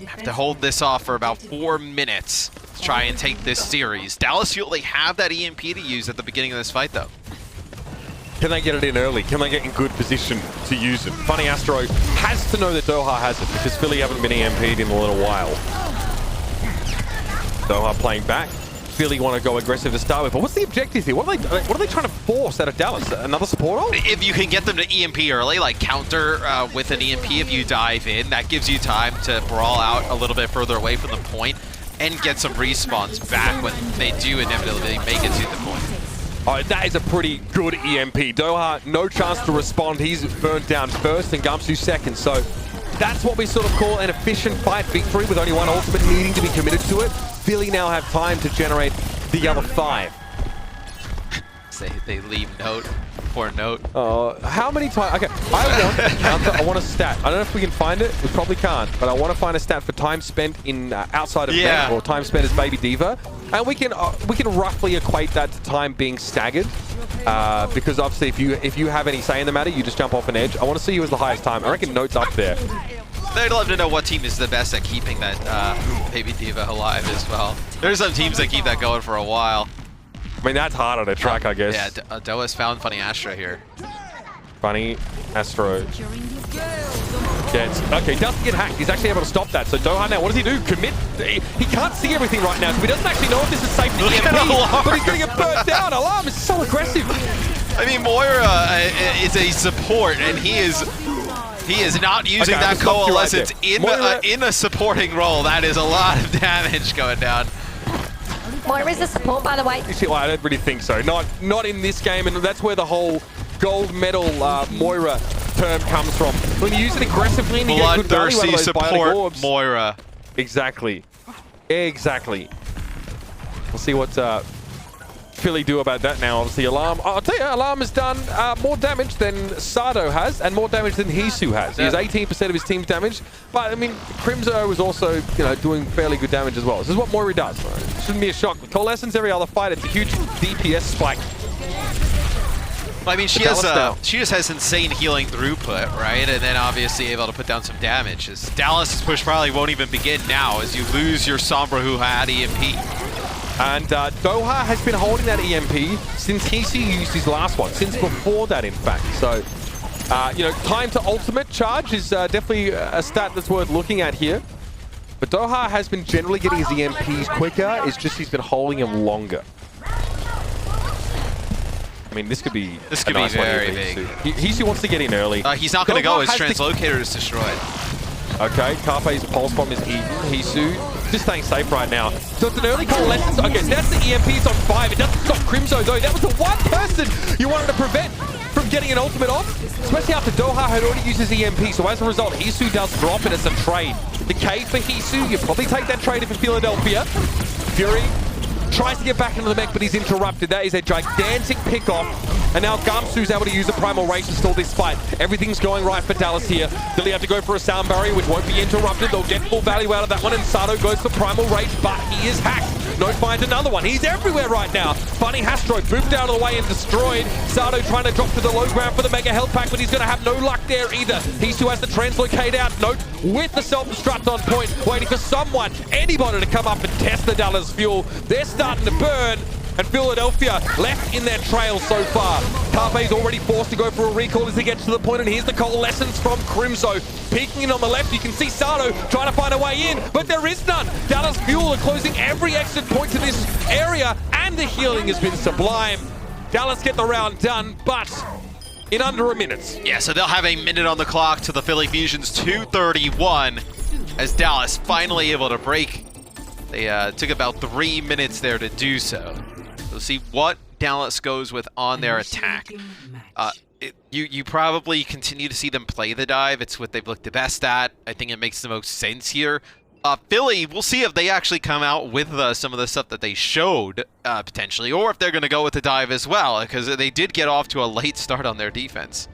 have to hold this off for about 4 minutes to try and take this series. Dallas feel they have that EMP to use at the beginning of this fight, though. Can they get it in early? Can they get in good position to use it? Funny Astro has to know that Doha has it because Philly haven't been EMP'd in a little while. Doha playing back. Philly want to go aggressive to start with, but what's the objective here? What are they trying to force out of Dallas? Another support ult? If you can get them to EMP early, like counter with an EMP if you dive in, that gives you time to brawl out a little bit further away from the point and get some respawns back when they do inevitably make it to the point. Oh, that is a pretty good EMP. Doha, no chance to respond. He's burnt down first and Guangzhou second. So that's what we sort of call an efficient fight victory with only one ultimate needing to be committed to it. Philly now have time to generate the other 5. They leave Note for Note. How many times? Okay, I want a counter. I want a stat. I don't know if we can find it. We probably can't. But I want to find a stat for time spent in outside of net, or time spent as Baby D.Va. And we can roughly equate that to time being staggered. Because obviously if you have any say in the matter, you just jump off an edge. I want to see who has the highest time. I reckon Note's up there. They'd love to know what team is the best at keeping that Baby D.Va alive as well. There's some teams that keep that going for a while. I mean, that's harder to track, I guess. Yeah, Doa's found Funny Astro here. Funny Astro gets... Okay, doesn't get hacked. He's actually able to stop that. So Doha now, what does he do? Commit? He can't see everything right now, so he doesn't actually know if this is safe to EMP, but he's going to get burnt down. Alarm is so aggressive. I mean, Moira is a support, and he is not using that Coalescence in a supporting role. That is a lot of damage going down. Moira's a support, by the way. Well, I don't really think so. Not in this game, and that's where the whole gold medal Moira term comes from. When you use it aggressively and you get good value out of those bionic orbs. Moira. Exactly. Exactly. We'll see what Philly do about that now. Obviously, Alarm. I'll tell you, Alarm has done more damage than Sado has, and more damage than Hisu has. He has 18% of his team's damage, but I mean, Crimzo was also, doing fairly good damage as well. This is what Moira does. Shouldn't be a shock. With Coalescence every other fight, it's a huge DPS spike. Well, I mean, she just has insane healing throughput, right? And then obviously able to put down some damage. As Dallas' push probably won't even begin now, as you lose your Sombra who had EMP. And Doha has been holding that EMP since Hisu used his last one, since before that, in fact. So, time to ultimate charge is definitely a stat that's worth looking at here. But Doha has been generally getting his EMPs quicker, it's just he's been holding them longer. I mean, this could be nice very big. Hisu wants to get in early. He's not going to go, his translocator is destroyed. Okay, Carpe's pulse bomb is eaten. Hisu just staying safe right now. So it's an early Coalescence. Okay, that's the EMP. It's on 5. It doesn't stop Crimzo though. That was the one person you wanted to prevent from getting an ultimate off. Especially after Doha had already used his EMP. So as a result, Hisu does drop it as a trade. The K for Hisu. You probably take that trade if it's Philadelphia. Fury tries to get back into the mech, but he's interrupted. That is a gigantic pick-off And now Guangzhou's able to use a Primal Rage to stall this fight. Everything's going right for Dallas here. Philly have to go for a sound barrier, which won't be interrupted. They'll get full value out of that one, and Sato goes for Primal Rage, but he is hacked. Note finds another one. He's everywhere right now. Funny Hastro moved out of the way and destroyed. Sato trying to drop to the low ground for the Mega Health Pack, but he's going to have no luck there either. He still has the translocate out. Note with the self-destruct on point, waiting for someone, anybody to come up and test the Dallas fuel. They're starting to burn. And Philadelphia left in their trail so far. Carpe's already forced to go for a recall as he gets to the point, and here's the coalescence from Crimzo. Peeking in on the left, you can see Sato trying to find a way in, but there is none. Dallas Fuel are closing every exit point to this area, and the healing has been sublime. Dallas get the round done, but in under a minute. Yeah, so they'll have a minute on the clock to the Philly Fusion's 2:31 as Dallas finally able to break. They took about 3 minutes there to do so. We'll see what Dallas goes with on their attack. You probably continue to see them play the dive. It's what they've looked the best at. I think it makes the most sense here. Philly, we'll see if they actually come out with some of the stuff that they showed, potentially, or if they're going to go with the dive as well, because they did get off to a late start on their defense.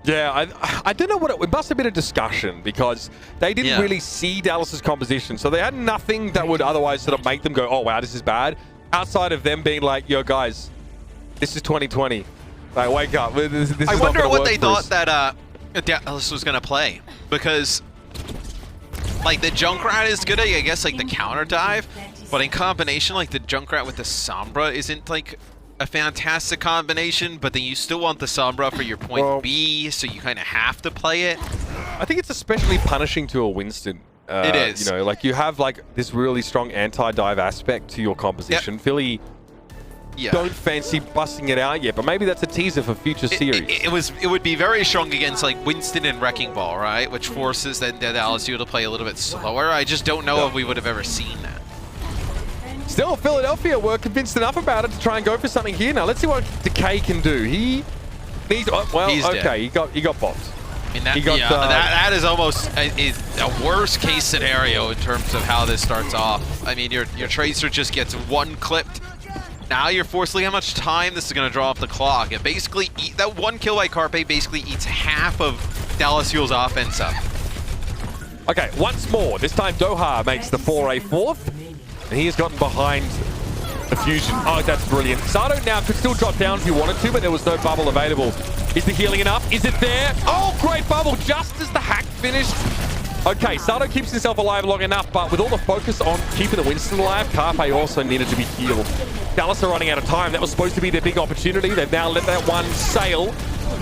Yeah, I don't know what it must have been a discussion, because they didn't really see Dallas's composition, so they had nothing that would otherwise sort of make them go, oh wow, this is bad, outside of them being like, yo guys, this is 2020. Like, wake up. This is I not wonder gonna what work they for thought us. that Dallas was going to play, because like the Junkrat is good at, I guess, like the counter dive, but in combination, like the Junkrat with the Sombra isn't like a fantastic combination, but then you still want the Sombra for your point B, so you kind of have to play it. I think it's especially punishing to a Winston. It is. You know, like you have like this really strong anti-dive aspect to your composition. Yep. Philly don't fancy busting it out yet, but maybe that's a teaser for future series. It would be very strong against like Winston and Wrecking Ball, right? Which forces then LSU to play a little bit slower. I just don't know if we would have ever seen that. Still, Philadelphia were convinced enough about it to try and go for something here. Now, let's see what Decay can do. He needs... Oh, well, He's okay, dead. he got bombed. I mean, that is almost a worst case scenario in terms of how this starts off. I mean, your Tracer just gets one clipped. Now you're forced to look how much time this is going to draw off the clock. It basically, that one kill by Carpe basically eats half of Dallas Fuel's offense up. Okay, once more. This time Doha makes the 4-4th. And he has gotten behind the Fusion. Oh, that's brilliant. Sato now could still drop down if he wanted to, but there was no bubble available. Is the healing enough? Is it there? Oh, great bubble just as the hack finished. Okay, Sato keeps himself alive long enough, but with all the focus on keeping the Winston alive, Carpe also needed to be healed. Dallas are running out of time. That was supposed to be their big opportunity. They've now let that one sail.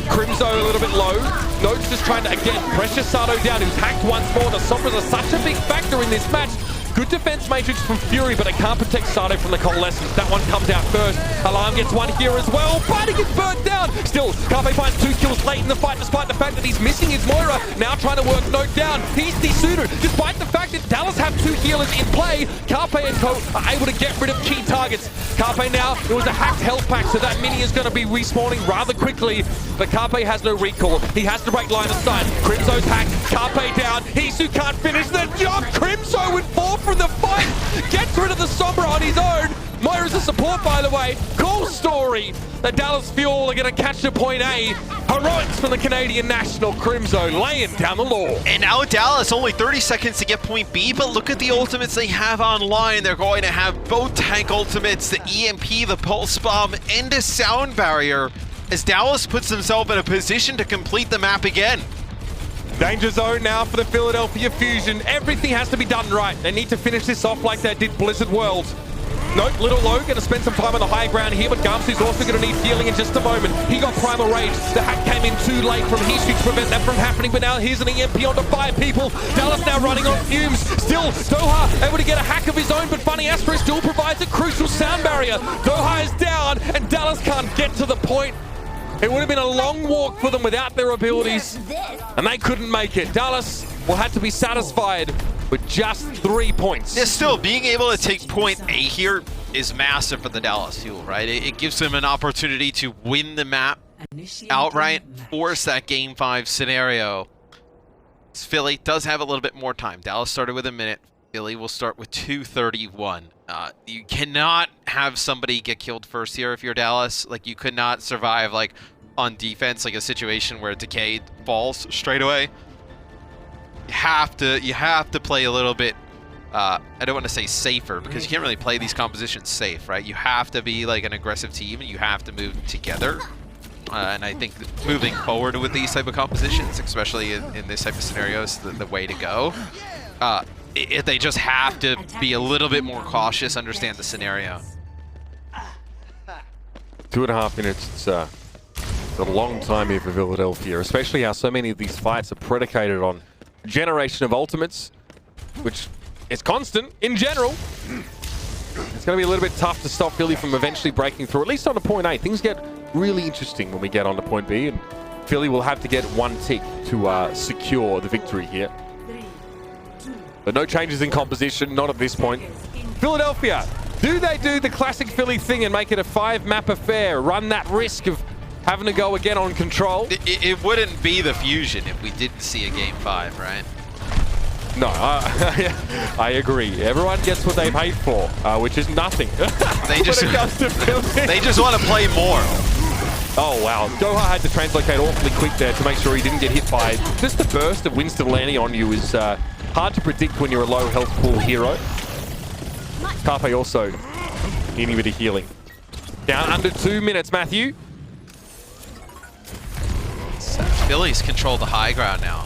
Crimzo a little bit low. Note's just trying to, again, pressure Sato down, who's hacked once more. The Sombras are such a big factor in this match. Good defense matrix from Fury, but it can't protect Sato from the coalescence. That one comes out first. Alarm gets one here as well, but he gets burnt down. Still, Carpe finds 2 kills late in the fight, despite the fact that he's missing his Moira. Now trying to work Note down. He's desuited, despite the fact that Dallas have 2 healers in play. Carpe and Co are able to get rid of key targets. Carpe now, it was a hacked health pack, so that mini is going to be respawning rather quickly. But Carpe has no recall. He has to break line of sight. Crimzo's hacked. Carpe down. Hisu can't finish the job. Crimzo would fall from the fight. Gets rid of the Sombra on his own. Moira's a support, by the way. Cool story. The Dallas Fuel are going to catch to point A. Heroics from the Canadian national. Crimzo laying down the law. And now Dallas, only 30 seconds to get point B, but look at the ultimates they have online. They're going to have both tank ultimates, the EMP, the Pulse Bomb, and a Sound Barrier, as Dallas puts himself in a position to complete the map again. Danger zone now for the Philadelphia Fusion. Everything has to be done right. They need to finish this off like they did Blizzard World. Note, Little Low going to spend some time on the high ground here, but Guangzhou's also going to need healing in just a moment. He got Primal Rage. The hack came in too late from Hisu to prevent that from happening, but now here's an EMP onto 5 people. Dallas now running on fumes. Still, Doha able to get a hack of his own, but Funny Astro still provides a crucial sound barrier. Doha is down, and Dallas can't get to the point. It would have been a long walk for them without their abilities, and they couldn't make it. Dallas will have to be satisfied with just 3 points. Yeah, still, being able to take point A here is massive for the Dallas Fuel, right? It gives them an opportunity to win the map outright, force that Game 5 scenario. Philly does have a little bit more time. Dallas started with a minute. Philly will start with 231. You cannot have somebody get killed first here if you're Dallas. Like, you could not survive, like, on defense, like a situation where Decay falls straight away. You have to play a little bit, I don't want to say safer, because you can't really play these compositions safe, right? You have to be like an aggressive team, and you have to move together. And I think moving forward with these type of compositions, especially in this type of scenario, is the way to go. They just have to be a little bit more cautious, understand the scenario. 2.5 minutes. It's a long time here for Philadelphia, especially how so many of these fights are predicated on generation of ultimates, which is constant in general. It's going to be a little bit tough to stop Philly from eventually breaking through, at least on to point A. Things get really interesting when we get on to point B, and Philly will have to get one tick to secure the victory here. But no changes in composition, not at this point. Philadelphia, do they do the classic Philly thing and make it a 5-map affair, run that risk of having to go again on control? It wouldn't be the Fusion if we didn't see a Game 5, right? No, I agree. Everyone gets what they paid for, which is nothing. They just want to play more. Oh, wow. Doha had to translocate awfully quick there to make sure he didn't get hit by just the burst of Winston landing on you is hard to predict when you're a low health pool hero. Carpe also needing a bit of healing. Down under 2 minutes, Matthew. Philly's control the high ground now.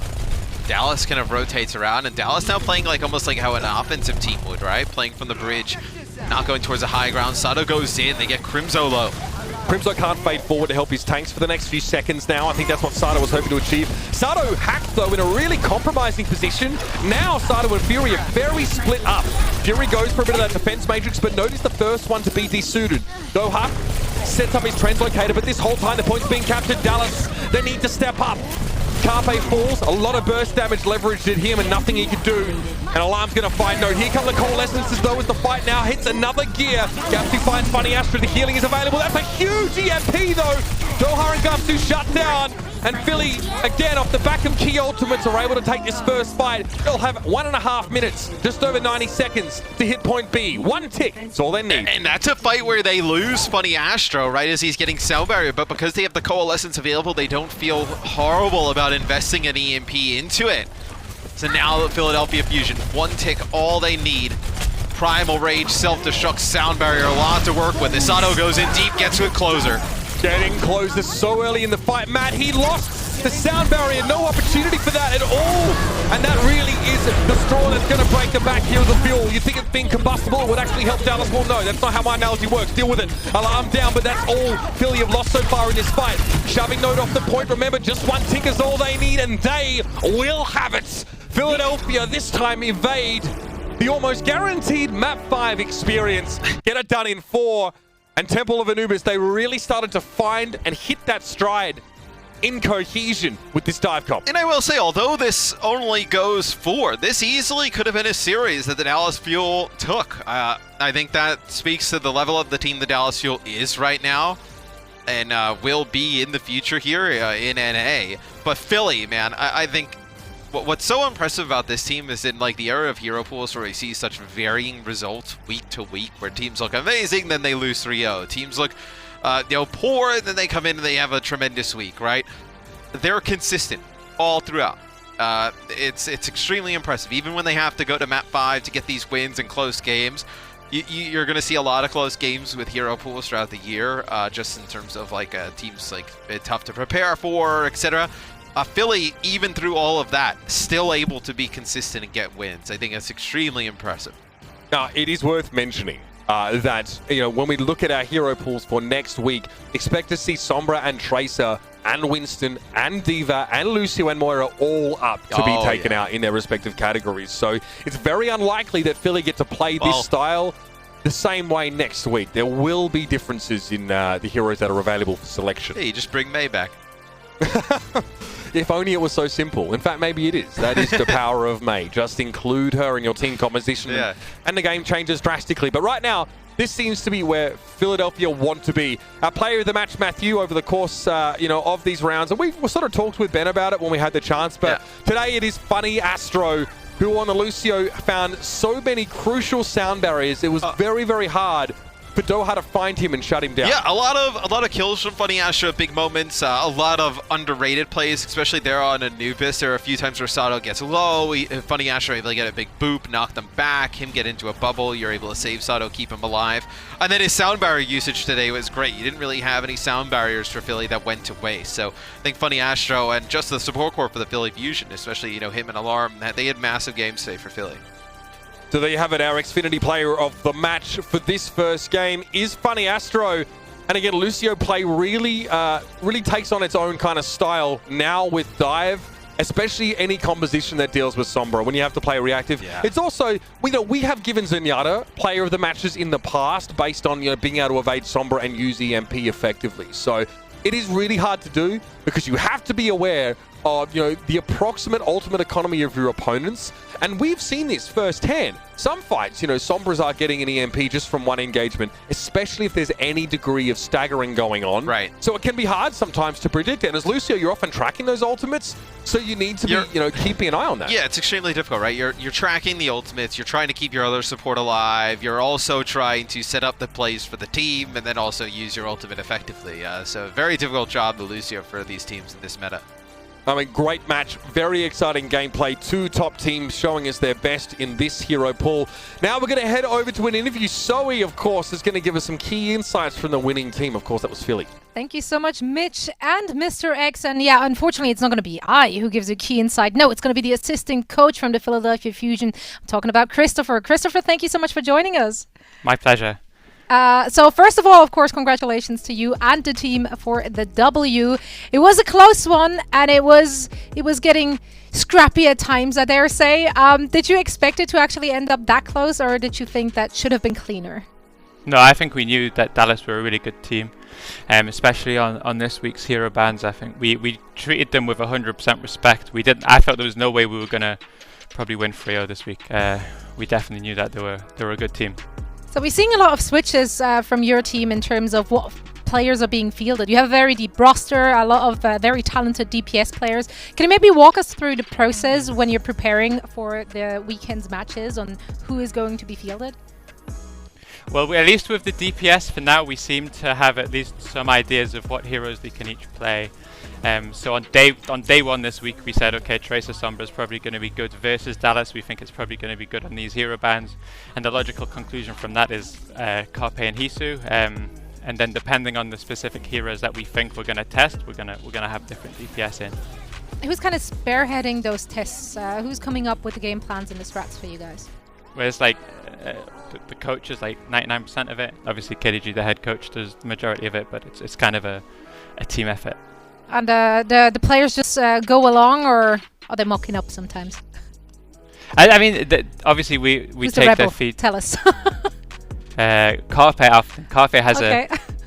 Dallas kind of rotates around, and Dallas now playing like almost like how an offensive team would, right? Playing from the bridge, not going towards the high ground. Sato goes in, they get Crimzo low. Crimzo can't fade forward to help his tanks for the next few seconds now. I think that's what Sato was hoping to achieve. Sato hacked, though, in a really compromising position. Now Sato and Fury are very split up. Fury goes for a bit of that defense matrix, but notice the first one to be desuited. Doha sets up his translocator, but this whole time the point's being captured. Dallas, they need to step up. Carpe falls, a lot of burst damage leveraged at him and nothing he could do. And Alarm's going to find no. Here come the coalescences though as the fight now hits another gear. Gamsu finds Funny Astra, the healing is available. That's a huge EMP though. Doha and Gamsu shut down. And Philly, again, off the back of key ultimates, are able to take this first fight. They'll have 1.5 minutes, just over 90 seconds to hit point B. One tick, that's all they need. And that's a fight where they lose Funny Astro, right, as he's getting sound barrier. But because they have the coalescence available, they don't feel horrible about investing an EMP into it. So now the Philadelphia Fusion, one tick, all they need. Primal Rage, self-destruct, sound barrier, a lot to work with. Isato goes in deep, gets to a closer. Getting closer so early in the fight. Matt, he lost the sound barrier. No opportunity for that at all. And that really is the straw that's going to break the back here of the fuel. You think it's being combustible? It would actually help Dallas? Well, no, that's not how my analogy works. Deal with it. Alarm down, but that's all Philly have lost so far in this fight. Shoving Node off the point. Remember, just one tick is all they need, and they will have it. Philadelphia this time evade the almost guaranteed map 5 experience. Get it done in 4. And Temple of Anubis, they really started to find and hit that stride in cohesion with this dive comp. And I will say, although this only goes 4, this easily could have been a series that the Dallas Fuel took. I think that speaks to the level of the team the Dallas Fuel is right now, and will be in the future here in NA. But Philly, man, I think what's so impressive about this team is in like the era of hero pools where we see such varying results week to week, where teams look amazing, then they lose 3-0. Teams look poor, and then they come in and they have a tremendous week, right? They're consistent all throughout. It's extremely impressive. Even when they have to go to map 5 to get these wins in close games, you're going to see a lot of close games with hero pools throughout the year, just in terms of like teams like tough to prepare for, etc. Philly, even through all of that, still able to be consistent and get wins. I think that's extremely impressive. Now, it is worth mentioning that, when we look at our hero pools for next week, expect to see Sombra and Tracer and Winston and D.Va and Lucio and Moira all up to be taken out in their respective categories. So it's very unlikely that Philly get to play this style the same way next week. There will be differences in the heroes that are available for selection. Hey, you just bring May back. If only it was so simple. In fact, maybe it is. That is the power of May. Just include her in your team composition, and the game changes drastically. But right now, this seems to be where Philadelphia want to be. Our player of the match, Matthew, over the course of these rounds, and we sort of talked with Ben about it when we had the chance, but today it is Funny Astro who on the Lucio found so many crucial sound barriers. It was very, very hard for Doha to find him and shut him down. Yeah, a lot of kills from Funny Astro, big moments, a lot of underrated plays, especially there on Anubis. There are a few times where Sato gets low, Funny Astro able to get a big boop, knock them back, him get into a bubble, you're able to save Sato, keep him alive. And then his sound barrier usage today was great. You didn't really have any sound barriers for Philly that went to waste. So I think Funny Astro and just the support core for the Philly Fusion, especially, you know, him and Alarm, they had massive games today for Philly. So there you have it. Our Xfinity player of the match for this first game is Funny Astro. And again, Lucio play really takes on its own kind of style now with Dive, especially any composition that deals with Sombra when you have to play reactive. Yeah. It's also, we have given Zenyatta player of the matches in the past based on, you know, being able to evade Sombra and use EMP effectively. So it is really hard to do because you have to be aware of, you know, the approximate ultimate economy of your opponents. And we've seen this firsthand. Some fights, you know, Sombras are getting an EMP just from one engagement, especially if there's any degree of staggering going on. Right. So it can be hard sometimes to predict it. And as Lucio, you're often tracking those ultimates, so you need to be, you know, keeping an eye on that. Yeah, it's extremely difficult, right? You're tracking the ultimates, you're trying to keep your other support alive, you're also trying to set up the plays for the team, and then also use your ultimate effectively. So very difficult job to Lucio for these teams in this meta. I mean, great match, very exciting gameplay. Two top teams showing us their best in this hero pool. Now we're going to head over to an interview. Zoe, of course, is going to give us some key insights from the winning team. Of course, that was Philly. Thank you so much, Mitch and Mr. X. And yeah, unfortunately, it's not going to be I who gives you key insight. No, it's going to be the assistant coach from the Philadelphia Fusion. I'm talking about Christopher. Christopher, thank you so much for joining us. My pleasure. So first of all, of course, congratulations to you and the team for the W. It was a close one, and it was getting scrappy at times, I dare say. Did you expect it to actually end up that close, or did you think that should have been cleaner? No, I think we knew that Dallas were a really good team, especially on this week's hero bans. I think we treated them with 100% respect. I felt there was no way we were gonna probably win 3-0 this week. We definitely knew that they were a good team. So we're seeing a lot of switches from your team in terms of what players are being fielded. You have a very deep roster, a lot of very talented DPS players. Can you maybe walk us through the process when you're preparing for the weekend's matches on who is going to be fielded? Well, at least with the DPS for now, we seem to have at least some ideas of what heroes they can each play. So on day one this week, we said, okay, Tracer Sombra is probably going to be good versus Dallas. We think it's probably going to be good on these hero bans, and the logical conclusion from that is Carpe and Hisu. And then depending on the specific heroes that we think we're going to test, we're gonna have different DPS in. Who's kind of spearheading those tests? Who's coming up with the game plans and the strats for you guys? Well, it's like the coach is like 99% of it. Obviously, KDG, the head coach, does the majority of it, but it's kind of a team effort. And the players just go along, or are they mocking up sometimes? I mean, obviously we take their feed. Tell us. Carpe often. Carpe has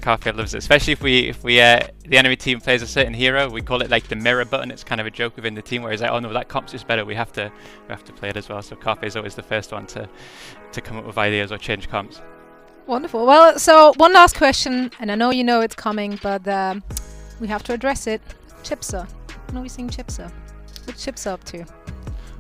Carpe loves it, especially if the enemy team plays a certain hero. We call it like the mirror button. It's kind of a joke within the team where he's like, oh no, that comp's just better. We have to play it as well. So Carpe is always the first one to come up with ideas or change comps. Wonderful. Well, so one last question, and I know you know it's coming, but we have to address it. Chipsa. When are we seeing Chipsa? What's Chipsa up to?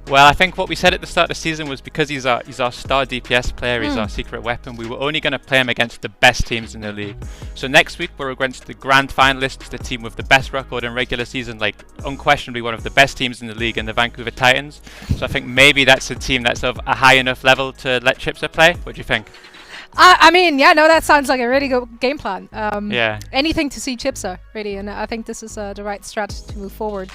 Well, I think what we said at the start of the season was because he's our star DPS player, he's our secret weapon, we were only going to play him against the best teams in the league. So next week we're against the grand finalists, the team with the best record in regular season, like unquestionably one of the best teams in the league, in the Vancouver Titans. So I think maybe that's a team that's of a high enough level to let Chipsa play. What do you think? I mean, yeah, no, that sounds like a really good game plan. Yeah. Anything to see Chipsa, really, and I think this is the right strat to move forward.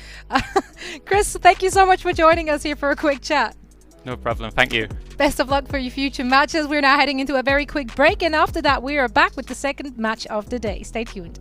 Chris, thank you so much for joining us here for a quick chat. No problem, thank you. Best of luck for your future matches. We're now heading into a very quick break, and after that we are back with the second match of the day. Stay tuned.